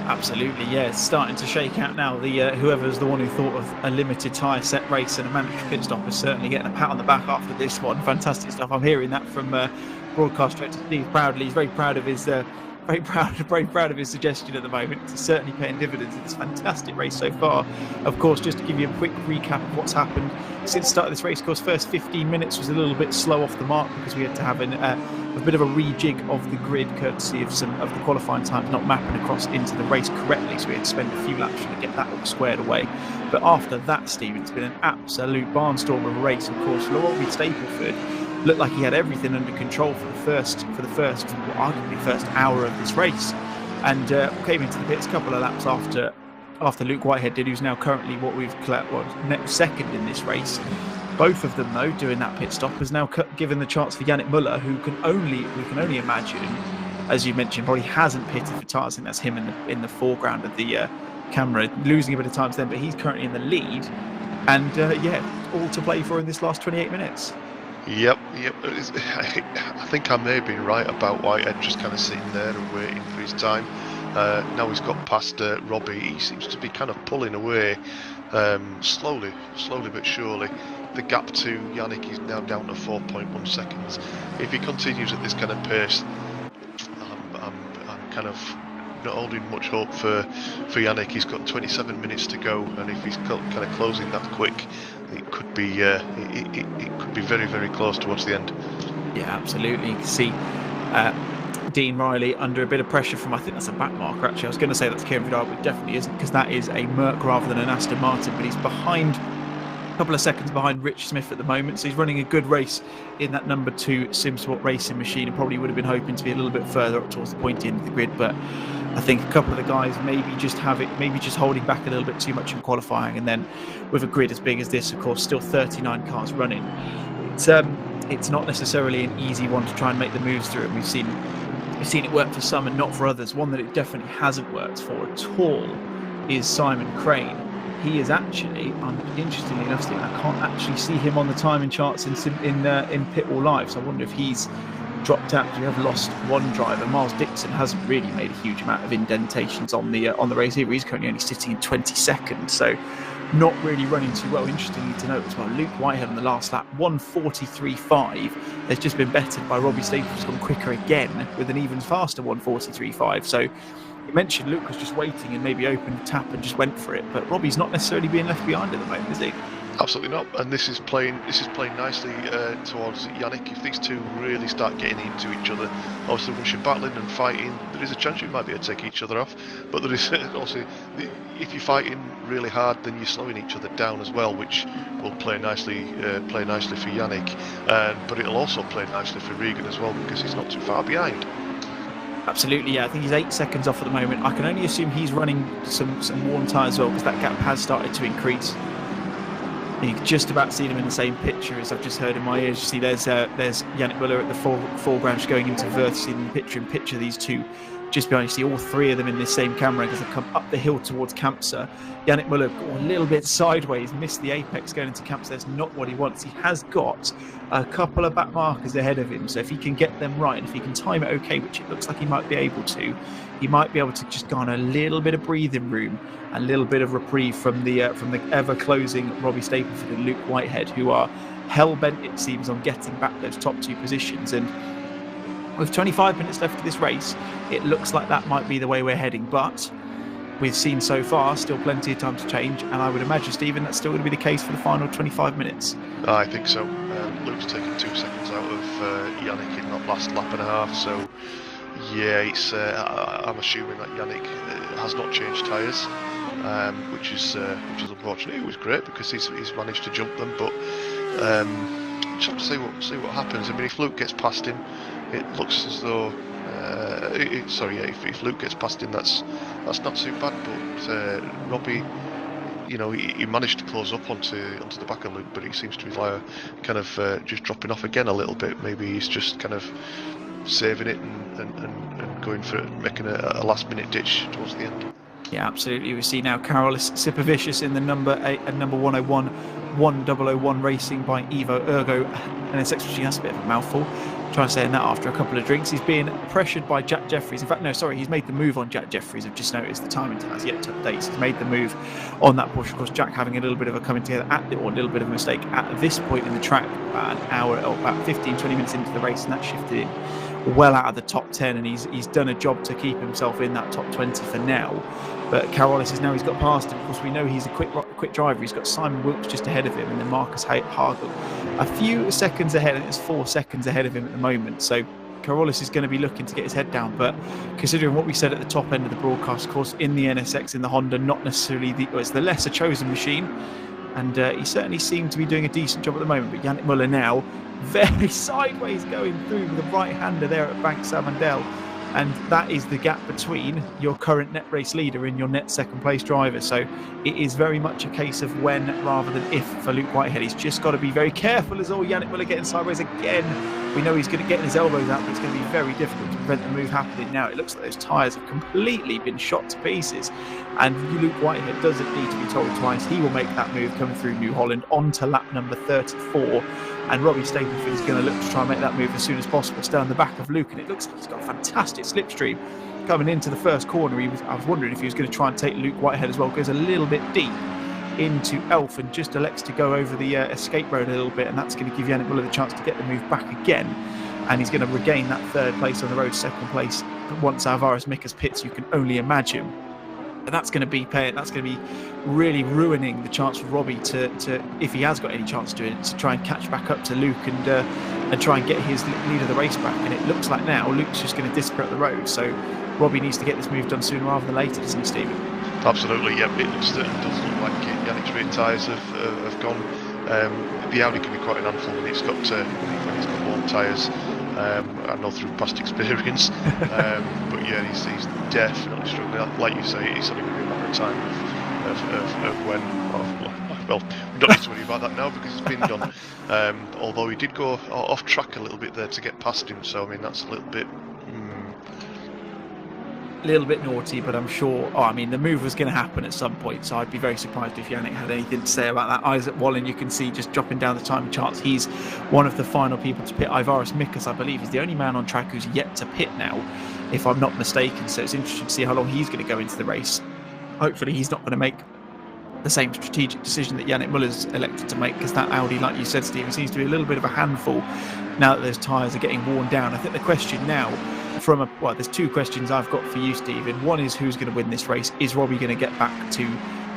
Absolutely, yeah. It's starting to shake out now. The whoever's the one who thought of a limited tyre set race and a mandatory pit stop is certainly getting a pat on the back after this one. Fantastic stuff. I'm hearing that from broadcast director Steve Proudly. He's very proud of his very proud of his suggestion at the moment. It's certainly paying dividends in this fantastic race so far. Of course, just to give you a quick recap of what's happened since the start of this race, of course, first 15 minutes was a little bit slow off the mark because we had to have a bit of a rejig of the grid courtesy of some of the qualifying times not mapping across into the race correctly, so we had to spend a few laps to get that all squared away. But after that, Steve, it's been an absolute barnstorm of a race. Of course, 𝗬𝗏𝗡𝗏 looked like he had everything under control for the first arguably first hour of this race, and came into the pits a couple of laps after Luke Whitehead did, who's now currently next second in this race. Both of them, though, doing that pit stop has now given the chance for Yannick Müller, who we can only imagine, as you mentioned, probably hasn't pitted for tyres. I think that's him in the foreground of the camera, losing a bit of time to them, but he's currently in the lead, and all to play for in this last 28 minutes. Yep. I think I may have been right about Whitehead just kind of sitting there and waiting for his time. Now he's got past Robbie. He seems to be kind of pulling away slowly but surely. The gap to Yannick is now down to 4.1 seconds. If he continues at this kind of pace, I'm kind of not holding much hope for Yannick. He's got 27 minutes to go, and if he's kind of closing that quick, it could be it could be very, very close towards the end. Yeah, absolutely. You can see Dean Riley under a bit of pressure from, I think that's a back marker actually. I was going to say that's 𝗏𝗏𝗏𝗏, but it definitely isn't, because that is a 𝗏𝗏𝗏 rather than an Aston Martin, but he's behind, a couple of seconds behind Rich Smith at the moment, so he's running a good race in that number 2 Simsport Racing machine, and probably would have been hoping to be a little bit further up towards the pointy end of the grid, but I think a couple of the guys maybe just holding back a little bit too much in qualifying, and then with a grid as big as this, of course, still 39 cars running, it's not necessarily an easy one to try and make the moves through, and we've seen it work for some and not for others. One that it definitely hasn't worked for at all is Simon Crane. He is actually, interestingly enough, Stephen, I can't actually see him on the timing charts in Pit Wall Live, so I wonder if he's dropped out because we have lost one driver. Miles Dixon hasn't really made a huge amount of indentations on the race either. He's currently only sitting in 22nd, so not really running too well. Interestingly to note as well, Luke Whitehead on the last lap, 1:43.5, has just been bettered by Robbie Staples, who's gone quicker again with an even faster 1:43.5. So you mentioned Luke was just waiting and maybe opened the tap and just went for it, but Robbie's not necessarily being left behind at the moment, is he? Absolutely not, and this is playing nicely towards Yannick. If these two really start getting into each other, obviously once you're battling and fighting, there is a chance you might be able to take each other off. But there is also, if you're fighting really hard, then you're slowing each other down as well, which will play nicely for Yannick. But it'll also play nicely for Regan as well, because he's not too far behind. Absolutely, yeah. I think he's 8 seconds off at the moment. I can only assume he's running some warm tyres as well, because that gap has started to increase. You can just about see them in the same picture as I've just heard in my ears. You see there's Yannick Müller at the foreground just going into Wressell in the picture, and picture these two just behind, you see all three of them in this same camera as they come up the hill towards 𝗬𝗪𝗧. Yannick Müller got a little bit sideways, missed the apex going into 𝗬𝗪𝗧. That's not what he wants. He has got a couple of back markers ahead of him, so if he can get them right, if he can time it okay, which it looks like he might be able to, he might be able to just garner a little bit of breathing room, a little bit of reprieve from the ever-closing Robbie Stapleford and Luke Whitehead, who are hell-bent, it seems, on getting back those top two positions. And with 25 minutes left of this race, it looks like that might be the way we're heading. But we've seen so far still plenty of time to change, and I would imagine, Stephen, that's still going to be the case for the final 25 minutes. I think so. Luke's taken 2 seconds out of Yannick in that last lap and a half, so yeah, it's I'm assuming that Yannick has not changed tyres, which is unfortunate. It was great because he's managed to jump them, but just have to see what happens. I mean, if Luke gets past him, it looks as though if Luke gets past him, that's not too bad. But Robbie, he managed to close up onto the back of Luke, but he seems to be kind of just dropping off again a little bit. Maybe he's just kind of saving it and going for making a last minute ditch towards the end. Yeah, absolutely. We see now Karolis Sipavicius in the number 8 and number 101, 1001 Racing by 𝗬𝗢𝗏𝗏, and it's actually that's a bit of a mouthful. Trying to say that after a couple of drinks. He's being pressured by Jack Jeffries. In fact, no, sorry, he's made the move on Jack Jeffries. I've just noticed the timing has yet to update. He's made the move on that Porsche. Of course, Jack having a little bit of a coming together or a little bit of a mistake at this point in the track, about an hour or about 15-20 minutes into the race, and that shifted him well out of the top 10, and he's done a job to keep himself in that top 20 for now. But Karolis is now, he's got past him. Of course, we know he's a quick driver. He's got Simon Wilkes just ahead of him, and then Marcus Hagel a few seconds ahead. I think it's 4 seconds ahead of him at the moment. So Karolis is going to be looking to get his head down. But considering what we said at the top end of the broadcast, of course, in the NSX, in the Honda, not necessarily it's the lesser chosen machine. And he certainly seemed to be doing a decent job at the moment. But Yannick Müller now very sideways going through with the right-hander there at Bank Sabandel. And that is the gap between your current net race leader and your net second place driver. So it is very much a case of when rather than if for Luke Whitehead. He's just got to be very careful as well. Yannick Müller getting sideways again. We know he's going to get his elbows out, but it's going to be very difficult to prevent the move happening now. It looks like those tyres have completely been shot to pieces. And Luke Whitehead doesn't need to be told twice. He will make that move coming through New Holland onto lap number 34. And Robbie Stapleford is going to look to try and make that move as soon as possible. Stay on the back of Luke, and it looks like he's got a fantastic slipstream coming into the first corner. I was wondering if he was going to try and take Luke Whitehead as well. Goes a little bit deep into 𝗬𝗏 and just elects to go over the escape road a little bit, and that's going to give Yannick Müller the chance to get the move back again. And he's going to regain that third place on the road, second place once 𝗪𝗏𝗏𝗔𝗥 pits. You can only imagine. And that's going to be really ruining the chance for Robbie to if he has got any chance to do it, to try and catch back up to Luke and try and get his lead of the race back. And it looks like now Luke's just going to disappear up the road. So Robbie needs to get this move done sooner rather than later, doesn't he, Stephen? Absolutely, yeah. It does look like Yannick's rear tyres have gone. The Audi can be quite an handful when it's got warm tyres. I know through past experience, but yeah, he's definitely struggling. Like you say, it's only going to be a matter of time of when. Well, we don't need to worry about that now because it's been done. Although he did go off track a little bit there to get past him, so I mean that's a little bit naughty, but I'm sure. The move was going to happen at some point, so I'd be very surprised if Yannick had anything to say about that. Isaac Wallen, you can see just dropping down the time charts. He's one of the final people to pit. 𝗪𝗏𝗏𝗏𝗏, I believe, is the only man on track who's yet to pit now, if I'm not mistaken. So it's interesting to see how long he's going to go into the race. Hopefully, he's not going to make the same strategic decision that Yannick Müller's elected to make, because that Audi, like you said, Stephen, seems to be a little bit of a handful now that those tyres are getting worn down. I think the question now there's two questions I've got for you, Stephen. One is who's going to win this race? Is Robbie going to get back to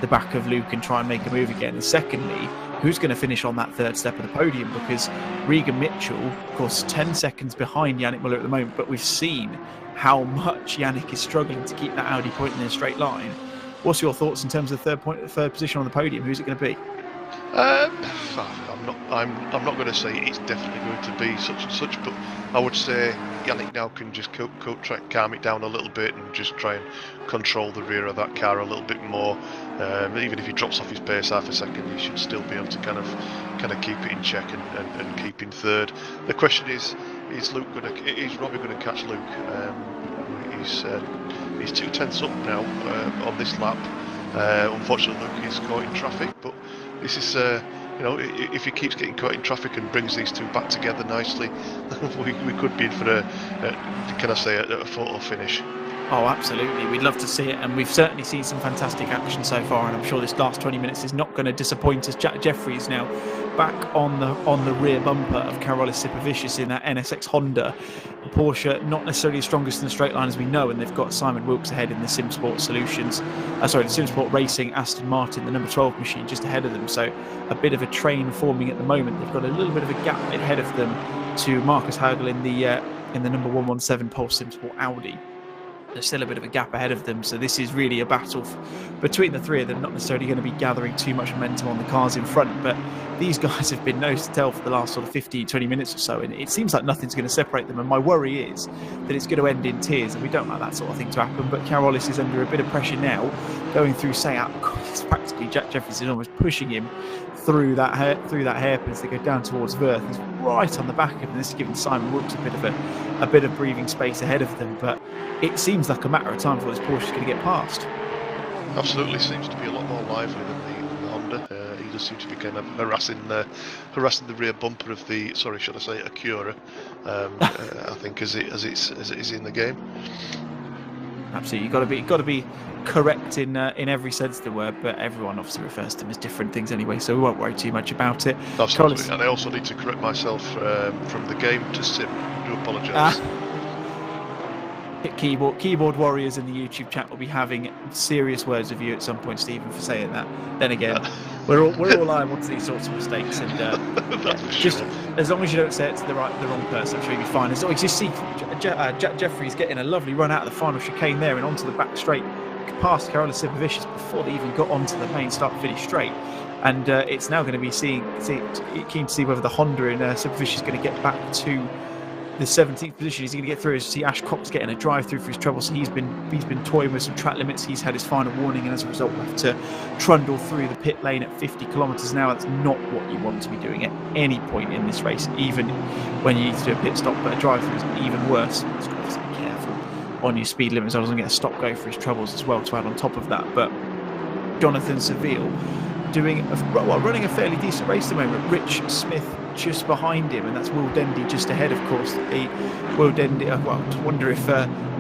the back of Luke and try and make a move again? And secondly, who's going to finish on that third step of the podium? Because Regan Mitchell, of course, 10 seconds behind Yannick Müller at the moment, but we've seen how much Yannick is struggling to keep that Audi pointing in a straight line. What's your thoughts in terms of third position on the podium? Who's it going to be? I'm not going to say it's definitely going to be such and such, but I would say Yannick now can just calm it down a little bit and just try and control the rear of that car a little bit more. Even if he drops off his pace half a second, he should still be able to kind of keep it in check and keep in third. The question is Robbie going to catch Luke? he's 2/10 up now on this lap. Unfortunately, Luke is caught in traffic, but this is, if he keeps getting caught in traffic and brings these two back together nicely, we could be in for a photo finish. Oh, absolutely. We'd love to see it, and we've certainly seen some fantastic action so far, and I'm sure this last 20 minutes is not going to disappoint us. Jack Jeffries now back on the rear bumper of 𝗓𝗏𝗔𝗏𝗔𝗏 in that NSX Honda. Porsche not necessarily the strongest in the straight line as we know, and they've got Simon Wilkes ahead in the Simsport Solutions, the Simsport Racing Aston Martin, the number 12 machine, just ahead of them. So a bit of a train forming at the moment. They've got a little bit of a gap ahead of them to Marcus Hagel in the number 117 Pulse Simsport Audi. There's still a bit of a gap ahead of them, so this is really a battle between the three of them, not necessarily going to be gathering too much momentum on the cars in front, but these guys have been nose to tail for the last sort of 15-20 minutes or so, and it seems like nothing's going to separate them, and my worry is that it's going to end in tears, and we don't like that sort of thing to happen. But 𝗓𝗏𝗏𝗧 is under a bit of pressure now, going through 𝗖𝗢𝗚𝗡𝗏. It's practically Jack Jeffries is almost pushing him through that hairpin as they go down towards 𝗧𝗏𝗏𝗧. He's right on the back of him. This is giving Simon Wilkes a bit of breathing space ahead of them, but it seems like a matter of time before this Porsche is going to get past. Absolutely, seems to be a lot more lively than the Honda. He does seem to be kind of harassing the rear bumper of the, Acura. I think as it is in the game. Absolutely, you've got to be correct in every sense of the word, but everyone obviously refers to them as different things anyway, so we won't worry too much about it. Absolutely, and I also need to correct myself from the game to sim. I do apologise. Keyboard warriors in the YouTube chat will be having serious words of you at some point, Stephen, for saying that. Then again, we're all liable to these sorts of mistakes, and just as long as you don't say it to the wrong person, I'm sure you'll be fine. As long as you see Jack Jeffries getting a lovely run out of the final chicane there and onto the back straight, past 𝗓𝗏𝗏𝗧 before they even got onto the main start-finish straight. And it's now going to be keen to see whether the Honda in Supervision is going to get back to the 17th position. He's going to get through. As you see, Ash Cox getting a drive through for his trouble, so he's been toying with some track limits. He's had his final warning, and as a result will have to trundle through the pit lane at 50 kilometres an hour. That's not what you want to be doing at any point in this race, even when you need to do a pit stop. But a drive through is even worse. You've got to be careful on your speed limits. I was going to get a stop go for his troubles as well to add on top of that. But Jonathan Seville running a fairly decent race at the moment. Rich Smith just behind him, and that's 𝗏𝗏𝗕𝗏 just ahead, of course. I wonder if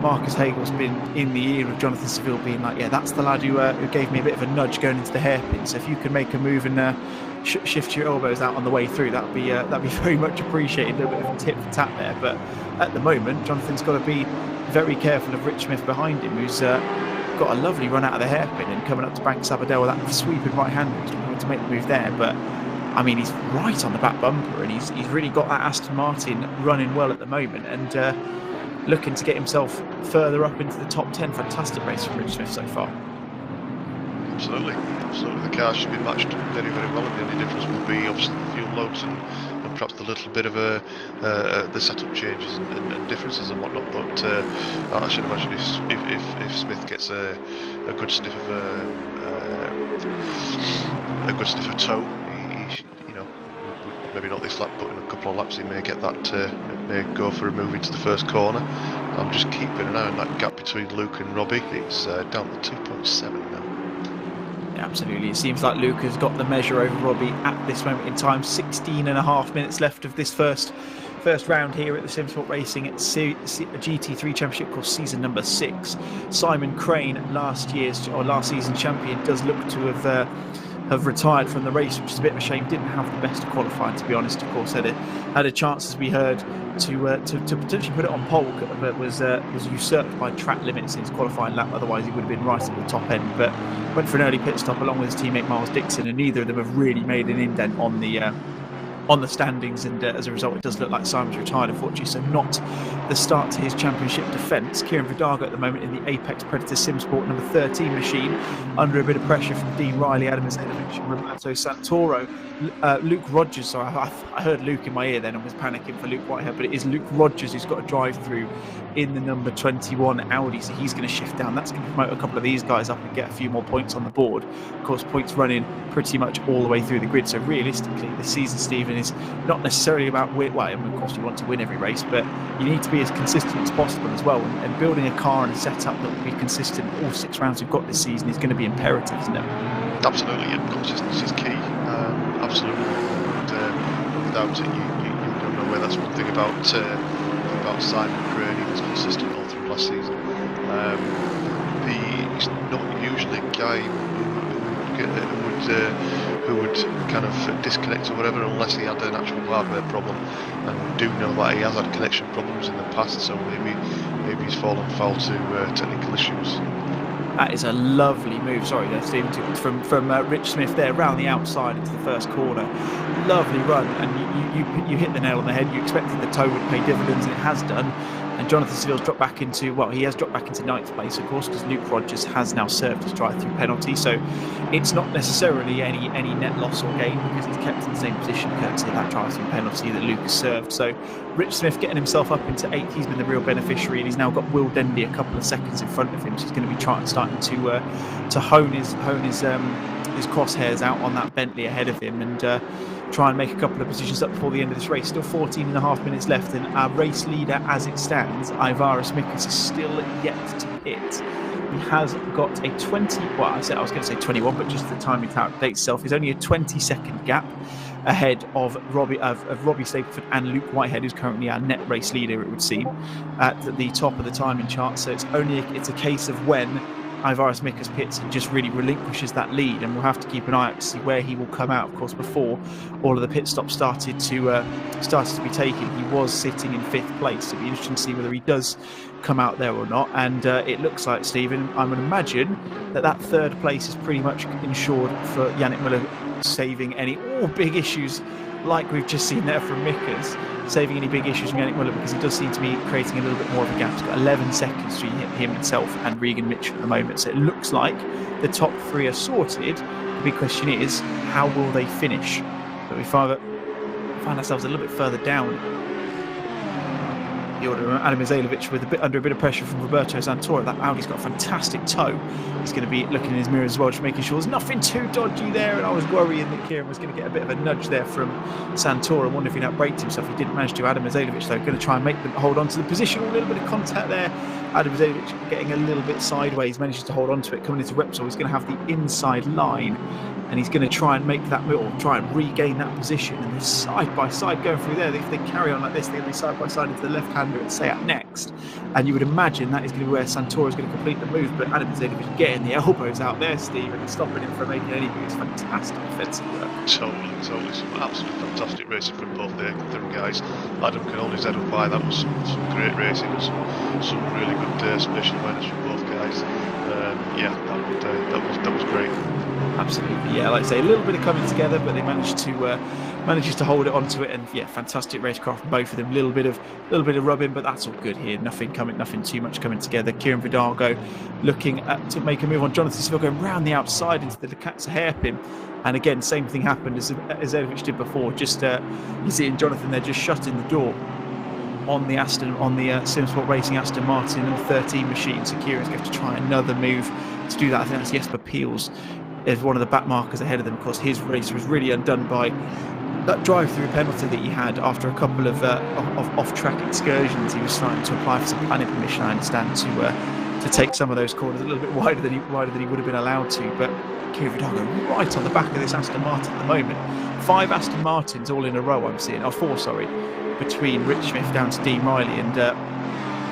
Marcus Hagel's been in the ear of Jonathan Seville, being like, yeah, that's the lad who gave me a bit of a nudge going into the hairpin, so if you can make a move and shift your elbows out on the way through, that'd be very much appreciated. A little bit of a tip for tat there, but at the moment Jonathan's got to be very careful of Rich Smith behind him, who's got a lovely run out of the hairpin and coming up to Bank Sabadell with that sweeping right hand. He's going to make the move there, but I mean, he's right on the back bumper, and he's really got that Aston Martin running well at the moment, and looking to get himself further up into the top 10. Fantastic race from Rich Smith so far. Absolutely. The car should be matched very, very well, and the only difference will be obviously the fuel loads and perhaps a little bit of the setup changes and differences and whatnot. But I should imagine if Smith gets a good sniff of toe, maybe not this lap, but in a couple of laps he may get that, may go for a move into the first corner. I'm just keeping an eye on that gap between Luke and Robbie. It's down to 2.7 now. Yeah, absolutely. It seems like Luke has got the measure over Robbie at this moment in time. 16.5 minutes left of this first round here at the Simsport Racing at GT3 Championship course season number 6. Simon Crane, last season champion, does look to have retired from the race, which is a bit of a shame. Didn't have the best qualifying, to be honest. Of course, had a chance, as we heard, to potentially put it on pole, but was usurped by track limits in his qualifying lap. Otherwise, he would have been right at the top end. But went for an early pit stop along with his teammate Miles Dixon, and neither of them have really made an indent on the standings, and as a result it does look like Simon's retired, unfortunately, so not the start to his championship defence. Kieran Vidago at the moment in the Apex Predator Simsport number 13 machine, under a bit of pressure from Dean Riley, Adam Azedovich and Roberto Santoro. Luke Rogers, sorry, I heard Luke in my ear then and was panicking for Luke Whitehead, but it is Luke Rogers who's got a drive through in the number 21 Audi, so he's going to shift down. That's going to promote a couple of these guys up and get a few more points on the board. Of course, points running pretty much all the way through the grid, so realistically this season, Stephen, is not necessarily about win. Well, of course you want to win every race, but you need to be as consistent as possible as well. And building a car and a setup that will be consistent all 6 rounds we've got this season is going to be imperative, isn't it? Absolutely, yeah. Consistency is key. Absolutely, and without it, you don't know where. That's one thing about Simon Crane. He was consistent all through last season. He's not usually a guy who would kind of disconnect or whatever unless he had an actual hardware problem, and we do know that he has had connection problems in the past, so maybe he's fallen foul to technical issues. That is a lovely move. Sorry there, Stephen, from Rich Smith there, round the outside into the first corner. Lovely run, and you hit the nail on the head. You expected the toe would pay dividends, and it has done. And Jonathan Seville's dropped back into, well, he has dropped back into 9th place, of course, because 𝗏𝗏𝗧 has now served his drive-through penalty. So it's not necessarily any net loss or gain, because he's kept in the same position courtesy of that drive-through penalty that Luke has served. So Rich Smith getting himself up into 8th. He's been the real beneficiary, and he's now got 𝗏𝗏𝗧𝗏 a couple of seconds in front of him. So he's going to be starting to hone his crosshairs out on that Bentley ahead of him, and try and make a couple of positions up before the end of this race. Still 14.5 minutes left, and our race leader as it stands, 𝗖𝗢𝗠𝗏, is still yet to hit. He has got a 20, well, I was going to say 21, but just the timing tower updates itself, is only a 20-second gap ahead of Robbie Stapleford and Luke Whitehead, who's currently our net race leader, it would seem, at the top of the timing chart. So it's a case of when 𝗖𝗢𝗠𝗏 pits and just really relinquishes that lead, and we'll have to keep an eye out to see where he will come out, of course, before all of the pit stops started to be taken. He was sitting in 5th place, so it'll be interesting to see whether he does come out there or not. And it looks like, Stephen, I would imagine that 3rd place is pretty much insured for Yannick Müller, saving any big issues like we've just seen there from Mickers, saving any big issues from Yannick Müller, because he does seem to be creating a little bit more of a gap. He's got 11 seconds between himself and Regan Mitchell at the moment, so it looks like the top 3 are sorted. The big question is, how will they finish? But we find ourselves a little bit further down the order. 𝗪𝗔𝗟𝗏𝗧 with under a bit of pressure from Roberto Santoro. That Audi's got a fantastic toe. He's going to be looking in his mirror as well, just making sure there's nothing too dodgy there. And I was worrying that Kieran was going to get a bit of a nudge there from Santoro. I wonder if he'd outbraked himself. He didn't manage to. 𝗪𝗔𝗟𝗏𝗧, though, going to try and make them hold on to the position. A little bit of contact there. 𝗪𝗔𝗟𝗏𝗧 getting a little bit sideways, manages to hold on to it. Coming into Wressell, he's going to have the inside line, and he's going to try and make that move, or try and regain that position. And they're side by side going through there. If they carry on like this, they're going to be side by side into the left-hander at 𝗖𝗢𝗏𝗡 next. And you would imagine that is going to be where Santoro is going to complete the move. But 𝗪𝗔𝗟𝗏𝗧 getting the elbows out there, Steve, and stopping him from making any moves. Fantastic defensive work. Totally. Some absolutely fantastic racing from both the guys. Adam can only 𝗏𝗏𝗏𝗡. That was some great racing and some really good spatial awareness from both guys. That was great. Absolutely, yeah. Like I say, a little bit of coming together, but they managed to hold it onto it, and yeah, fantastic racecraft from both of them. A little bit of rubbing, but that's all good here. Nothing too much coming together. Kieran Vidago looking to make a move on Jonathan Seville, going round the outside into the 𝗏𝗏𝗧𝗏 hairpin. And again, same thing happened as 𝗪𝗏𝗏𝗏 did before. Just you see Jonathan there just shutting the door on the Simsport Racing Aston Martin and 13 machine. So Kieran's going to try another move to do that. I think that's Jesper Peels is one of the back markers ahead of them. Of course, his race was really undone by that drive-through penalty that he had after a couple of off-track excursions. He was starting to apply for some planning permission, I understand, to take some of those corners a little bit wider than he would have been allowed to. But Kieran Vidago right on the back of this Aston Martin at the moment. 5 Aston Martins all in a row I'm seeing. 4, sorry, between Rich Smith down to Dean Riley, and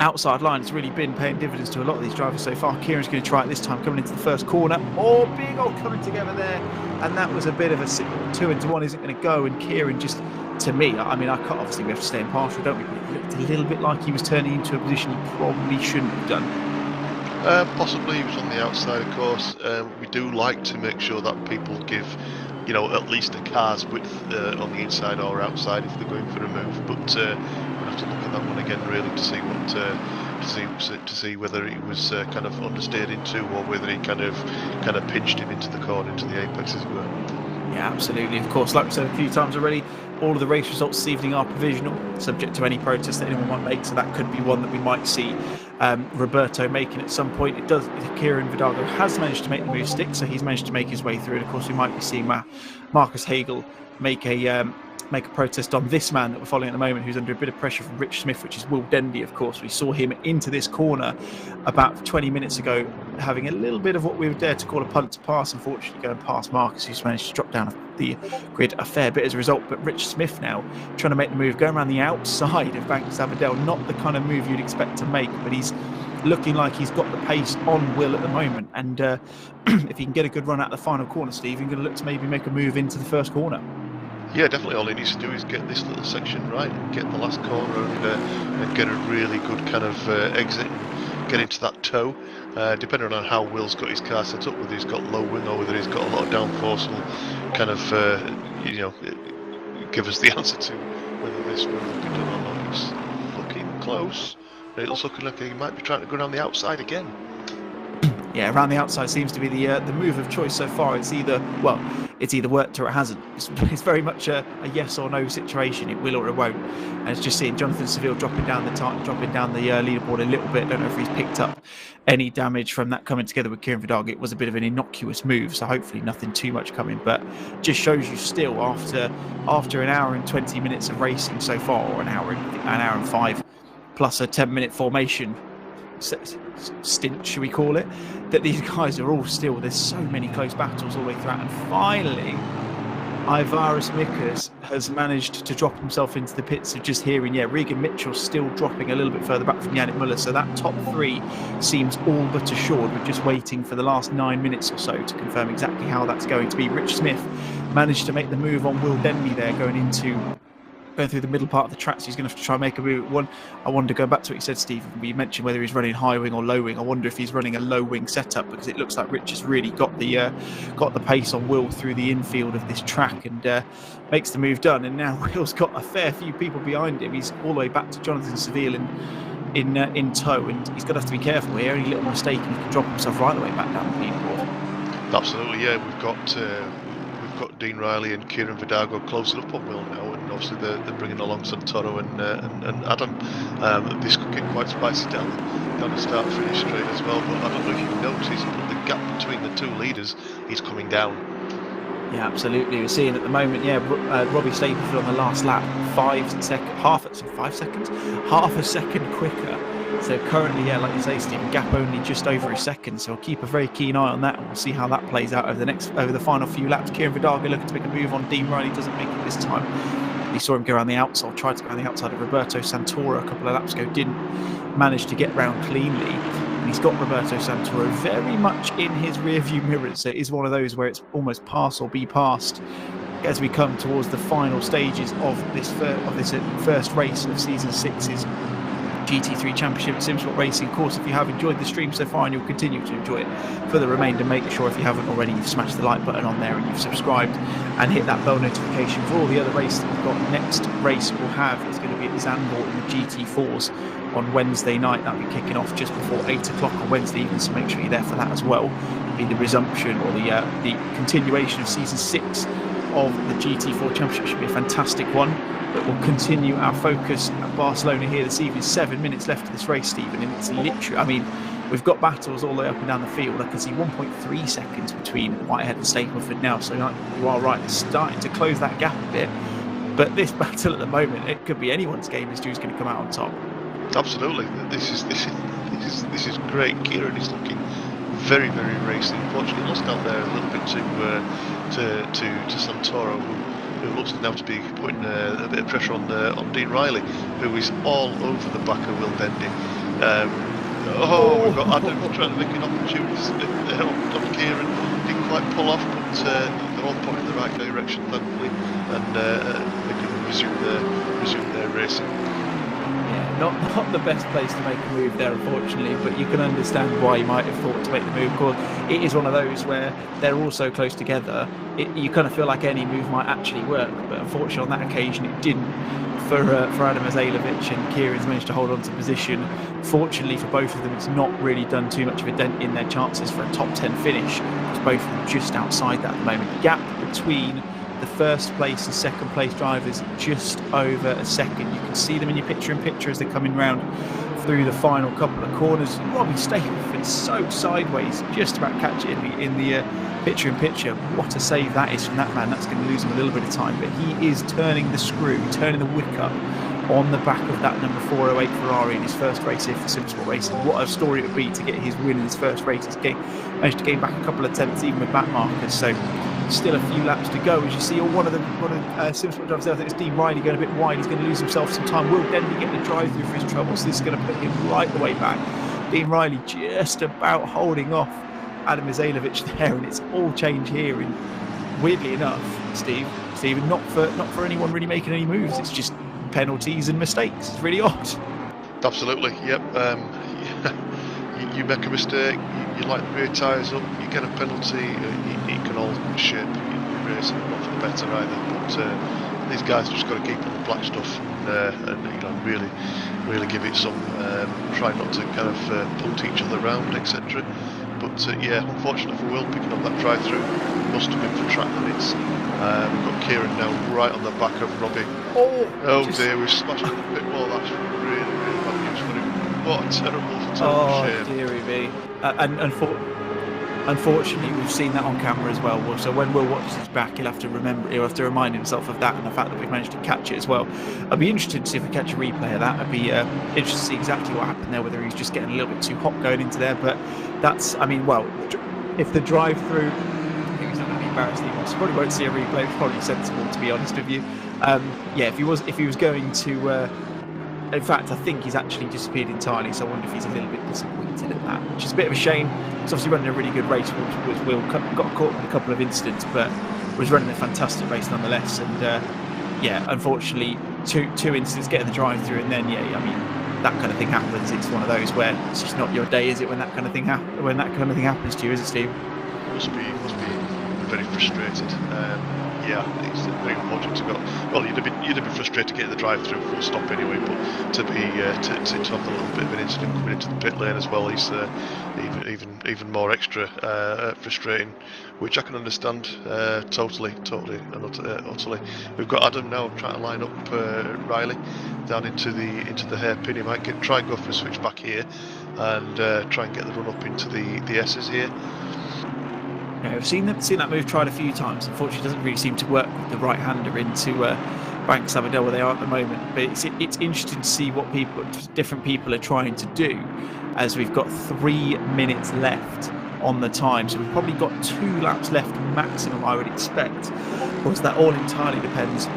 outside line has really been paying dividends to a lot of these drivers so far. Kieran's going to try it this time, coming into the first corner. Big old coming together there, and that was a bit of a 2-1 isn't going to go. And Kieran, just to me, I mean, obviously we have to stay impartial, don't we? But it looked a little bit like he was turning into a position he probably shouldn't have done. Possibly he was on the outside, of course. We do like to make sure that people give, at least a car's width on the inside or outside if they're going for a move. But we'll have to look at that one again, really, to see what to see whether it was kind of understeered into, or whether he kind of pinched him into the corner, into the apex, as it were. Yeah, absolutely. Of course, like we said a few times already, all of the race results this evening are provisional, subject to any protest that anyone might make. So that could be one that we might see Roberto making at some point. It does. Kieran Vidago has managed to make the move stick, so he's managed to make his way through. And of course, we might be seeing Marcus Hagel make a make a protest on this man that we're following at the moment, who's under a bit of pressure from Rich Smith, which is 𝗏𝗏𝗕𝗏, of course. We saw him into this corner about 20 minutes ago, having a little bit of what we would dare to call a punt to pass, unfortunately going past Marcus, who's managed to drop down the grid a fair bit as a result. But Rich Smith now trying to make the move, going around the outside of 𝗏𝗏𝗧𝗏𝗏, not the kind of move you'd expect to make, but he's looking like he's got the pace on Will at the moment. And if he can get a good run out the final corner, Steve, he's going to look to maybe make a move into the first corner. Yeah, definitely. All he needs to do is get this little section right and get the last corner and get a really good kind of exit and get into that toe. Depending on how Will's got his car set up, whether he's got low wing or whether he's got a lot of downforce, will kind of give us the answer to whether this will be done or not. It's looking close. It looks looking like he might be trying to go around the outside again. Yeah, around the outside seems to be the move of choice so far. It's either worked or it hasn't. It's very much a yes or no situation. It will or it won't. And it's just seeing Jonathan Seville dropping down the leaderboard a little bit. I don't know if he's picked up any damage from that coming together with 𝗓𝗏𝗏𝗧𝗏𝗏. It was a bit of an innocuous move, so hopefully nothing too much coming. But just shows you still after an hour and 20 minutes of racing so far, or an hour and 5, plus a 10-minute formation stint, should we call it, that these guys are all still, there's so many close battles all the way throughout, and finally 𝗖𝗢𝗠𝗏𝗏𝗧𝗏𝗏 has managed to drop himself into the pits of just hearing, Regan Mitchell's still dropping a little bit further back from 𝗬𝗏𝗔𝗏 Müller, so that top 3 seems all but assured. We're just waiting for the last 9 minutes or so to confirm exactly how that's going to be. Rich Smith managed to make the move on 𝗏𝗏𝗕𝗏𝗏 there, going through the middle part of the track, so he's going to have to try and make a move. I wonder, going back to what you said, Steve, you mentioned whether he's running high wing or low wing. I wonder if he's running a low wing setup, because it looks like Rich has really got the pace on Will through the infield of this track, and makes the move done. And now Will's got a fair few people behind him. He's all the way back to Jonathan Seville in tow, and he's going to have to be careful here. Any little mistake and he can drop himself right the way back down the leaderboard. Absolutely, yeah. We've got Dean Riley and 𝗓𝗏𝗏𝗧𝗏𝗏 closer up on Will now, and obviously they're bringing along Santoro and Adam. This could get quite spicy down the start-finish straight as well. But I don't know if you've noticed, but the gap between the 2 leaders is coming down. Yeah, absolutely. We're seeing at the moment, Robbie Staplefield on the last lap, half a second quicker. So currently, like you say, Stephen, gap only just over a second. So I'll keep a very keen eye on that, and we'll see how that plays out over the final few laps. 𝗓𝗏𝗏𝗧𝗏𝗏 looking to make a move on Dean Riley, doesn't make it this time. We saw him go around the outside, tried to go around the outside of Roberto Santoro a couple of laps ago, didn't manage to get round cleanly. And he's got Roberto Santoro very much in his rear-view mirrors. So it is one of those where it's almost pass or be passed as we come towards the final stages of this first race of Season 6's GT3 Championship at Simsport Racing. Of course, if you have enjoyed the stream so far and you'll continue to enjoy it for the remainder, make sure, if you haven't already, you've smashed the like button on there and you've subscribed and hit that bell notification for all the other races that we've got. Next race we'll have is going to be at Zandvoort in the GT4s on Wednesday night. That'll be kicking off just before 8 o'clock on Wednesday evening, so make sure you're there for that as well. It'll be the resumption or the continuation of Season 6 of the GT4 Championship. Should be a fantastic one. But we'll continue our focus at Barcelona here this evening. 7 minutes left of this race, Stephen, and it's literally, we've got battles all the way up and down the field. I can see 1.3 seconds between Whitehead and Stapleford now, so you are right, it's starting to close that gap a bit. But this battle at the moment, it could be anyone's game as to who's going to come out on top. Absolutely, this is great. Kieran is looking very, very racing. Unfortunately, lost out there a little bit to Santoro, who looks now to be putting a bit of pressure on Dean Riley, who is all over the back of 𝗏𝗏𝗏𝗏𝗏. We've got Adam trying to make an opportunity on Kieran. Didn't quite pull off, but they're all pointing in the right direction, thankfully, and they can resume their racing. Yeah, not the best place to make a move there, unfortunately, but you can understand why you might have thought to make the move. Of course, it is one of those where they're all so close together, you kind of feel like any move might actually work, but unfortunately on that occasion it didn't for Adam Azailovic, and Kieran's managed to hold on to position. Fortunately for both of them, it's not really done too much of a dent in their chances for a top 10 finish, because both of them just outside that at the moment. The gap between the first place and second place drivers just over a second. You can see them in your picture-in-picture as they're coming round through the final couple of corners. Robbie Stapleton so sideways, just about catch it in the picture-in-picture. What a save that is from that man. That's going to lose him a little bit of time, but he is turning the screw, turning the wick up on the back of that number 408 Ferrari in his first race here for Simsport Racing. What a story it would be to get his win in his first race. He's managed to gain back a couple of tenths even with back markers, so still a few laps to go. As you see, one of Simsport drivers there, I think it's 𝗬𝗧𝗧𝗧 going a bit wide. He's going to lose himself some time. 𝗬𝗘𝗕𝗦 getting the drive through for his trouble, so this is going to put him right the way back. 𝗬𝗬𝗧𝗧𝗧 just about holding off 𝗪𝗪𝗪𝗧𝗧 there, and it's all change here. And weirdly enough, Stephen, not for anyone really making any moves. It's just penalties and mistakes. It's really odd. Absolutely, yep. You make a mistake, you light the rear tyres up, you get a penalty, it can all shape your race, not for the better either. But these guys just got to keep on the black stuff and really give it some. Try not to kind of punt each other around, etc. But yeah, unfortunately for Will, picking up that drive-through must have been for track limits. We've got Kieran now right on the back of Robbie. Oh dear, we've smashed in the pit wall. That's really bad news for him. What a terrible shame. Oh dearie me. And unfortunately, we've seen that on camera as well. So when Will watches this back, he'll have to remind himself of that and the fact that we've managed to catch it as well. I'd be interested to see if we catch a replay of that. I'd be interested to see exactly what happened there, whether he's just getting a little bit too hot going into there. But that's, if the drive-through, I think he's not going to be embarrassed anymore. So probably won't see a replay. It's probably sensible, to be honest with you. If he was going to. In fact, I think he's actually disappeared entirely, so I wonder if he's a little bit disappointed at that, which is a bit of a shame. He's obviously running a really good race, which Will got caught in a couple of incidents, but was running a fantastic race nonetheless. And unfortunately, two incidents, getting the drive-through, and then that kind of thing happens. It's one of those where it's just not your day, is it? When that kind of thing happens to you, is it, Steve? Must be very frustrated. It's very unfortunate to go. Well, you'd have been frustrated to get the drive-through full stop anyway, but to have a little bit of an incident coming into the pit lane as well is even more extra frustrating, which I can understand totally and utterly. We've got Adam now trying to line up Riley down into the hairpin. He might try and go for a switch back here and try and get the run up into the S's here. Yeah, we've seen that move tried a few times. Unfortunately, it doesn't really seem to work with the right-hander into Banks Sabadell where they are at the moment. But it's interesting to see what different people are trying to do, as we've got 3 minutes left on the time. So we've probably got 2 laps left maximum, I would expect. Of course, that all entirely depends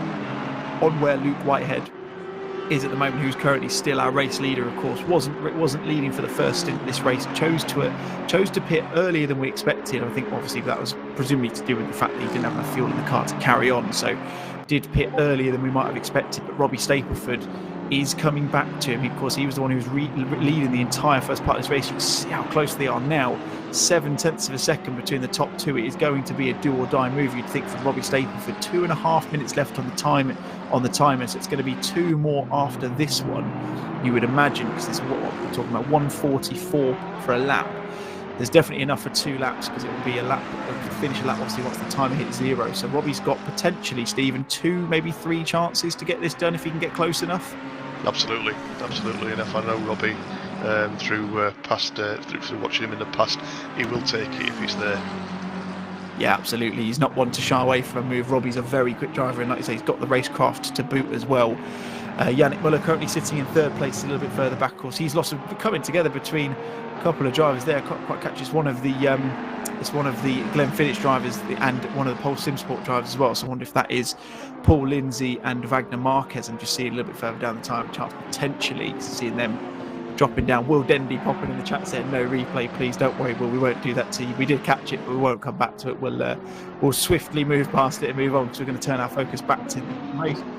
on where Luke Whitehead is at the moment, who's currently still our race leader. Of course, wasn't leading for the first stint of this race. Chose to pit earlier than we expected. I think obviously that was presumably to do with the fact that he didn't have enough fuel in the car to carry on. So did pit earlier than we might have expected. But Robbie Stapleton is coming back to him. Of course, he was the one who was leading the entire first part of this race. You can see how close they are now. 0.7 of a second between the top two. It is going to be a do or die move, you'd think, from Robbie Stapleton. 2.5 minutes left on the timer, so it's going to be 2 more after this one, you would imagine, because this is what we're talking about, 1:44 for a lap. There's definitely enough for 2 laps, because it will be a lap, finish a lap obviously once the timer hits 0. So Robbie's got potentially, Stephen, 2, maybe 3 chances to get this done if he can get close enough. Absolutely. And if I know Robbie through watching him in the past, he will take it if it's there. Yeah, absolutely. He's not one to shy away from a move. Robbie's a very quick driver, and like you say, he's got the racecraft to boot as well. Yannick Müller currently sitting in 3rd place, a little bit further back. Of course, he's lost coming together between a couple of drivers there. Quite catches one of the Glenfiddich drivers and one of the Pole Simsport drivers as well. So I wonder if that is Paul Lindsay and Wagner Marquez. I'm just seeing a little bit further down the time chart potentially seeing them dropping down. 𝗬𝗘𝗕𝗦 popping in the chat saying no replay, please. Don't worry, Will, we won't do that to you. We did catch it, but we won't come back to it. We'll swiftly move past it and move on, because we're going to turn our focus back to the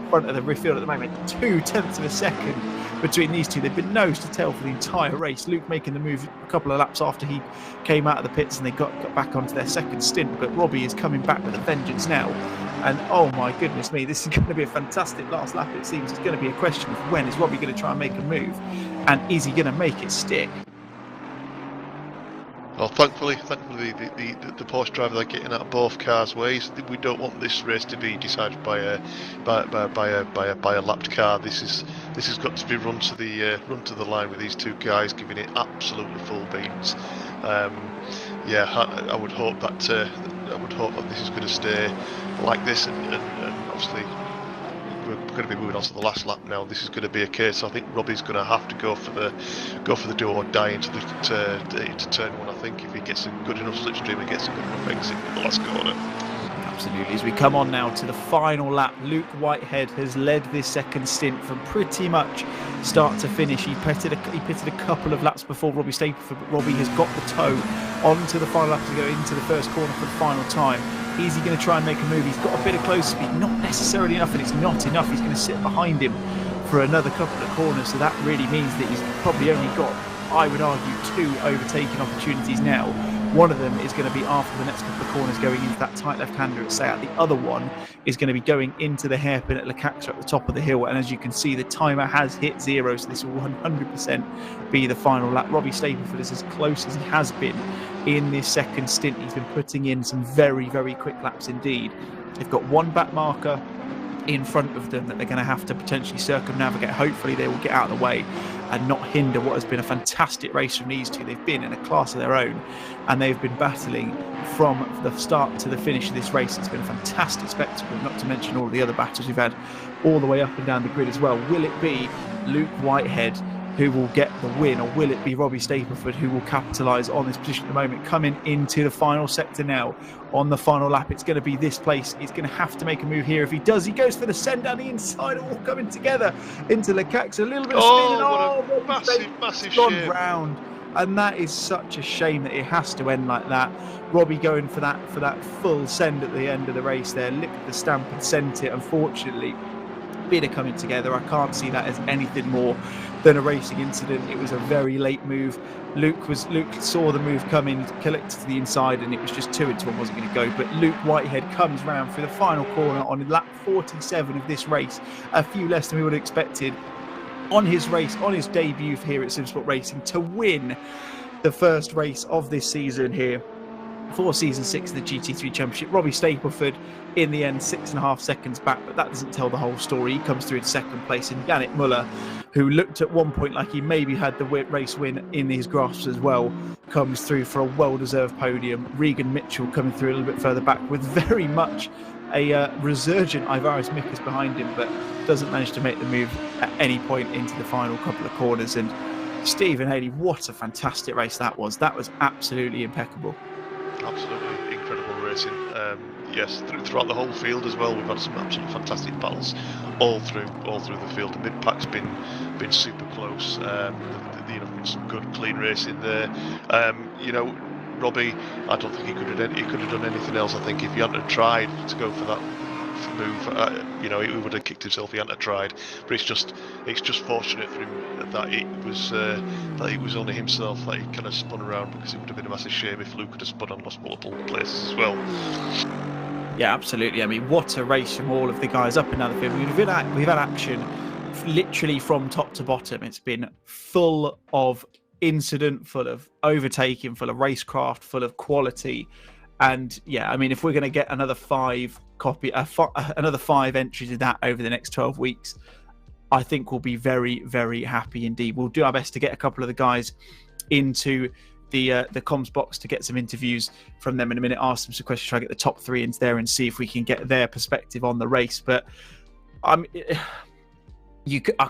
front of the rear field at the moment. 0.2 of a second between these two. They've been nose to tail for the entire race. Luke making the move a couple of laps after he came out of the pits and they got back onto their second stint, but Robbie is coming back with a vengeance now. And oh my goodness me, this is going to be a fantastic last lap. It seems it's going to be a question of when is Robbie going to try and make a move, and is he going to make it stick? Well, thankfully, the Porsche driver they're getting out of both cars' ways. We don't want this race to be decided by a lapped car. This has got to be run to the line with these two guys giving it absolutely full beans. Yeah, I would hope that this is going to stay like this, and obviously we're going to be moving on to the last lap now. This is going to be a case. I think Robbie's going to have to go for the do or die into turn one. I think if he gets a good enough slipstream and gets a good enough exit in the last corner. Absolutely. As we come on now to the final lap, Luke Whitehead has led this second stint from pretty much start to finish. He pitted a couple of laps before Robbie Stapleford, but Robbie has got the toe onto the final lap to go into the first corner for the final time. Is he going to try and make a move? He's got a bit of close speed, not necessarily enough, and it's not enough. He's going to sit behind him for another couple of corners, so that really means that he's probably only got, I would argue, 2 overtaking opportunities now. One of them is going to be after the next couple of corners going into that tight left-hander at 𝗖𝗢𝗏𝗡𝗏. The other one is going to be going into the hairpin at 𝗪𝗏𝗏𝗏 at the top of the hill. And as you can see, the timer has hit 0, so this will 100% be the final lap. Robbie Stapleford is as close as he has been in this second stint. He's been putting in some very, very quick laps indeed. They've got one back marker in front of them that they're going to have to potentially circumnavigate. Hopefully they will get out of the way and not hinder what has been a fantastic race from these two. They've been in a class of their own, and they've been battling from the start to the finish of this race. It's been a fantastic spectacle, not to mention all the other battles we've had all the way up and down the grid as well. Will it be Luke Whitehead who will get the win, or will it be Robbie Stapleford who will capitalise on this position at the moment? Coming into the final sector now on the final lap, it's going to be this place. He's going to have to make a move here. If he does, he goes for the send down the inside, all coming together into 𝗪𝗏𝗏𝗏. A little bit of spin, and massive gone shame. round. And that is such a shame that it has to end like that. Robbie going for that full send at the end of the race there, licked the stamp and sent it. Unfortunately, bit of coming together. I can't see that as anything more than a racing incident. It was a very late move. Luke saw the move coming, collected to the inside, and it was just 2 into 1, wasn't going to go. But Luke Whitehead comes round through the final corner on lap 47 of this race, a few less than we would have expected on his debut here at Simsport Racing, to win the first race of this season here for season 6 of the GT3 Championship. Robbie Stapleford in the end 6.5 seconds back, but that doesn't tell the whole story. He comes through in second place, and Yannick Müller, who looked at one point like he maybe had the race win in his grasp as well, comes through for a well-deserved podium. Regan Mitchell coming through a little bit further back with very much a resurgent 𝗖𝗢𝗏𝗏𝗏𝗏 behind him, but doesn't manage to make the move at any point into the final couple of corners. And Stephen Haley, what a fantastic race that was. That was absolutely impeccable. Absolutely incredible racing. Yes, throughout the whole field as well. We've had some absolutely fantastic battles all through the field. The mid pack's been super close. Some good clean racing there. Robbie, I don't think he could have done anything else. I think if he hadn't tried to go for that move, he would have kicked himself if he hadn't tried. But it's just fortunate for him that it was only himself that he kind of spun around, because it would have been a massive shame if Luke had have spun and lost multiple places as well. Yeah, absolutely. I mean, what a race from all of the guys up and down the field. We've had action literally from top to bottom. It's been full of incident, full of overtaking, full of racecraft, full of quality. And yeah, I mean, if we're going to get another 5 entries of that over the next 12 weeks, I think we'll be very, very happy indeed. We'll do our best to get a couple of the guys into the comms box to get some interviews from them in a minute, ask them some questions, try to get the top 3 into there and see if we can get their perspective on the race. But I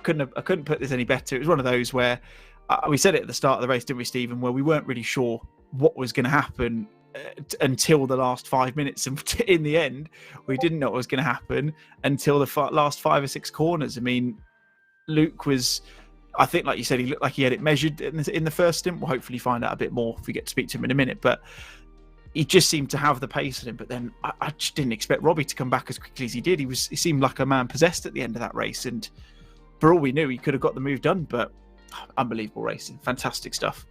couldn't put this any better. It was one of those where we said it at the start of the race, didn't we, Stephen, where we weren't really sure what was going to happen until the last 5 minutes. And in the end, we didn't know what was going to happen until the last 5 or 6 corners. I mean, Luke was, I think, like you said, he looked like he had it measured in the first stint. We'll hopefully find out a bit more if we get to speak to him in a minute. But he just seemed to have the pace in him. But then I just didn't expect Robbie to come back as quickly as he did. He seemed like a man possessed at the end of that race. And for all we knew, he could have got the move done. But unbelievable racing. Fantastic stuff.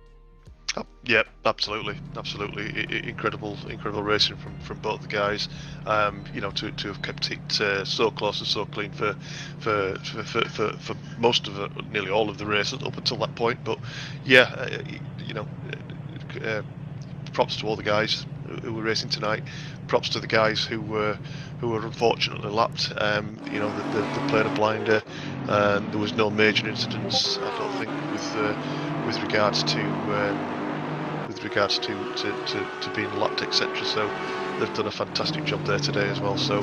Oh, yeah, absolutely. Incredible racing from both the guys. To have kept it so close and so clean for most of it, nearly all of the race up until that point. But yeah, props to all the guys who were racing tonight. Props to the guys who were unfortunately lapped. You know, they played a blinder, and there was no major incidents, I don't think, with regards to being lapped, etc. So they've done a fantastic job there today as well. So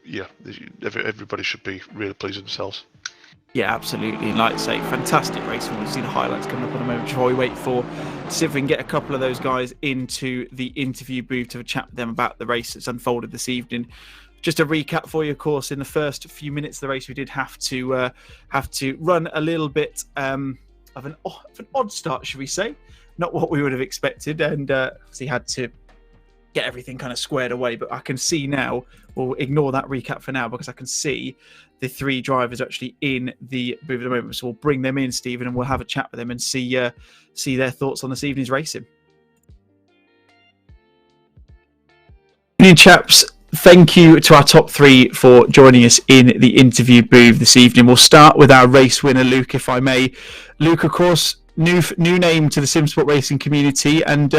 yeah, everybody should be really pleased with themselves. Yeah, absolutely. And like I say, fantastic racing. We'll see the highlights coming up in a moment before we wait to see if we can get a couple of those guys into the interview booth to have a chat with them about the race that's unfolded this evening. Just a recap for you, of course, in the first few minutes of the race, we did have to run a little bit of an odd start, should we say? Not what we would have expected, and obviously had to get everything kind of squared away. But I can see now, we'll ignore that recap for now, because I can see the three drivers are actually in the booth at the moment. So we'll bring them in, Stephen, and we'll have a chat with them and see their thoughts on this evening's racing. Good evening, chaps. Thank you to our top three for joining us in the interview booth this evening. We'll start with our race winner, Luke, if I may. Luke, of course, new name to the Simsport Racing community, and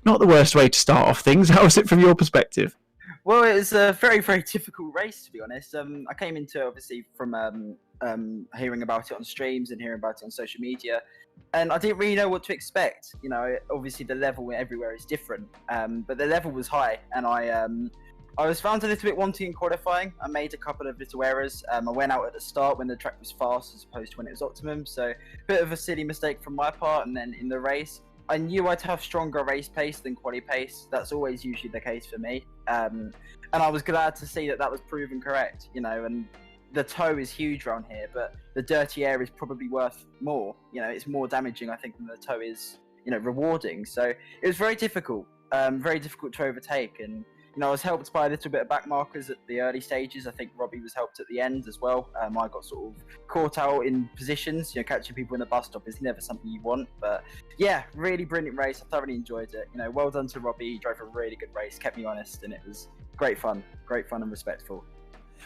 not the worst way to start off things. How was it from your perspective? Well, it was a very, very difficult race, to be honest. I came into it, obviously, from hearing about it on streams and hearing about it on social media, and I didn't really know what to expect. You know, obviously the level everywhere is different, but the level was high, and I was found a little bit wanting in qualifying. I made a couple of little errors. I went out at the start when the track was fast as opposed to when it was optimum, so a bit of a silly mistake from my part. And then in the race, I knew I'd have stronger race pace than quali pace. That's always usually the case for me. And I was glad to see that was proven correct, you know, and the toe is huge around here, but the dirty air is probably worth more. You know, it's more damaging, I think, than the toe is, you know, rewarding. So it was very difficult to overtake. And, you know, I was helped by a little bit of back markers at the early stages. I think Robbie was helped at the end as well. I got sort of caught out in positions. You know, catching people in the bus stop is never something you want. But yeah, really brilliant race. I thoroughly enjoyed it. You know, well done to Robbie. He drove a really good race, kept me honest, and it was great fun and respectful.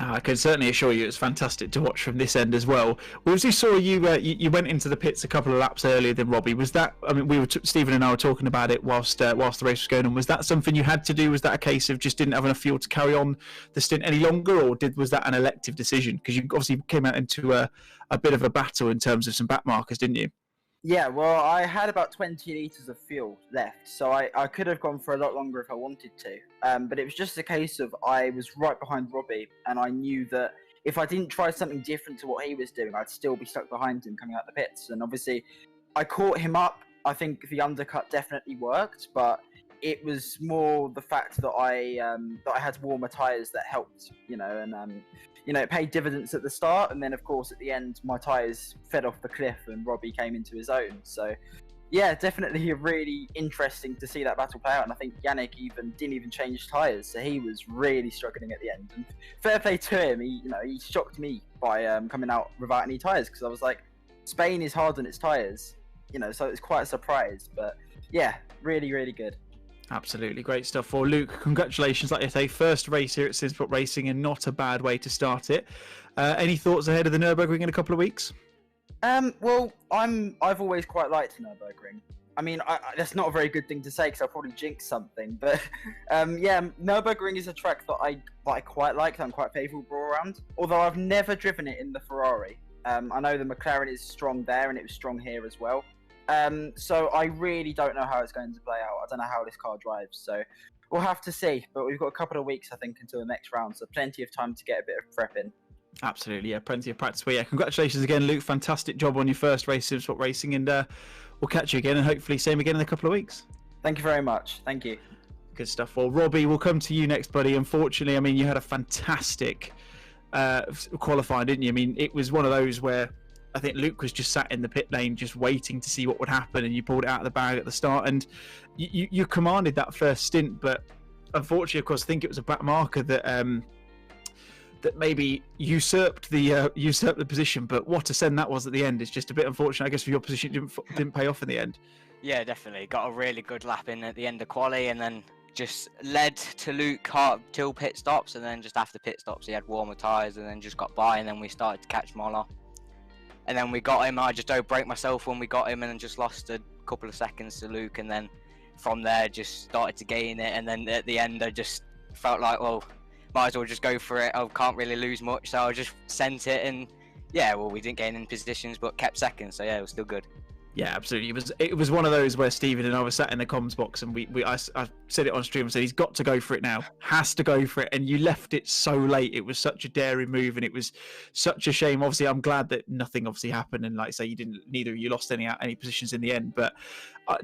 I can certainly assure you it's fantastic to watch from this end as well. We also saw you went into the pits a couple of laps earlier than Robbie. Was that, I mean, Stephen and I were talking about it whilst the race was going on. Was that something you had to do? Was that a case of just didn't have enough fuel to carry on the stint any longer, or was that an elective decision? Because you obviously came out into a bit of a battle in terms of some back markers, didn't you? Yeah, well, I had about 20 litres of fuel left, so I could have gone for a lot longer if I wanted to. But it was just a case of I was right behind Robbie, and I knew that if I didn't try something different to what he was doing, I'd still be stuck behind him coming out the pits. And obviously, I caught him up. I think the undercut definitely worked, but it was more the fact that I had warmer tyres that helped, you know, and you know, it paid dividends at the start, and then of course at the end my tyres fed off the cliff and Robbie came into his own. So yeah, definitely really interesting to see that battle play out. And I think Yannick didn't even change tyres, so he was really struggling at the end. And fair play to him, he shocked me by coming out without any tyres, because I was like, Spain is hard on its tyres, you know, so it's quite a surprise. But yeah, really, really good. Absolutely great stuff for Luke. Congratulations, like I say, first race here at Simsport Racing, and not a bad way to start it. Any thoughts ahead of the Nurburgring in a couple of weeks? Well, I've always quite liked Nurburgring. I mean, that's not a very good thing to say because I'll probably jinx something, but yeah, Nurburgring is a track that I quite like. That I'm quite favourable around. Although I've never driven it in the Ferrari. I know the McLaren is strong there, and it was strong here as well. So I really don't know how it's going to play out. I don't know how this car drives, so we'll have to see. But we've got a couple of weeks, I think, until the next round, so plenty of time to get a bit of prep in. Absolutely, yeah, plenty of practice. Well, yeah, congratulations again, Luke. Fantastic job on your first race, Simsport Racing, and we'll catch you again, and hopefully same again in a couple of weeks. Thank you very much. Thank you. Good stuff. Well, Robbie, we'll come to you next, buddy. Unfortunately, I mean, you had a fantastic qualifying, didn't you? I mean, it was one of those where I think Luke was just sat in the pit lane just waiting to see what would happen, and you pulled it out of the bag at the start, and you commanded that first stint. But unfortunately, of course, I think it was a back marker that that maybe usurped the position. But what a send that was at the end. It's just a bit unfortunate, I guess, for your position. It didn't pay off in the end. Yeah, definitely got a really good lap in at the end of quali, and then just led to Luke till pit stops, and then just after pit stops he had warmer tyres, and then just got by, and then we started to catch him all off. And then we got him. I just don't break myself when we got him, and then just lost a couple of seconds to Luke, and then from there just started to gain it, and then at the end I just felt like, well, might as well just go for it. I can't really lose much, so I just sent it, and yeah, well, we didn't gain in positions but kept second, so yeah, it was still good. Yeah, absolutely. It was one of those where Stephen and I were sat in the comms box, and I said it on stream and said he's got to go for it now, has to go for it, and you left it so late. It was such a daring move, and it was such a shame. Obviously, I'm glad that nothing obviously happened, and like I say, neither of you lost any positions in the end. But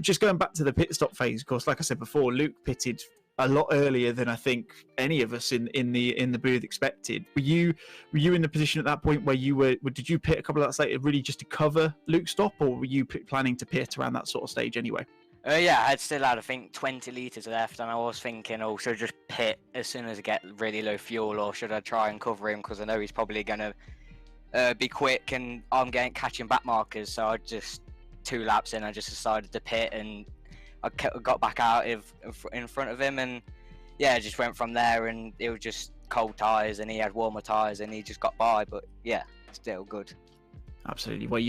just going back to the pit stop phase, of course, like I said before, Luke pitted a lot earlier than I think any of us in the booth expected. Were you in the position at that point where did you pit a couple of laps later really just to cover Luke's stop, or were you planning to pit around that sort of stage anyway? Yeah, I still had, I think, 20 litres left, and I was thinking, oh, should I just pit as soon as I get really low fuel, or should I try and cover him, because I know he's probably going to be quick, and I'm catching back markers. So I just 2 laps in, I just decided to pit, and I got back out in front of him, and yeah, I just went from there, and it was just cold tyres, and he had warmer tyres, and he just got by. But yeah, still good. Absolutely. Well,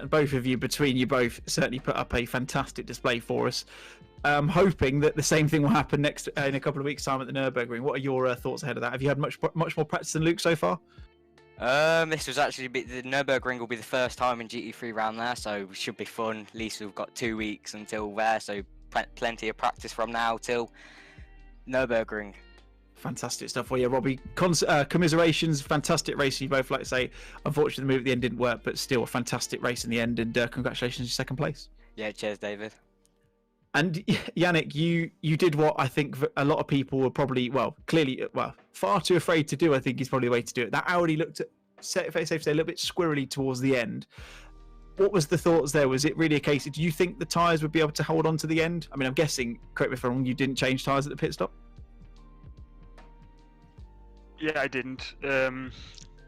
both of you, between you both, certainly put up a fantastic display for us. Hoping that the same thing will happen next in a couple of weeks' time at the Nurburgring. What are your thoughts ahead of that? Have you had much more practice than Luke so far? This was actually the Nurburgring will be the first time in GT3 round there, so it should be fun. At least we've got 2 weeks until there, so plenty of practice from now till Nurburgring. Fantastic stuff. Well, yeah, Robbie, commiserations, fantastic racing. You both like to say, unfortunately, the move at the end didn't work, but still a fantastic race in the end, and congratulations on your second place. Yeah, cheers, David. And Yannick, you did what I think a lot of people were probably, clearly, far too afraid to do. I think is probably the way to do it. That Audi looked, safe to say, a little bit squirrely towards the end. What was the thoughts there? Was it really a case? Do you think the tyres would be able to hold on to the end? I mean, I'm guessing, correct me if I'm wrong, you didn't change tyres at the pit stop? Yeah, I didn't.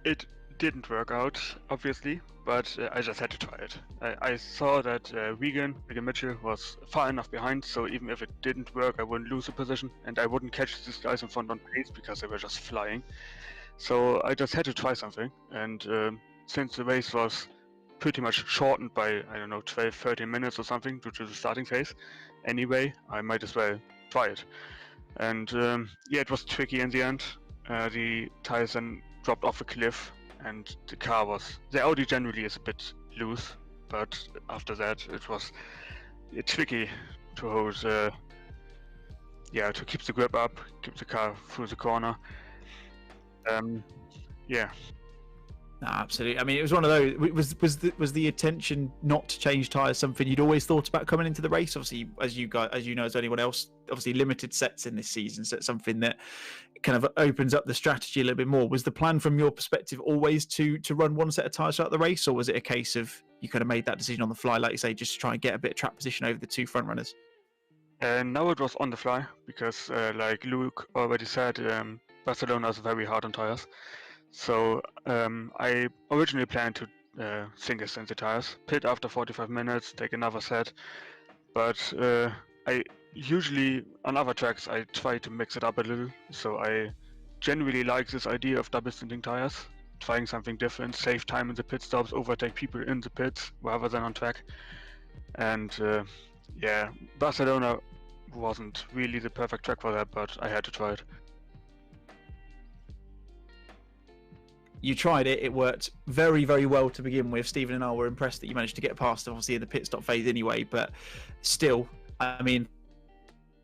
It didn't work out, obviously, but I just had to try it. I saw that 𝗬𝗏𝗏𝗏𝗏 was far enough behind, so even if it didn't work, I wouldn't lose a position, and I wouldn't catch these guys in front on pace because they were just flying. So I just had to try something, and since the race was pretty much shortened by, I don't know, 12, 13 minutes or something due to the starting phase, anyway, I might as well try it. And yeah, it was tricky in the end. The tires then dropped off a cliff, and the Audi generally is a bit loose, but after that it was tricky to hold, to keep the grip up, keep the car through the corner. Yeah. No, absolutely. I mean, it was one of those. Was the intention not to change tyres something you'd always thought about coming into the race? Obviously, as you know, as anyone else, obviously limited sets in this season, so it's something that kind of opens up the strategy a little bit more. Was the plan from your perspective always to run one set of tyres throughout the race, or was it a case of you kind of made that decision on the fly, like you say, just to try and get a bit of track position over the 2 front runners? And now it was on the fly because, like Luke already said, Barcelona is very hard on tires. So I originally planned to single stint the tires, pit after 45 minutes, take another set. But I usually, on other tracks, I try to mix it up a little. So I generally like this idea of double stinting tires, trying something different, save time in the pit stops, overtake people in the pits rather than on track. And yeah, Barcelona wasn't really the perfect track for that, but I had to try it. You tried it. It worked very, very well to begin with. Stephen and I were impressed that you managed to get past, obviously, in the pit stop phase anyway. But still, I mean,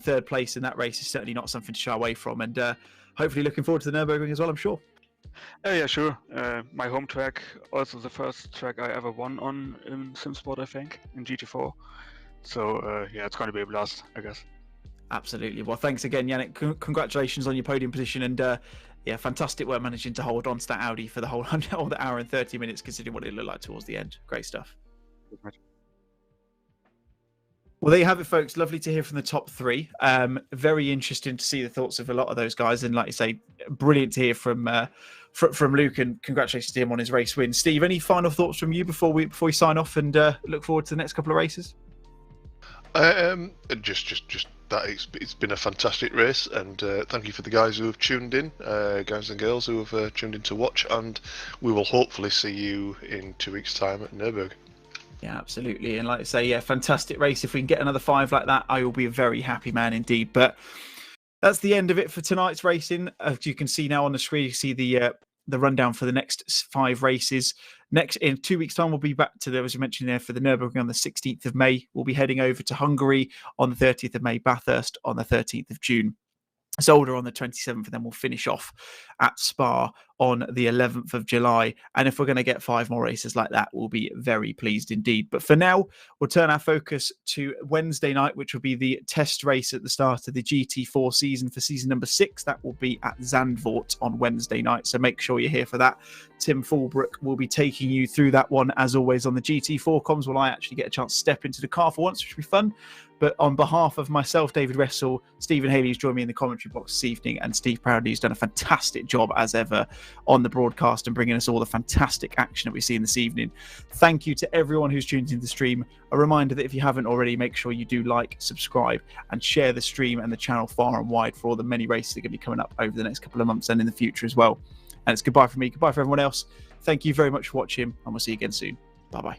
3rd place in that race is certainly not something to shy away from. And hopefully looking forward to the Nurburgring as well, I'm sure. Yeah, sure. My home track, also the first track I ever won on in Simsport, I think, in GT4. So yeah, it's going to be a blast, I guess. Absolutely. Well, thanks again, Yannick. Congratulations on your podium position, and yeah, fantastic work managing to hold on to that Audi for the whole hour and 30 minutes, considering what it looked like towards the end. Great stuff. Well, there you have it, folks. Lovely to hear from the top 3. Very interesting to see the thoughts of a lot of those guys, and like you say, brilliant to hear from Luke, and congratulations to him on his race win. Steve, any final thoughts from you before we sign off and look forward to the next couple of races? Just that it's been a fantastic race, and thank you for the guys who have tuned in, guys and girls who have tuned in to watch, and we will hopefully see you in 2 weeks' time at Nurburgring. Yeah, absolutely. And like I say, yeah, fantastic race. If we can get another 5 like that, I will be a very happy man indeed. But that's the end of it for tonight's racing. As you can see now on the screen, you see the rundown for the next 5 races. Next, in 2 weeks' time, we'll be back to, as you mentioned there, for the Nurburgring on the 16th of May. We'll be heading over to Hungary on the 30th of May, Bathurst on the 13th of June. Zolder on the 27th, and then we'll finish off at Spa on the 11th of July. And if we're going to get 5 more races like that, we'll be very pleased indeed. But for now, we'll turn our focus to Wednesday night, which will be the test race at the start of the GT4 season for season number 6. That will be at Zandvoort on Wednesday night. So make sure you're here for that. Tim Fulbrook will be taking you through that one, as always, on the GT4 comms. Will I actually get a chance to step into the car for once, which will be fun. But on behalf of myself, David Wressell, Stephen Haley, who's joined me in the commentary box this evening, and Steve Proudly, who's done a fantastic job as ever on the broadcast and bringing us all the fantastic action that we've seen this evening. Thank you to everyone who's tuned into the stream. A reminder that if you haven't already, make sure you do like, subscribe, and share the stream and the channel far and wide for all the many races that are going to be coming up over the next couple of months and in the future as well. And it's goodbye from me, goodbye for everyone else. Thank you very much for watching, and we'll see you again soon. Bye-bye.